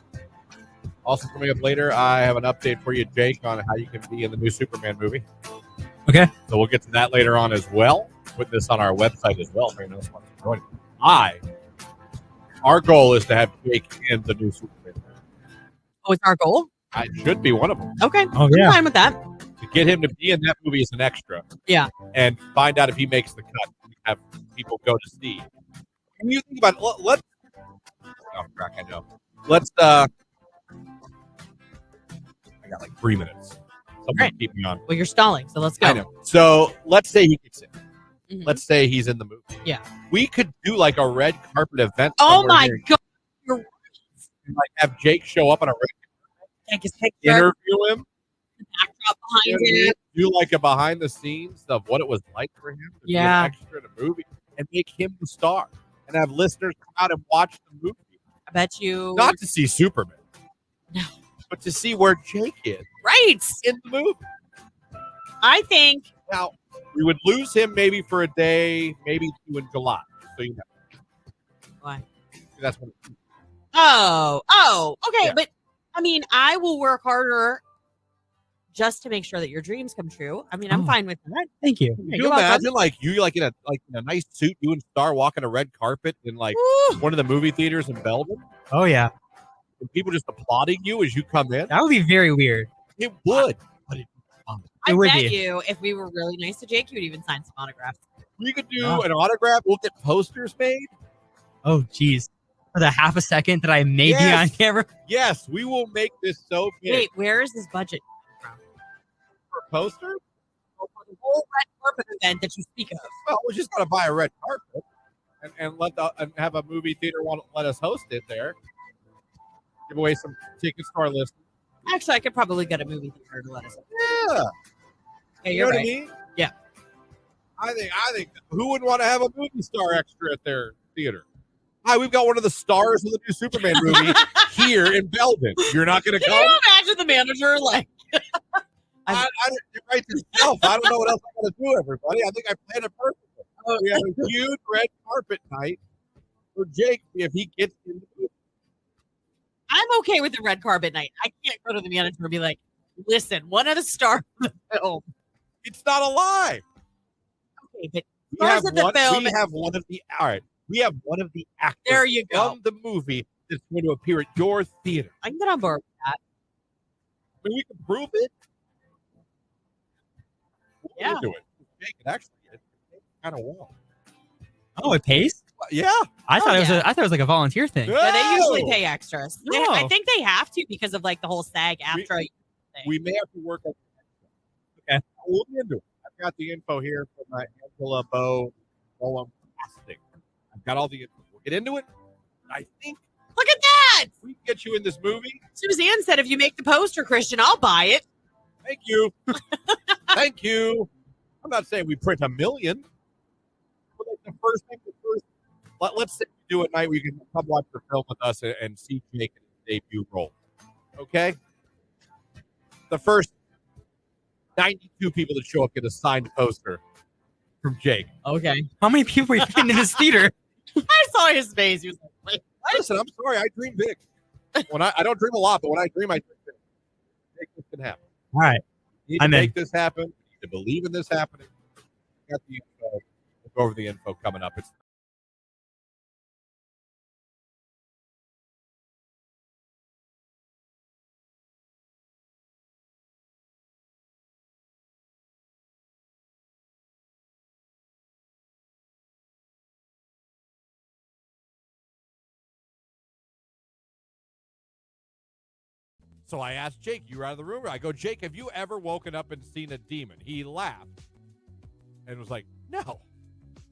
Also coming up later, I have an update for you, Jake, on how you can be in the new Superman movie. Okay. So we'll get to that later on as well. Put this on our website as well. If anyone else wants to join. Our goal is to have Jake in the new Superman movie. Oh, it's our goal? It should be one of them. Okay. Oh, I'm yeah. fine with that. To get him to be in that movie as an extra. Yeah. And find out if he makes the cut. Have people go to see. When you think about it, let's. Oh, crack, I know. Let's. I got like 3 minutes. Somebody keep me on. Well, you're stalling, so let's go. I know. So let's say he gets in. Mhm. Let's say he's in the movie. Yeah. We could do like a red carpet event. Oh somewhere my here. God. You're And, like have Jake show up on a red take his picture, interview him. backdrop behind it. Do like a behind the scenes of what it was like for him to be Yeah. an extra in a movie and make him the star and have listeners come out and watch the movie. I bet you. Not to see Superman. No. But to see where Jake is Right. in the movie. I think. Now, we would lose him maybe for a day, maybe 2 in July. So you know. Why? That's what Oh, okay. Yeah. But I mean, I will work harder just to make sure that your dreams come true. I mean, I'm Oh. fine with that. Thank you. Can you imagine like you in a nice suit, you and Star walking a red carpet in like Woo. one of the movie theaters in Belgium, Oh, yeah. and people just applauding you as you come in? That would be very weird. It would. But it, I would bet be. you if we were really nice to Jake, you would even sign some autographs. we could do Yeah. an autograph. We'll get posters made. Oh, geez. For the half a second that I may be Yes. on camera. Yes, we will make this so big. Wait, where is this budget from? For a poster? For the whole red carpet event that you speak of. Well, we just got to buy a red carpet and and have a movie theater let us host it there. Give away some tickets to our list. Actually, I could probably get a movie theater to let us. Yeah. Yeah, You you're know right. what I mean? Yeah. I think who would want to have a movie star extra at their theater? Hi, we've got one of the stars of the new Superman movie here in Belden. You're not going to Can come? you imagine the manager like? You're right to yourself. I don't know what else I got to do, everybody. I think I planned it perfectly. Oh. We have a huge red carpet night for Jake if he gets in the movie. I'm okay with the red carpet night. I can't go to the manager and be like, "Listen, one of the stars of the film." It's not a lie. Okay, but We stars have of the one, film. we have one of the all right. We have one of the actors There you go. from the movie that's going to appear at your theater. I can get on board with that. I mean, we can prove it. Yeah. We'll do it. Jake, it actually it's kind of well. Oh, it pays? Yeah. I thought yeah. I thought it was like a volunteer thing. Yeah, they usually No! pay extras. No. I think they have to because of like the whole SAG after. We may have to work on Okay. We'll get into it. I've got the info here from Angela Bow. Fantastic. I've got all the info. We'll get into it. I think Look at that! we can get you in this movie. Suzanne said, "If you make the poster, Christian, I'll buy it." Thank you. Thank you. I'm not saying we print 1 million. But like the first thing, let's say we do it night where you can come watch the film with us and see Jake in his debut role. Okay? The first 92 people that show up get a signed poster from Jake. Okay. How many people were you getting in this theater? I saw his face. He was like, "Wait, what?" Listen, I'm sorry. I dream big. When I don't dream a lot, but when I dream big. Make this can happen. All right. We need to I'm in. make this happen. We need to believe in this happening. Got the info. We'll go over the info coming up. It's So I asked Jake, you were out of the room? I go, Jake, have you ever woken up and seen a demon? He laughed and was like, no,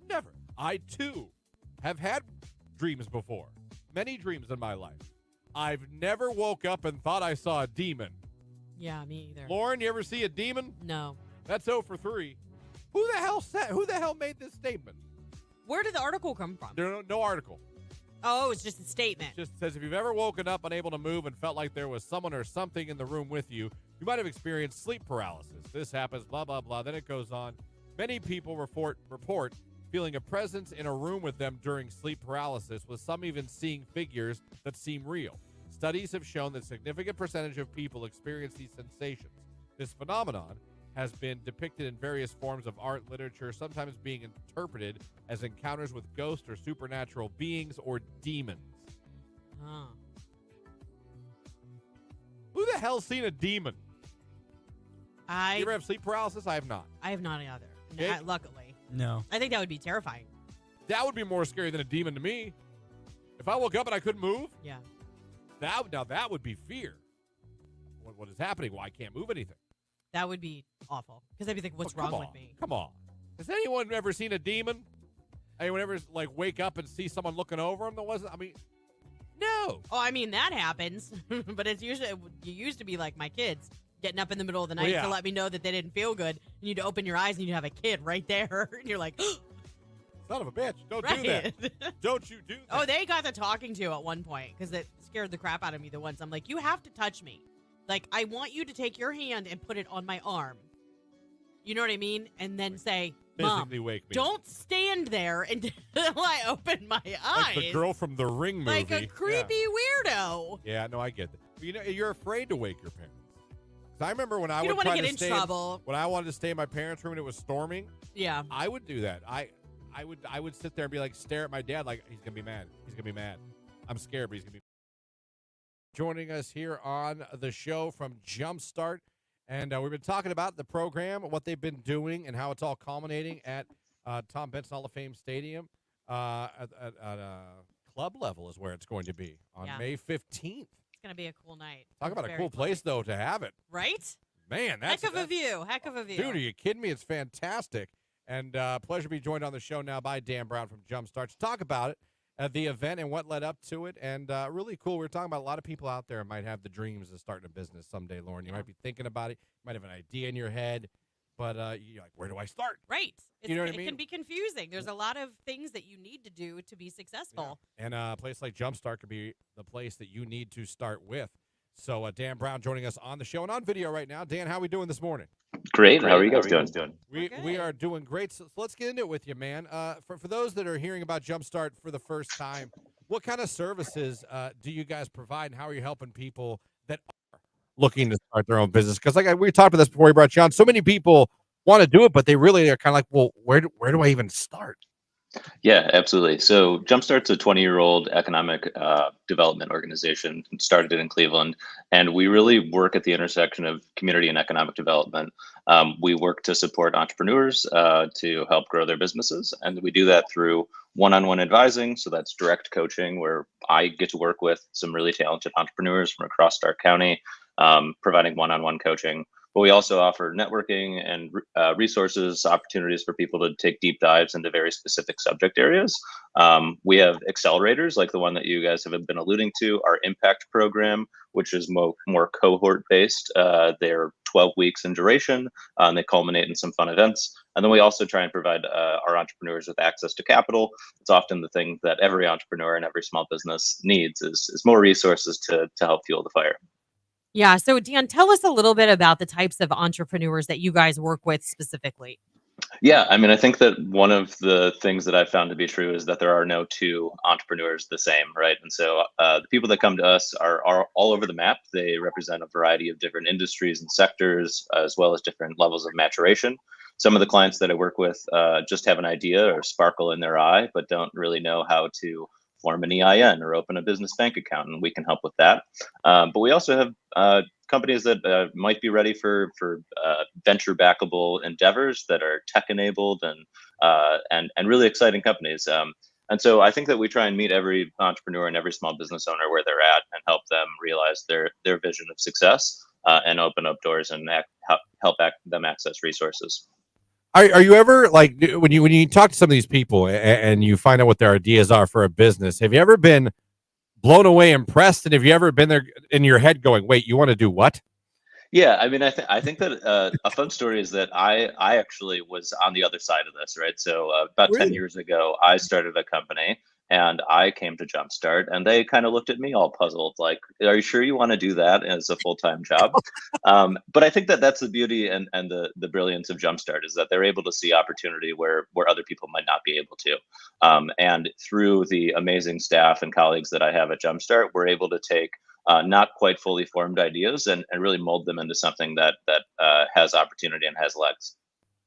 never. I, too, have had dreams before. Many dreams in my life. I've never woke up and thought I saw a demon. Yeah, me either. Lauren, you ever see a demon? No. That's 0 for 3. Who the hell made this statement? Where did the article come from? There's no article. Oh, it's just a statement. It just says if you've ever woken up unable to move and felt like there was someone or something in the room with you, you might have experienced sleep paralysis. This happens, blah, blah, blah. Then it goes on. Many people report feeling a presence in a room with them during sleep paralysis, with some even seeing figures that seem real. Studies have shown that a significant percentage of people experience these sensations. This phenomenon has been depicted in various forms of art, literature, sometimes being interpreted as encounters with ghosts or supernatural beings or demons. Huh. Who the hell's seen a demon? You ever have sleep paralysis? I have not. I have not either. Okay. Luckily. No. I think that would be terrifying. That would be more scary than a demon to me. If I woke up and I couldn't move, Yeah. that would be fear. What is happening? Well, I can't move anything. That would be awful. Because I'd be thinking, what's Oh, come wrong on. with me? Come on. Has anyone ever seen a demon? Anyone ever wake up and see someone looking over them that wasn't? I mean, no. Oh, I mean, that happens. But it's usually, you used to be like my kids, getting up in the middle of the night to let me know that they didn't feel good. And you'd open your eyes and you'd have a kid right there. And you're like, son of a bitch. Don't do right. that. Don't you do that. Oh, they got the talking to at one point because it scared the crap out of me the once. I'm like, you have to touch me. Like, I want you to take your hand and put it on my arm. You know what I mean? And then say, Mom, physically wake me. don't stand there until I open my eyes. Like the girl from the Ring movie. Like a creepy weirdo. Yeah, no, I get that. You know, you're afraid to wake your parents. 'Cause I remember when I You would don't want try to get to in stay trouble. when I wanted to stay in my parents' room and it was storming. Yeah. I would do that. I would sit there and be like, stare at my dad like he's gonna be mad. He's gonna be mad. I'm scared, but he's gonna be. Joining us here on the show from Jumpstart, and we've been talking about the program, what they've been doing, and how it's all culminating at Tom Benson Hall of Fame Stadium at club level is where it's going to be on May 15th. It's going to be a cool night. Talk about a cool place, though, to have it. Right? Man, that's Heck of a view. Heck of a view. Dude, are you kidding me? It's fantastic. And pleasure to be joined on the show now by Dan Brown from Jumpstart to talk about it, the event and what led up to it. And really cool. We were talking about a lot of people out there might have the dreams of starting a business someday, Lauren. You might be thinking about it. You might have an idea in your head. But you're like, where do I start? Right. You know what I mean? It can be confusing. There's a lot of things that you need to do to be successful. Yeah. And a place like Jumpstart could be the place that you need to start with. So Dan Brown joining us on the show and on video right now. Dan, how are we doing this morning? Great. How are you guys doing? We are doing great. So let's get into it with you, man. For those that are hearing about Jumpstart for the first time, what kind of services do you guys provide, and how are you helping people that are looking to start their own business? Because we talked about this before we brought you on. So many people want to do it, but they really are kind of like, well, where do I even start? Yeah, absolutely. So Jumpstart's a 20-year-old economic development organization, started it in Cleveland, and we really work at the intersection of community and economic development. We work to support entrepreneurs to help grow their businesses, and we do that through one-on-one advising. So that's direct coaching, where I get to work with some really talented entrepreneurs from across Stark County, providing one-on-one coaching. But we also offer networking and resources, opportunities for people to take deep dives into very specific subject areas. We have accelerators like the one that you guys have been alluding to, our impact program, which is more cohort-based. They're 12 weeks in duration, and they culminate in some fun events. And then we also try and provide our entrepreneurs with access to capital. It's often the thing that every entrepreneur and every small business needs is more resources to help fuel the fire. Yeah. So, Dan, tell us a little bit about the types of entrepreneurs that you guys work with specifically. Yeah, I mean, I think that one of the things that I've found to be true is that there are no two entrepreneurs the same, right? And so the people that come to us are all over the map. They represent a variety of different industries and sectors, as well as different levels of maturation. Some of the clients that I work with just have an idea or sparkle in their eye, but don't really know how to form an EIN or open a business bank account, and we can help with that. But we also have companies that might be ready for venture backable endeavors that are tech enabled and really exciting companies. And so I think that we try and meet every entrepreneur and every small business owner where they're at and help them realize their vision of success and open up doors and help them access resources. Are you ever like when you talk to some of these people and you find out what their ideas are for a business? Have you ever been blown away, impressed, and have you ever been there in your head going, "Wait, you want to do what?" Yeah, I mean, I think that a fun story is that I actually was on the other side of this, right? So about 10 Really? years ago, I started a company and I came to Jumpstart, and they kind of looked at me all puzzled, like, "Are you sure you want to do that as a full-time job?" But I think that that's the beauty and the brilliance of Jumpstart is that they're able to see opportunity where other people might not be able to. And through the amazing staff and colleagues that I have at Jumpstart, we're able to take not quite fully formed ideas and really mold them into something that has opportunity and has legs.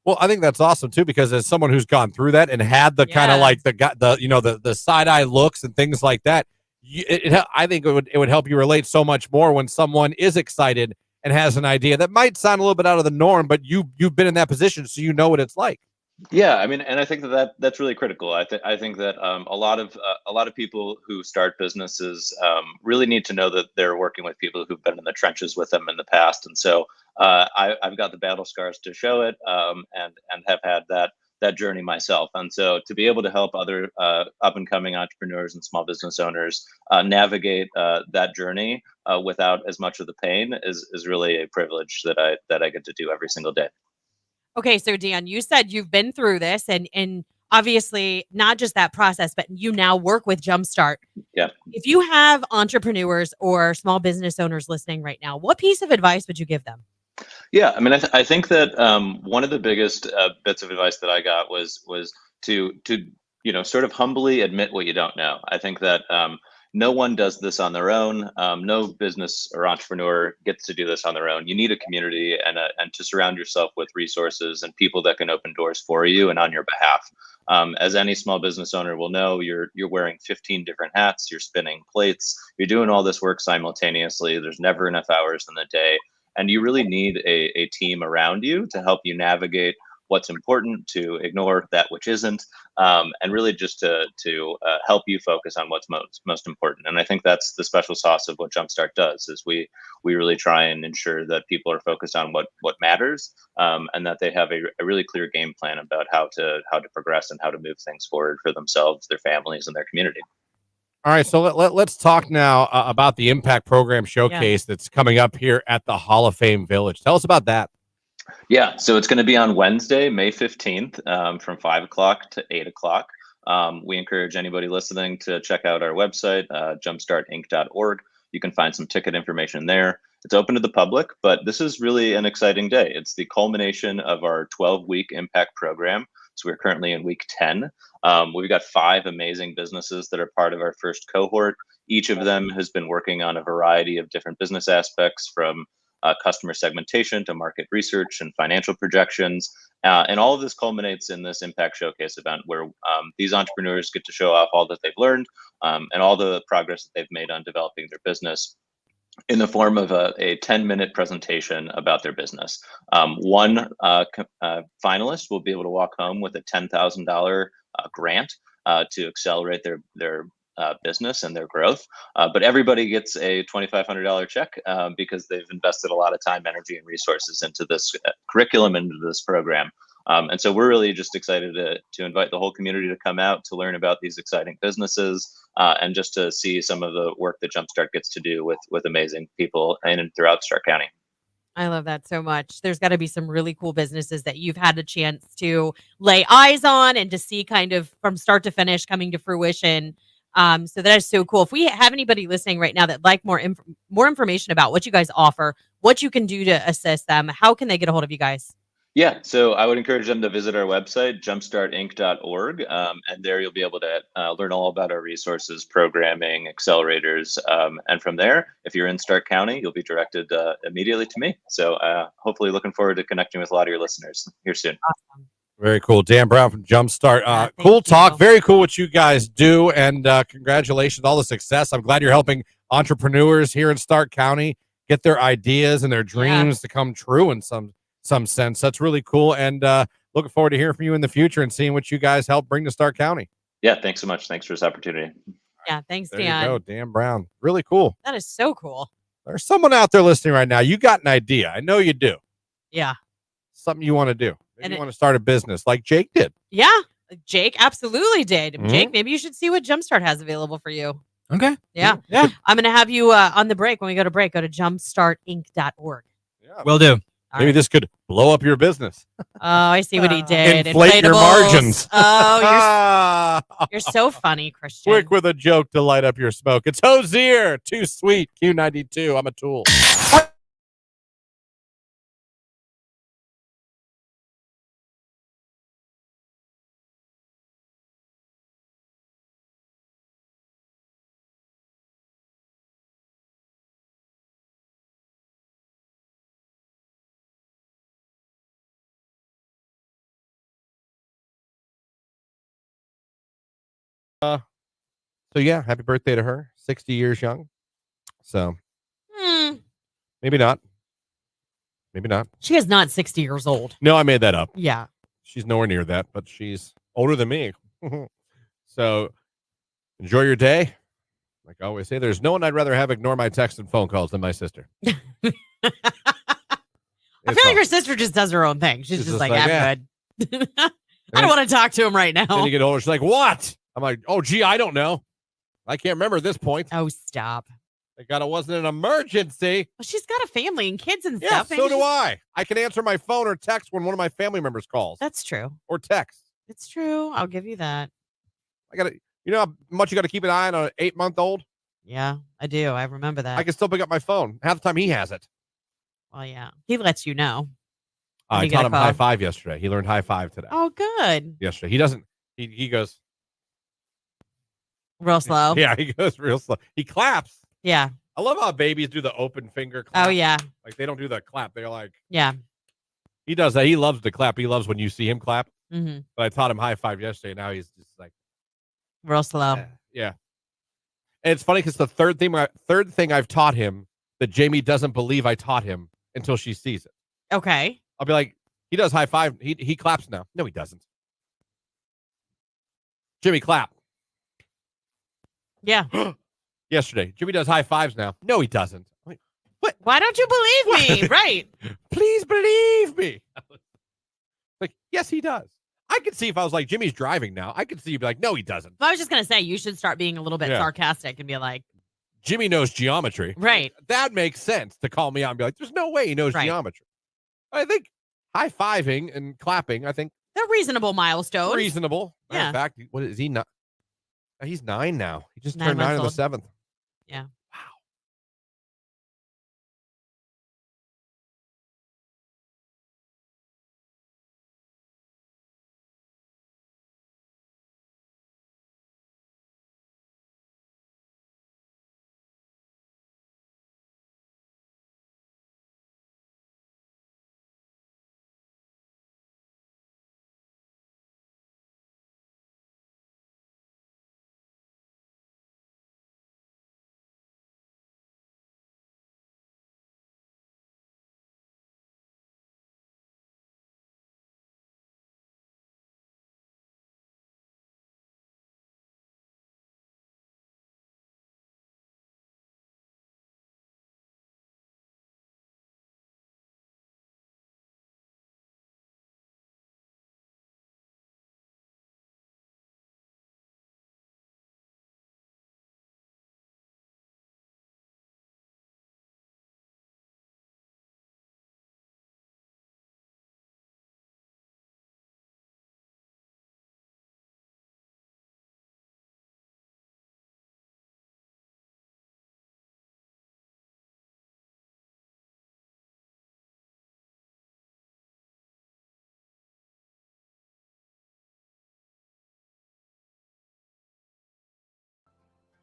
Well, I think that's awesome too, because as someone who's gone through that and had the kind of Yeah. like the side eye looks and things like that, I think it would help you relate so much more when someone is excited and has an idea that might sound a little bit out of the norm, but you've been in that position, so you know what it's like. Yeah, I mean, and I think that's really critical. I think that a lot of people who start businesses really need to know that they're working with people who've been in the trenches with them in the past, and so I've got the battle scars to show it, and have had that journey myself. And so to be able to help other up and coming entrepreneurs and small business owners navigate that journey without as much of the pain is really a privilege that I get to do every single day. Okay, so Dan, you said you've been through this and obviously not just that process, but you now work with Jumpstart. Yeah. If you have entrepreneurs or small business owners listening right now, what piece of advice would you give them? Yeah, I mean, I think that one of the biggest bits of advice that I got was to sort of humbly admit what you don't know. I think that no one does this on their own. No business or entrepreneur gets to do this on their own. You need a community and to surround yourself with resources and people that can open doors for you and on your behalf. As any small business owner will know, you're wearing 15 different hats. You're spinning plates. You're doing all this work simultaneously. There's never enough hours in the day. And you really need a team around you to help you navigate what's important, to ignore that which isn't, and really just to help you focus on what's most important. And I think that's the special sauce of what Jumpstart does is we really try and ensure that people are focused on what matters, and that they have a really clear game plan about how to progress and how to move things forward for themselves, their families, and their community. All right, so let's talk now about the Impact Program Showcase that's coming up here at the Hall of Fame Village. Tell us about that. Yeah, so it's going to be on Wednesday, May 15th, from 5 o'clock to 8 o'clock. We encourage anybody listening to check out our website, jumpstartinc.org. You can find some ticket information there. It's open to the public, but this is really an exciting day. It's the culmination of our 12-week Impact Program. So we're currently in week 10. We've got 5 amazing businesses that are part of our first cohort. Each of them has been working on a variety of different business aspects, from customer segmentation to market research and financial projections. And all of this culminates in this Impact Showcase event where these entrepreneurs get to show off all that they've learned and all the progress that they've made on developing their business in the form of a 10-minute presentation about their business. One finalist will be able to walk home with a $10,000 grant to accelerate their business and their growth. But everybody gets a $2,500 check because they've invested a lot of time, energy, and resources into this curriculum and into this program. And so we're really just excited to invite the whole community to come out to learn about these exciting businesses and just to see some of the work that Jumpstart gets to do with amazing people in and throughout Stark County. I love that so much. There's got to be some really cool businesses that you've had a chance to lay eyes on and to see kind of from start to finish coming to fruition. So that is so cool. If we have anybody listening right now that like more information about what you guys offer, what you can do to assist them, how can they get a hold of you guys? Yeah, so I would encourage them to visit our website, jumpstartinc.org, and there you'll be able to learn all about our resources, programming, accelerators, and from there, if you're in Stark County, you'll be directed immediately to me. So hopefully looking forward to connecting with a lot of your listeners here soon. Awesome. Very cool. Dan Brown from Jumpstart. Cool talk. Very cool what you guys do, and congratulations, all the success. I'm glad you're helping entrepreneurs here in Stark County get their ideas and their dreams to come true in some sense. That's really cool, and looking forward to hearing from you in the future and seeing what you guys help bring to Stark County. Yeah, thanks so much. Thanks for this opportunity. Yeah, thanks, There Dan. you go, Dan Brown. Really cool. That is so cool. There's someone out there listening right now. You got an idea. I know you do. Yeah. Something you want to do. Maybe And you want to start a business like Jake did. Yeah, Jake absolutely did. Mhm. Jake, maybe you should see what Jumpstart has available for you. Okay. Yeah. Yeah. I'm going to have you on the break. When we go to break, go to jumpstartinc.org. Will do. Maybe this could blow up your business. Oh, I see what he did. Inflate your Inflatables. margins. Oh, you're so funny, Christian. Quick with a joke to light up your smoke. It's Hosier. Too sweet. Q92. I'm a tool. So yeah, happy birthday to her. 60 years young. So maybe not. Maybe not. She is not 60 years old. No, I made that up. Yeah. She's nowhere near that, but she's older than me. So enjoy your day. Like I always say, there's no one I'd rather have ignore my texts and phone calls than my sister. I feel like your sister just does her own thing. She's just like, I'm good. I don't want to talk to him right now. Then you get older, she's like, what? I'm like, oh, gee, I don't know. I can't remember at this point. Oh, stop. Thank God it wasn't an emergency. Well, she's got a family and kids and Yeah, stuff. so do I. I can answer my phone or text when one of my family members calls. That's true. Or text. It's true. I'll give you that. I gotta, you know how much you got to keep an eye on an 8-month-old? Yeah, I do. I remember that. I can still pick up my phone. Half the time he has it. Well, yeah. He lets you know. I taught him high five yesterday. He learned high five today. Oh, good. Yesterday. He doesn't, he goes. Real slow. Yeah, he goes real slow. He claps. Yeah. I love how babies do the open finger clap. Oh, yeah. Like they don't do the clap. They're like. Yeah. He does that. He loves the clap. He loves when you see him clap. Mm-hmm. But I taught him high five yesterday. Now he's just like. Real slow. Yeah. And it's funny because the third thing I've taught him that Jamie doesn't believe I taught him until she sees it. Okay. I'll be like, he does high five. He claps now. No, he doesn't. Jimmy, clap. Yeah. Yesterday. Jimmy does high fives now. No, he doesn't. I'm like, what? Why don't you believe me? Right. Please believe me. Like, yes, he does. I could see if I was like, Jimmy's driving now. I could see you be like, no, he doesn't. I was just going to say, you should start being a little bit sarcastic and be like, Jimmy knows geometry. Right. That makes sense to call me out and be like, there's no way he knows geometry. I think high fiving and clapping, I think they're reasonable milestones. Reasonable. Yeah. In fact, what is he not? He's 9 now. He just 9 turned 9 on the months 7th. Yeah. Wow.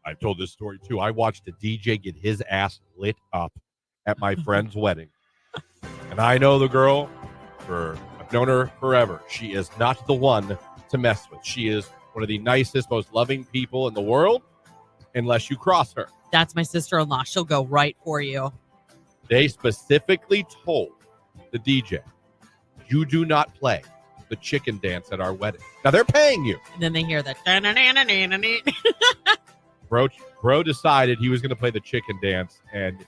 I've told this story too. I watched a DJ get his ass lit up at my friend's wedding. And I know the girl. I've known her forever. She is not the one to mess with. She is one of the nicest, most loving people in the world, unless you cross her. That's my sister-in-law. She'll go right for you. They specifically told the DJ, you do not play the chicken dance at our wedding. Now, they're paying you. And then they hear that. Bro decided he was going to play the chicken dance, and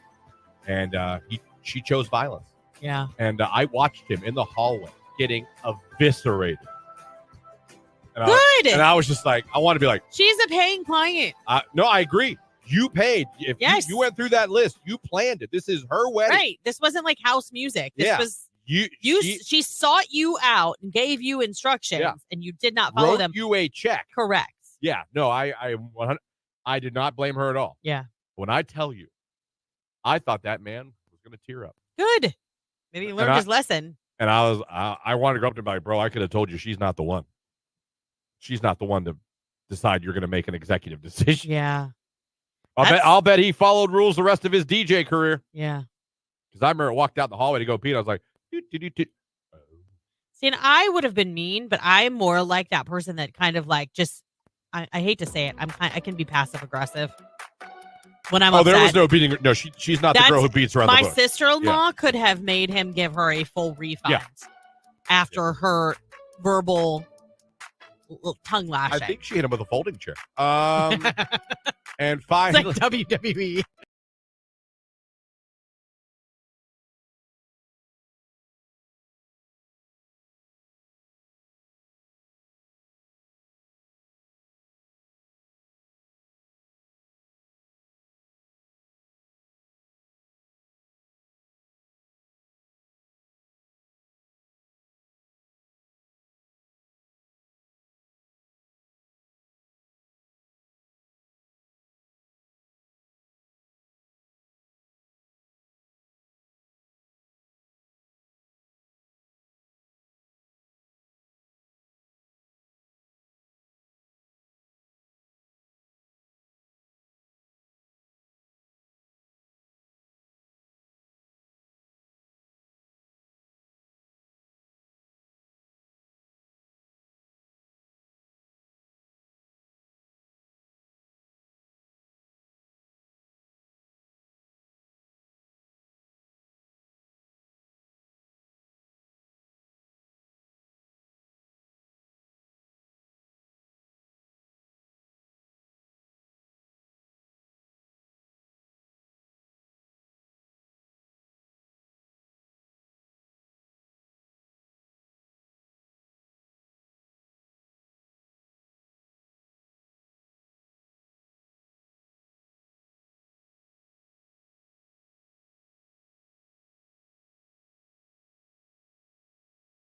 she chose violence. Yeah. And I watched him in the hallway getting eviscerated. And Good. I was just like, I want to be like, she's a paying client. no, I agree. You paid. If Yes. you went through that list, you planned it. This is her wedding. Right. This wasn't like house music. This was she sought you out and gave you instructions, and you did not follow wrote them. You a check. Correct. Yeah. No, I did not blame her at all. Yeah. When I tell you, I thought that man was going to tear up. Good. Maybe he learned his lesson. And I wanted to go up to him like, bro, I could have told you she's not the one. She's not the one to decide you're going to make an executive decision. Yeah. I'll bet he followed rules the rest of his DJ career. Yeah. Because I remember walked out the hallway to go pee. And I was like, See, and I would have been mean, but I'm more like that person that kind of like just. I hate to say it. I can be passive aggressive when I'm upset. There was no beating her. No, she's not the girl who beats around the bush. My sister-in-law could have made him give her a full refund after her verbal tongue lashing. I think she hit him with a folding chair. And finally, it's like WWE.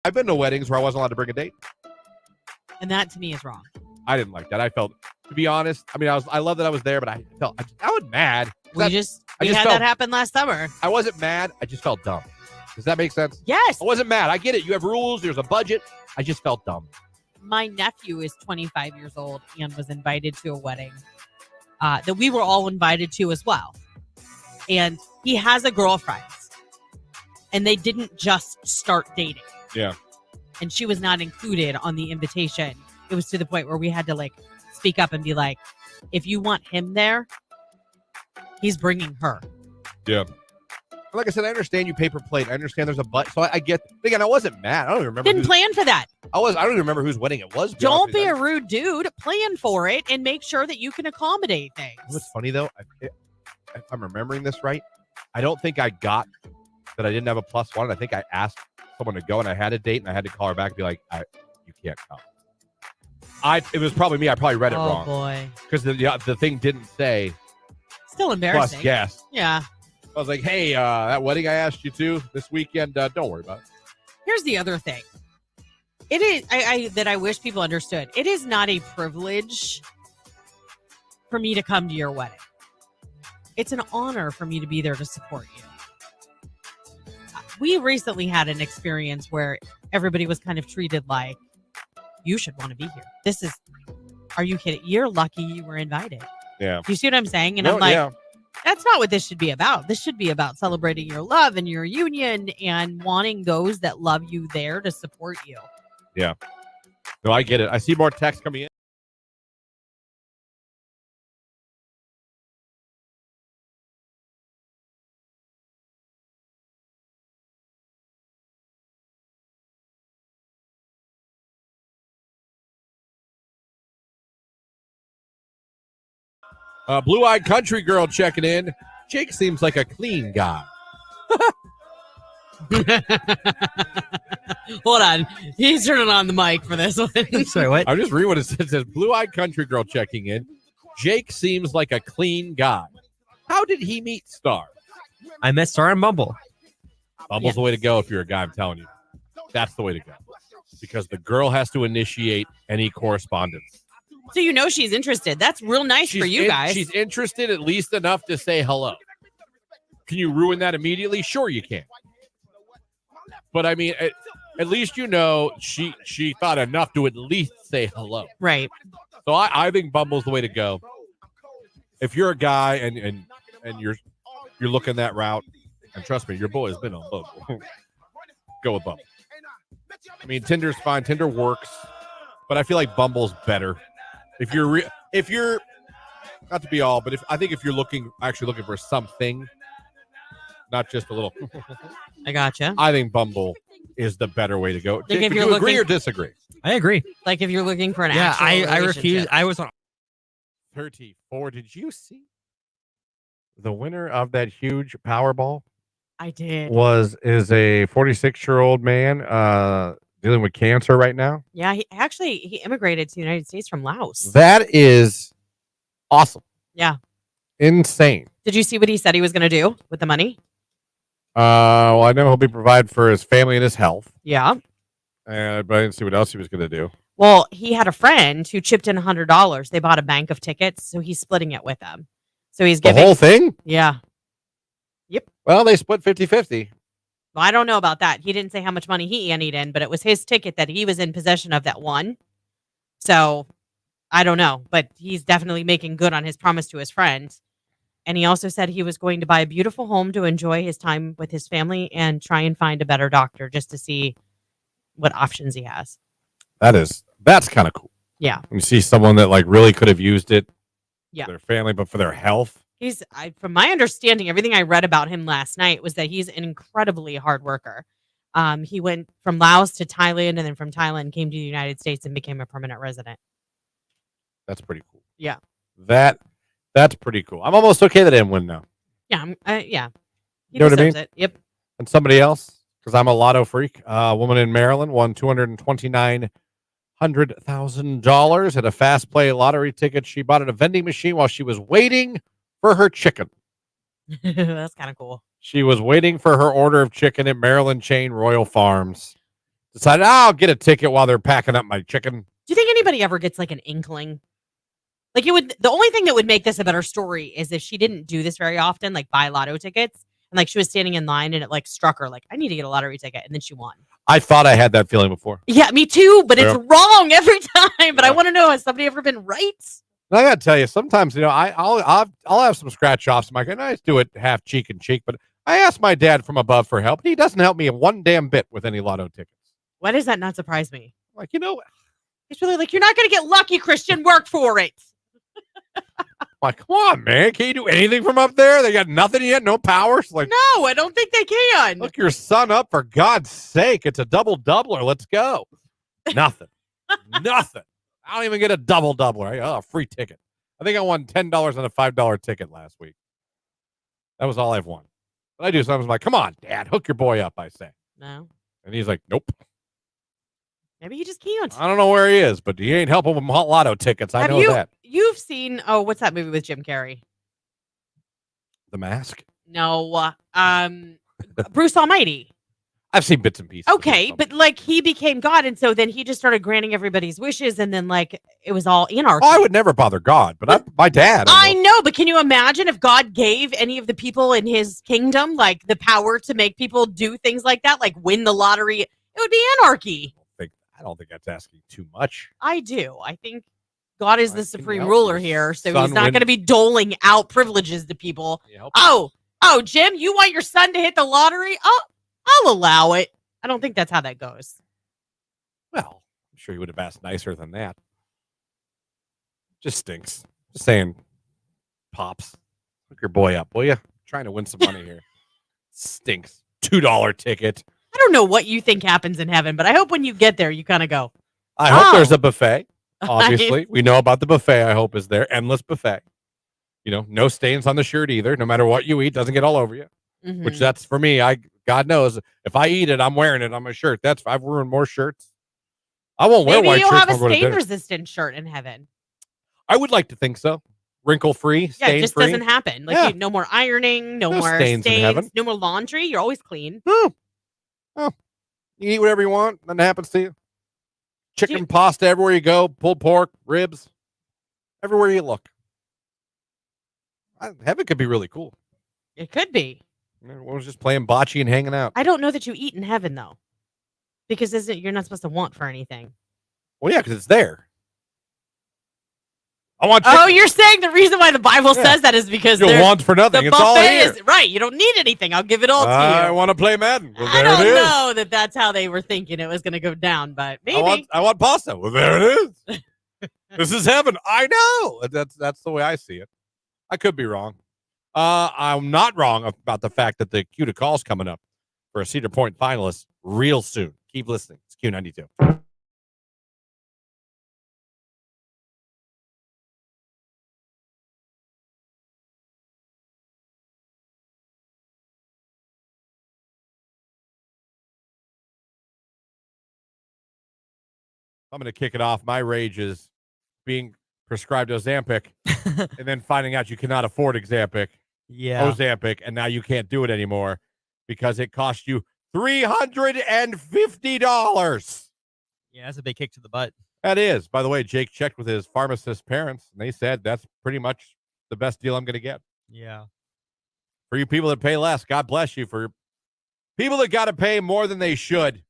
I've been to weddings where I wasn't allowed to bring a date. And that to me is wrong. I didn't like that. I felt, to be honest, I mean, I love that I was there, but I was mad. We had that happen last summer. I wasn't mad. I just felt dumb. Does that make sense? Yes. I wasn't mad. I get it. You have rules. There's a budget. I just felt dumb. My nephew is 25 years old and was invited to a wedding that we were all invited to as well. And he has a girlfriend. And they didn't just start dating. Yeah. And she was not included on the invitation. It was to the point where we had to like speak up and be like, if you want him there, he's bringing her. Yeah. Like I said, I understand you paper plate. I understand there's a butt. So I get. Again, I wasn't mad. I don't even remember. Didn't plan for that. I don't even remember whose wedding it was. Don't be a rude dude. Plan for it and make sure that you can accommodate things. You know what's funny though? If I'm remembering this right, I don't think I got that I didn't have a +1. I think I asked someone to go and I had a date and I had to call her back and be like, you can't come. It was probably me. I probably read it wrong. Oh boy. Because the thing didn't say. Still embarrassing. Plus guest. Yeah. I was like, hey, that wedding I asked you to this weekend, don't worry about it. Here's the other thing. It is that I wish people understood. It is not a privilege for me to come to your wedding. It's an honor for me to be there to support you. We recently had an experience where everybody was kind of treated like, you should want to be here. Are you kidding? You're lucky you were invited. Yeah. Do you see what I'm saying? And I'm like, that's not what this should be about. This should be about celebrating your love and your union and wanting those that love you there to support you. Yeah. No, I get it. I see more text coming in. Blue-eyed country girl checking in. Jake seems like a clean guy. Hold on. He's turning on the mic for this one. Sorry, what? I'm just reading what it says. It says blue-eyed country girl checking in. Jake seems like a clean guy. How did he meet Star? I met Star and Bumble. Bumble's the way to go if you're a guy, I'm telling you. That's the way to go. Because the girl has to initiate any correspondence. So you know she's interested. That's real nice for you guys. She's interested at least enough to say hello. Can you ruin that immediately? Sure you can. But I mean, at least you know she thought enough to at least say hello. Right. So I think Bumble's the way to go. If you're a guy and you're looking that route, and trust me, your boy has been on Bumble. Go with Bumble. I mean, Tinder's fine. Tinder works, but I feel like Bumble's better. If you're not to be all, but I think if you're actually looking for something, not just a little. I gotcha. I think Bumble is the better way to go. Like Would you agree or disagree? I agree. Like if you're looking for an Yeah, actual I refuse. relationship. I was on 34. Did you see the winner of that huge Powerball? I did. Is a 46-year-old man dealing with cancer right now. Yeah, he immigrated to the United States from Laos. That is awesome. Yeah. Insane. Did you see what he said he was going to do with the money? Well, I know he'll be provide for his family and his health. Yeah. But I didn't see what else he was going to do. Well, he had a friend who chipped in $100. They bought a bank of tickets, so he's splitting it with them. So he's giving the whole thing? Yeah. Yep. Well, they split 50-50. Well, I don't know about that. He didn't say how much money he anteed in, but it was his ticket that he was in possession of that won. So I don't know, but he's definitely making good on his promise to his friend. And he also said he was going to buy a beautiful home to enjoy his time with his family and try and find a better doctor just to see what options he has. That's kind of cool. Yeah. When you see someone that like really could have used it Yeah. for their family, but for their health. From my understanding, everything I read about him last night was that he's an incredibly hard worker. He went from Laos to Thailand and then from Thailand came to the United States and became a permanent resident. That's pretty cool. Yeah. That's pretty cool. I'm almost okay that I didn't win now. Yeah. Yeah. He You know what I deserves mean? it. Yep. And somebody else, because I'm a lotto freak, a woman in Maryland won $229,000 at a fast play lottery ticket. She bought at a vending machine while she was waiting for her chicken. That's kind of cool. She was waiting for her order of chicken at Maryland chain Royal Farms. Decided, I'll get a ticket while they're packing up my chicken. Do you think anybody ever gets like an inkling? Like the only thing that would make this a better story is if she didn't do this very often, like buy lotto tickets, and like she was standing in line and it like struck her, like I need to get a lottery ticket, and then she won. I thought I had that feeling before. Yeah, me too, but it's Yep. wrong every time. But I want to know, has somebody ever been right? And I got to tell you, sometimes I'll have some scratch offs. And I just do it half cheek and cheek. But I asked my dad from above for help. He doesn't help me one damn bit with any lotto tickets. Why does that not surprise me? Like He's really like, you're not going to get lucky, Christian. Work for it. like, come on, man. Can't you do anything from up there? They got nothing yet, no powers. Like, No, I don't think they can. look your son up for God's sake. It's a double-doubler. Let's go. Nothing. Nothing. I don't even get a double-doubler. Oh, a free ticket. I think I won $10 on a $5 ticket last week. That was all I've won. But I do sometimes. I'm like, come on, Dad, hook your boy up, I say. No. And he's like, nope. Maybe he just can't. I don't know where he is, but he ain't helping with lotto tickets. I know that. You've seen, what's that movie with Jim Carrey? The Mask? No. Bruce Almighty. I've seen bits and pieces. Okay, but like he became God, and so then he just started granting everybody's wishes, and then like it was all anarchy. Oh, I would never bother God, but my dad. I know, but can you imagine if God gave any of the people in his kingdom like the power to make people do things like that, like win the lottery? It would be anarchy. I don't think that's asking too much. I do. I think God is the supreme help ruler your here, so son he's not win? going to be doling out privileges to people. Oh, Jim, you want your son to hit the lottery? I'll allow it. I don't think that's how that goes. Well, I'm sure he would have asked nicer than that. Just stinks. Just saying, Pops, hook your boy up, will you? Trying to win some money here. Stinks. $2 ticket. I don't know what you think happens in heaven, but I hope when you get there, you kind of go. I hope there's a buffet. Obviously, we know about the buffet. I hope is there. Endless buffet. You know, no stains on the shirt either. No matter what you eat, doesn't get all over you. Mhm. Which that's for me. God knows if I eat it, I'm wearing it on my shirt. I've ruined more shirts. I won't wear Maybe white you'll shirts. have a when I go to dinner. stain-resistant shirt in heaven. I would like to think so. wrinkle-free, Yeah, it stain-free. just doesn't happen. Like Yeah. no more ironing, no No more stains in heaven. no more laundry. You're always clean. Oh, you eat whatever you want. Nothing happens to you. Chicken pasta everywhere you go. Pulled pork, ribs, everywhere you look. Heaven could be really cool. It could be. I was just playing bocce and hanging out. I don't know that you eat in heaven though, because you're not supposed to want for anything. Well, yeah, because it's there. I want chicken. Oh, you're saying the reason why the Bible says that is because You'll want for nothing. The It's all buffet here. is right. You don't need anything. I'll give it all to you. I want to play Madden. Well, I there don't it is. know that that's how they were thinking it was going to go down, but maybe. I want pasta. Well, there it is. This is heaven. I know. That's the way I see it. I could be wrong. I'm not wrong about the fact that the Q to call's coming up for a Cedar Point finalist real soon. Keep listening. It's Q92. I'm going to kick it off. My rage is being prescribed Ozempic and then finding out you cannot afford Ozempic, and now you can't do it anymore because it cost you $350. Yeah, that's a big kick to the butt. That is. By the way, Jake checked with his pharmacist parents, and they said that's pretty much the best deal I'm going to get. Yeah. For you people that pay less, God bless you. For people that got to pay more than they should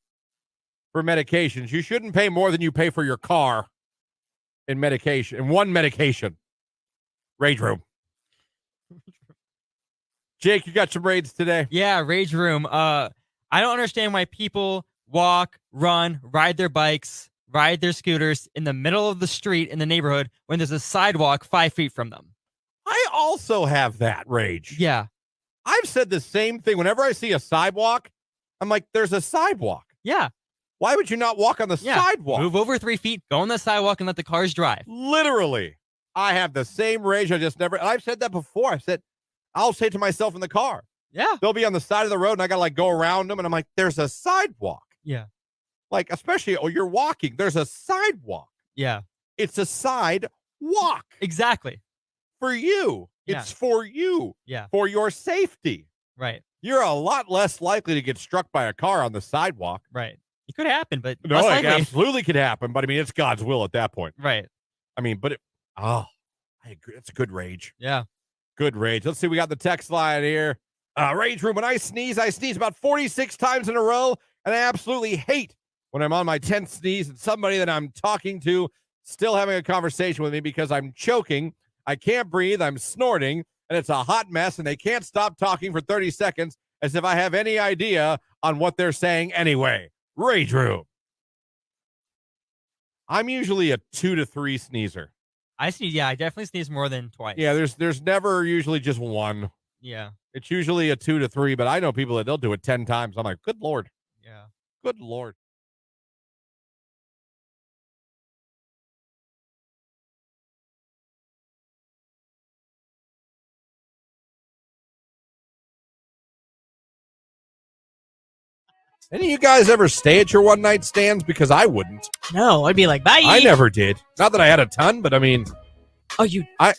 for medications, you shouldn't pay more than you pay for your car in medication, in one medication. Rage room. Jake, you got some raids today? Yeah, rage room. I don't understand why people walk, run, ride their bikes, ride their scooters in the middle of the street in the neighborhood when there's a sidewalk 5 feet from them. I also have that rage. Yeah. I've said the same thing. Whenever I see a sidewalk, I'm like, there's a sidewalk. Yeah. Why would you not walk on the sidewalk? Move over 3 feet, go on the sidewalk, and let the cars drive. Literally. I have the same rage. I've said that before. I'll say to myself in the car. Yeah. They'll be on the side of the road, and I got to go around them, and I'm like, there's a sidewalk. Yeah. Especially, you're walking. There's a sidewalk. Yeah. It's a sidewalk. Exactly. For you. Yeah. It's for you. Yeah. For your safety. Right. You're a lot less likely to get struck by a car on the sidewalk. Right. It could happen, but No, less it likely. absolutely could happen, but I mean, it's God's will at that point. Right. I mean, I agree. It's a good rage. Yeah. Good rage. Let's see. We got the text line here. Rage room. When I sneeze about 46 times in a row, and I absolutely hate when I'm on my 10th sneeze and somebody that I'm talking to still having a conversation with me because I'm choking, I can't breathe, I'm snorting, and it's a hot mess, and they can't stop talking for 30 seconds as if I have any idea on what they're saying anyway. Rage room. I'm usually a 2 to 3 sneezer. I definitely sneeze more than twice. Yeah, there's never usually just one. Yeah. It's usually a 2 to 3, but I know people that they'll do it 10 times. I'm like, good Lord. Yeah. Good Lord. Any of you guys ever stay at your one night stands? Because I wouldn't. No, I'd be like, bye. I never did. Not that I had a ton, but I mean, Oh, you. I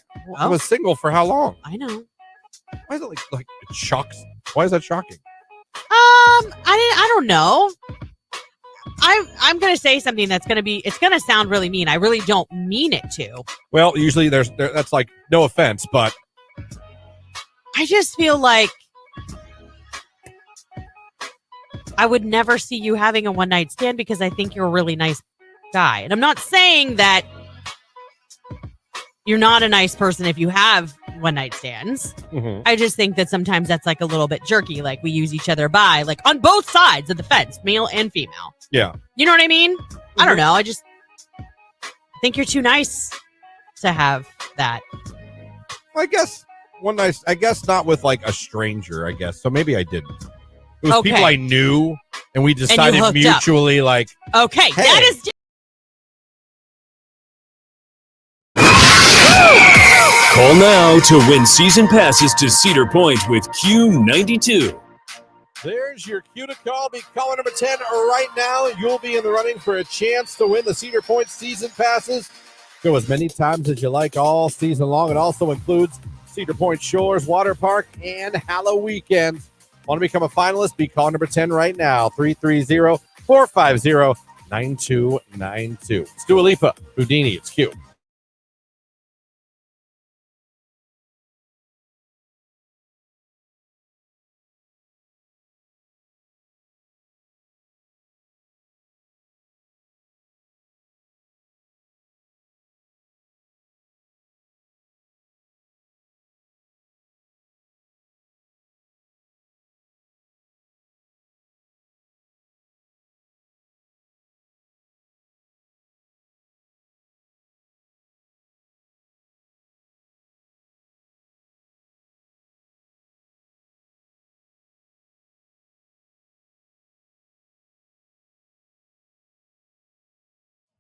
was single for how long? I know. Why is it like it shocks? Why is that shocking? I don't know. I'm gonna say something it's gonna sound really mean. I really don't mean it to. Well, usually that's like no offense, but I just feel like I would never see you having a one night stand because I think you're a really nice guy. And I'm not saying that you're not a nice person if you have one night stands. Mm-hmm. I just think that sometimes that's like a little bit jerky. Like we use each other by like on both sides of the fence, male and female. Yeah. You know what I mean? I don't know. I just think you're too nice to have that. I guess not with like a stranger, I guess. So maybe I didn't. It was people I knew, and we decided mutually, like, okay, hey. that is. Call now to win season passes to Cedar Point with Q92. There's your cue to call. Be caller number 10 right now. You'll be in the running for a chance to win the Cedar Point season passes Go as many times as you like all season long. It also includes Cedar Point Shores Water Park and Halloween Weekend. Want to become a finalist? Be call number 10 right now, 330-450-9292. It's Dua Lipa, Houdini, it's Q.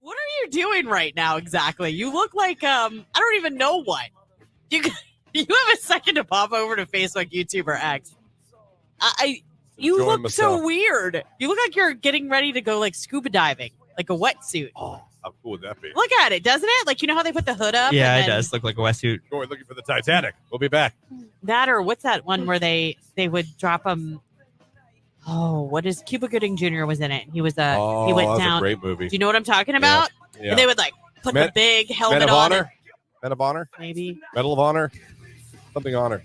What are you doing right now exactly? You look like I don't even know what. You you have a second to pop over to Facebook, YouTube, or X. You Enjoying look myself. so weird. You look like you're getting ready to go like scuba diving, like a wetsuit. Oh, how cool would that be? Look at it, doesn't it? Like, you know how they put the hood up? Yeah, and it then does look like a wetsuit. We're looking for the Titanic. We'll be back. That, or what's that one where they would drop them? Oh, what is Cuba Gooding Jr. was in it? He was he that went was down. a great movie. Do you know what I'm talking about? Yeah. And they would like put the big helmet Men of on. Honor? Men of Honor? Maybe. Medal of Honor? Something honor.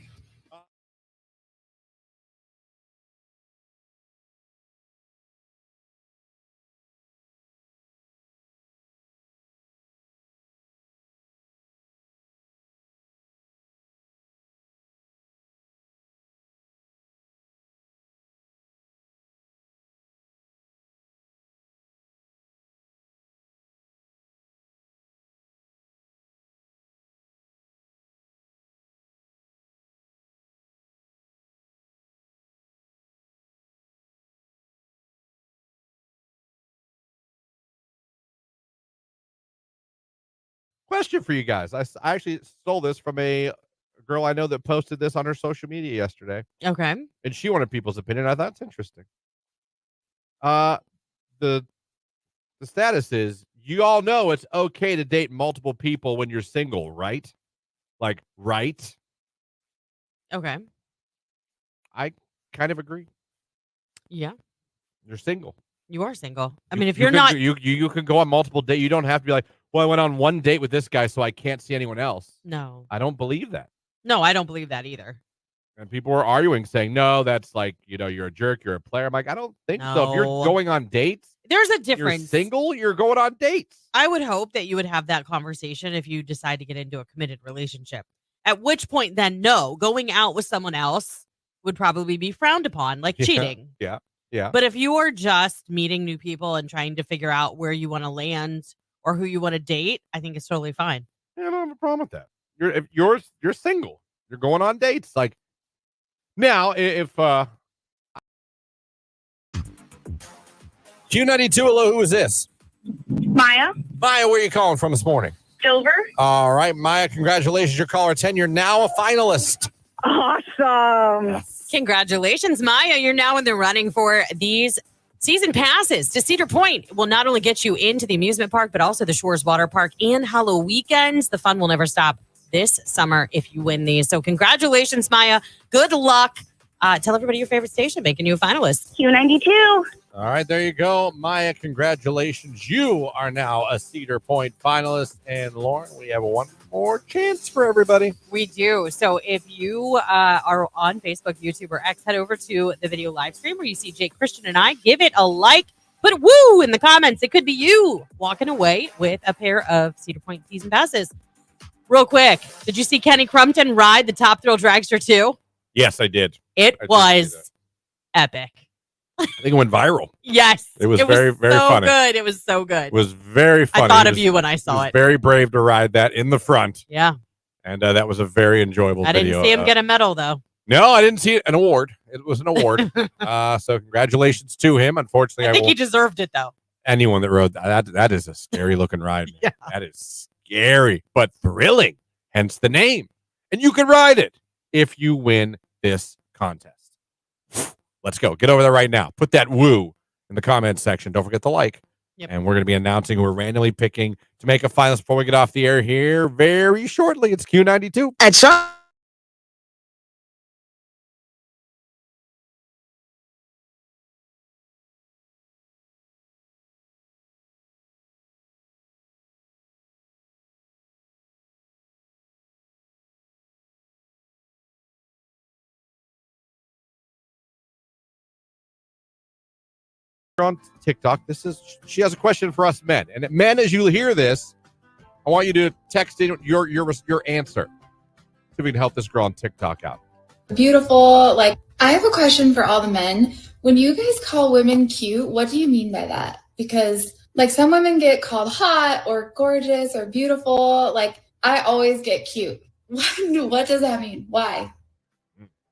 Question for you guys. I actually stole this from a girl I know that posted this on her social media yesterday, Okay. and she wanted people's opinion. I thought it's interesting. The status is, you all know it's okay to date multiple people when you're single, right? Like, right? Okay. I kind of agree. Yeah. You're single. You are single. I You- mean, if you you're can- not, you can go on multiple dates. You don't have to be like, well, I went on one date with this guy, so I can't see anyone else. no, I don't believe that. no, I don't believe that either. And people were arguing, saying, no, that's like, you're a jerk, you're a player. I'm like, I don't think so. If you're No. going on dates, There's a you're difference. single, you're going on dates. I would hope that you would have that conversation if you decide to get into a committed relationship. At which point, then no, going out with someone else would probably be frowned upon, like Yeah. cheating. Yeah. Yeah. But if you are just meeting new people and trying to figure out where you want to land or who you want to date, I think it's totally fine. Yeah, I don't have a problem with that. If you're single, you're going on dates. Like, now, if Q92, hello, who is this? Maya, Maya, where are you calling from this morning? Silver. All right, Maya, congratulations. You're caller 10. You're now a finalist. Awesome. Congratulations, Maya. You're now in the running for these season passes to Cedar Point. It will not only get you into the amusement park, but also the Shores Water Park and Halloween weekends. The fun will never stop this summer if you win these. So congratulations, Maya. Good luck. Tell everybody your favorite station, making you a finalist. Q92. All right, there you go. Maya, congratulations. You are now a Cedar Point finalist. And Lauren, we have one more chance for everybody. We do. So if you are on Facebook, YouTube, or X, head over to the video live stream where you see Jake, Christian, and I. Give it a like. Put woo in the comments. It could be you walking away with a pair of Cedar Point season passes. Real quick, did you see Kenny Crumpton ride the Top Thrill Dragster 2? Yes, I did. It I did see was epic. I think it went viral. Yes. It was very, very so funny. good. It was so good. It was very funny. I thought He of was- you when I he saw was it. very brave to ride that in the front. Yeah. And that was a very enjoyable I video. didn't see him get a medal, though. No, I didn't see it. An award. It was an award. So congratulations to him. Unfortunately, I think he won't- deserved it, though. anyone that rode that is a scary looking ride. Man. Yeah. That is scary, but thrilling. Hence the name. And you can ride it if you win this contest. Let's go. Get over there right now. Put that woo in the comments section. Don't forget to like. Yep. And we're going to be announcing we're randomly picking to make a finalist before we get off the air here very shortly. It's Q92. At some on TikTok. She has a question for us men. And men, as you hear this, I want you to text in your answer. See if we can help this girl on TikTok out. Beautiful. Like, I have a question for all the men. When you guys call women cute, what do you mean by that? Because like some women get called hot or gorgeous or beautiful. Like I always get cute. What does that mean? Why?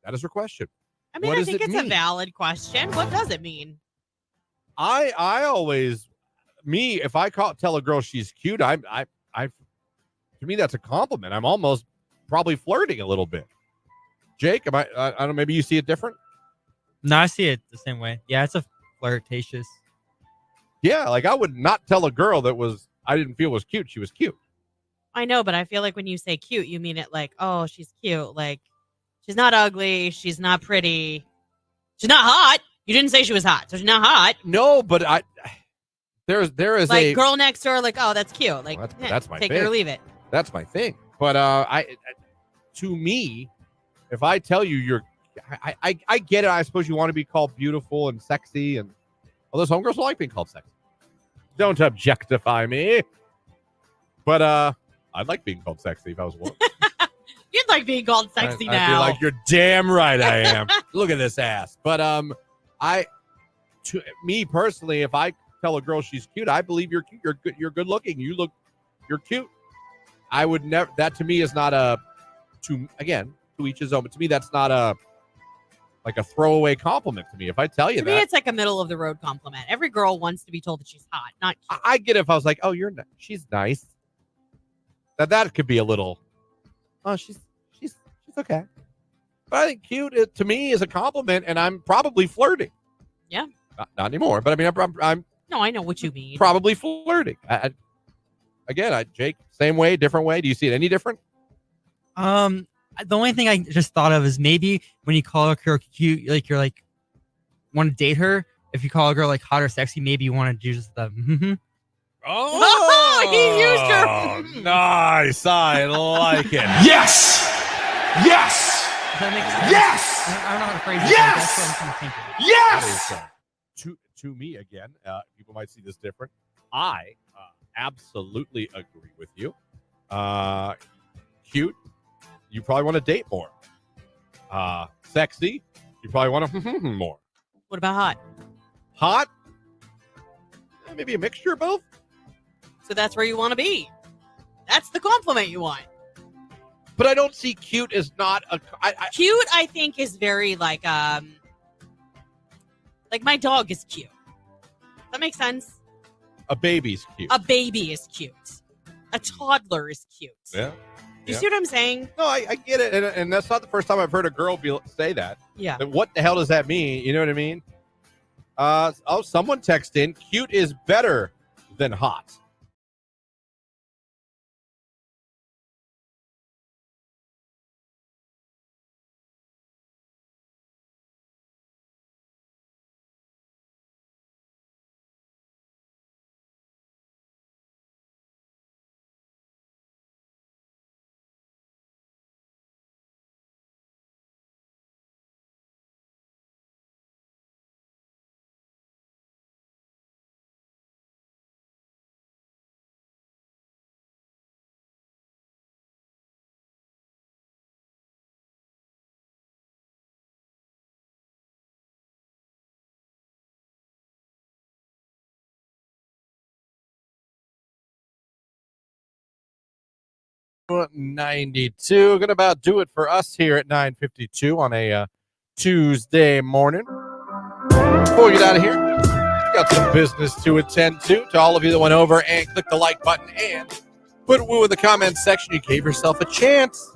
That is her question. I mean, I think it's a valid question. What does it mean? I always, if I tell a girl she's cute, to me that's a compliment. I'm almost probably flirting a little bit. Jake, I don't know, maybe you see it different? No, I see it the same way. Yeah, it's a flirtatious. Yeah, like I would not tell a girl I didn't feel was cute. She was cute. I know, but I feel like when you say cute, you mean it like, oh, she's cute. Like, she's not ugly. She's not pretty. She's not hot. You didn't say she was hot, so she's not hot. No, but there is like a girl next door. Like, oh, that's cute. Like, that's my take thing. it or leave it. That's my thing. But to me, if I tell you I get it. I suppose you want to be called beautiful and sexy, and those homegirls like being called sexy. Don't objectify me. But I'd like being called sexy if I was a woman. You'd like being called sexy now. I'd be like, you're damn right I am. Look at this ass. But me personally, if I tell a girl she's cute, I believe you're cute. You're good looking. You're cute. I would never. That to me is not to each his own. But to me, that's not a throwaway compliment to me. If I tell you to that, me, it's like a middle of the road compliment. Every girl wants to be told that she's hot, not cute. I get it if I was like, oh, she's nice. That could be a little. Oh, she's okay. But I think cute to me is a compliment, and I'm probably flirting. Yeah. Not anymore, but I mean, I'm. No, I know what you mean. Probably flirting. Jake, same way, different way. Do you see it any different? The only thing I just thought of is maybe when you call a girl cute, like you're like want to date her. If you call a girl like hot or sexy, maybe you want to use the. Mm-hmm. Oh, he used her. Nice. I like it. Yes. Yes. Does that make sense? Yes. I don't know how to phrase it. Yes. That's what I'm kind of thinking. Yes. To me, again, people might see this different. I absolutely agree with you. Cute, you probably want to date more. Sexy, you probably want to more. What about hot? Hot, maybe a mixture of both. So that's where you want to be. That's the compliment you want. But I don't see cute as not a. Cute, I think, is very like my dog is cute. Does that make sense? A baby's cute. A baby is cute. A toddler is cute. Yeah. Do you see what I'm saying? No, I get it, and that's not the first time I've heard a girl say that. Yeah. But what the hell does that mean? You know what I mean? Someone text in, cute is better than hot. Q92. Gonna about do it for us here at 9:52 on a Tuesday morning. Before we get out of here, got some business to attend to. To all of you that went over and clicked the like button and put woo in the comments section, you gave yourself a chance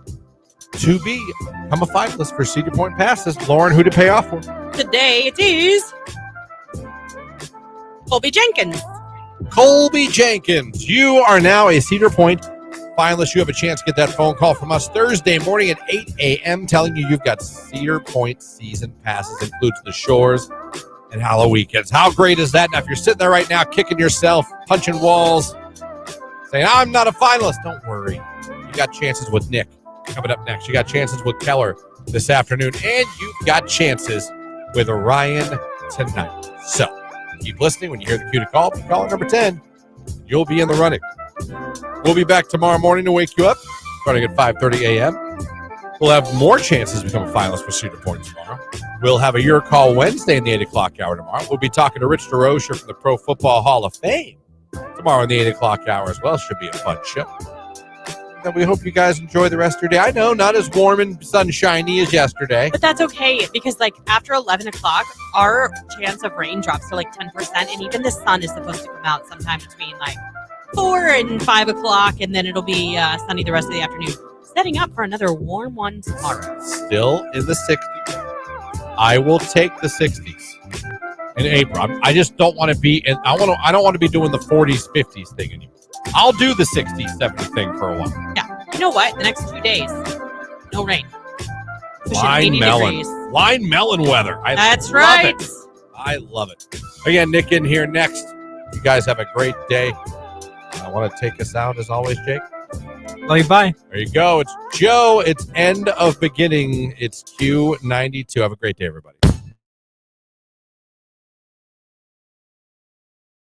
to become a finalist for Cedar Point passes. Lauren, who to pay off for? Today it is Colby Jenkins. Colby Jenkins, you are now a Cedar Point finalist. You have a chance to get that phone call from us Thursday morning at 8 a.m. telling you you've got Cedar Point season passes, includes the Shores and Halloween weekends. How great is that? Now, if you're sitting there right now kicking yourself, punching walls, saying, I'm not a finalist, don't worry. You got chances with Nick coming up next. You got chances with Keller this afternoon, and you've got chances with Ryan tonight. So keep listening. When you hear the cue to call, caller number 10, you'll be in the running. We'll be back tomorrow morning to wake you up, starting at 5:30 a.m. We'll have more chances to become a finalist for Cedar Point tomorrow. We'll have a Your Call Wednesday in the 8 o'clock hour tomorrow. We'll be talking to Rich DeRocher from the Pro Football Hall of Fame tomorrow in the 8 o'clock hour as well. Should be a fun show. And we hope you guys enjoy the rest of your day. I know, not as warm and sunshiny as yesterday. But that's okay, because like after 11 o'clock, our chance of rain drops to like 10%, and even the sun is supposed to come out sometime between like 4 and 5 o'clock, and then it'll be sunny the rest of the afternoon. Setting up for another warm one tomorrow. Still in the 60s. I will take the 60s in April. I just don't want to be in. I don't want to be doing the 40s, 50s thing anymore. I'll do the 60s, 70s thing for a while. Yeah. You know what? The next 2 days, no rain. Line melon. Line melon weather. That's love right. It. I love it. Again, Nick in here next. You guys have a great day. I want to take us out as always, Jake. Love you, bye. There you go. It's Joe. It's end of beginning. It's Q92. Have a great day, everybody.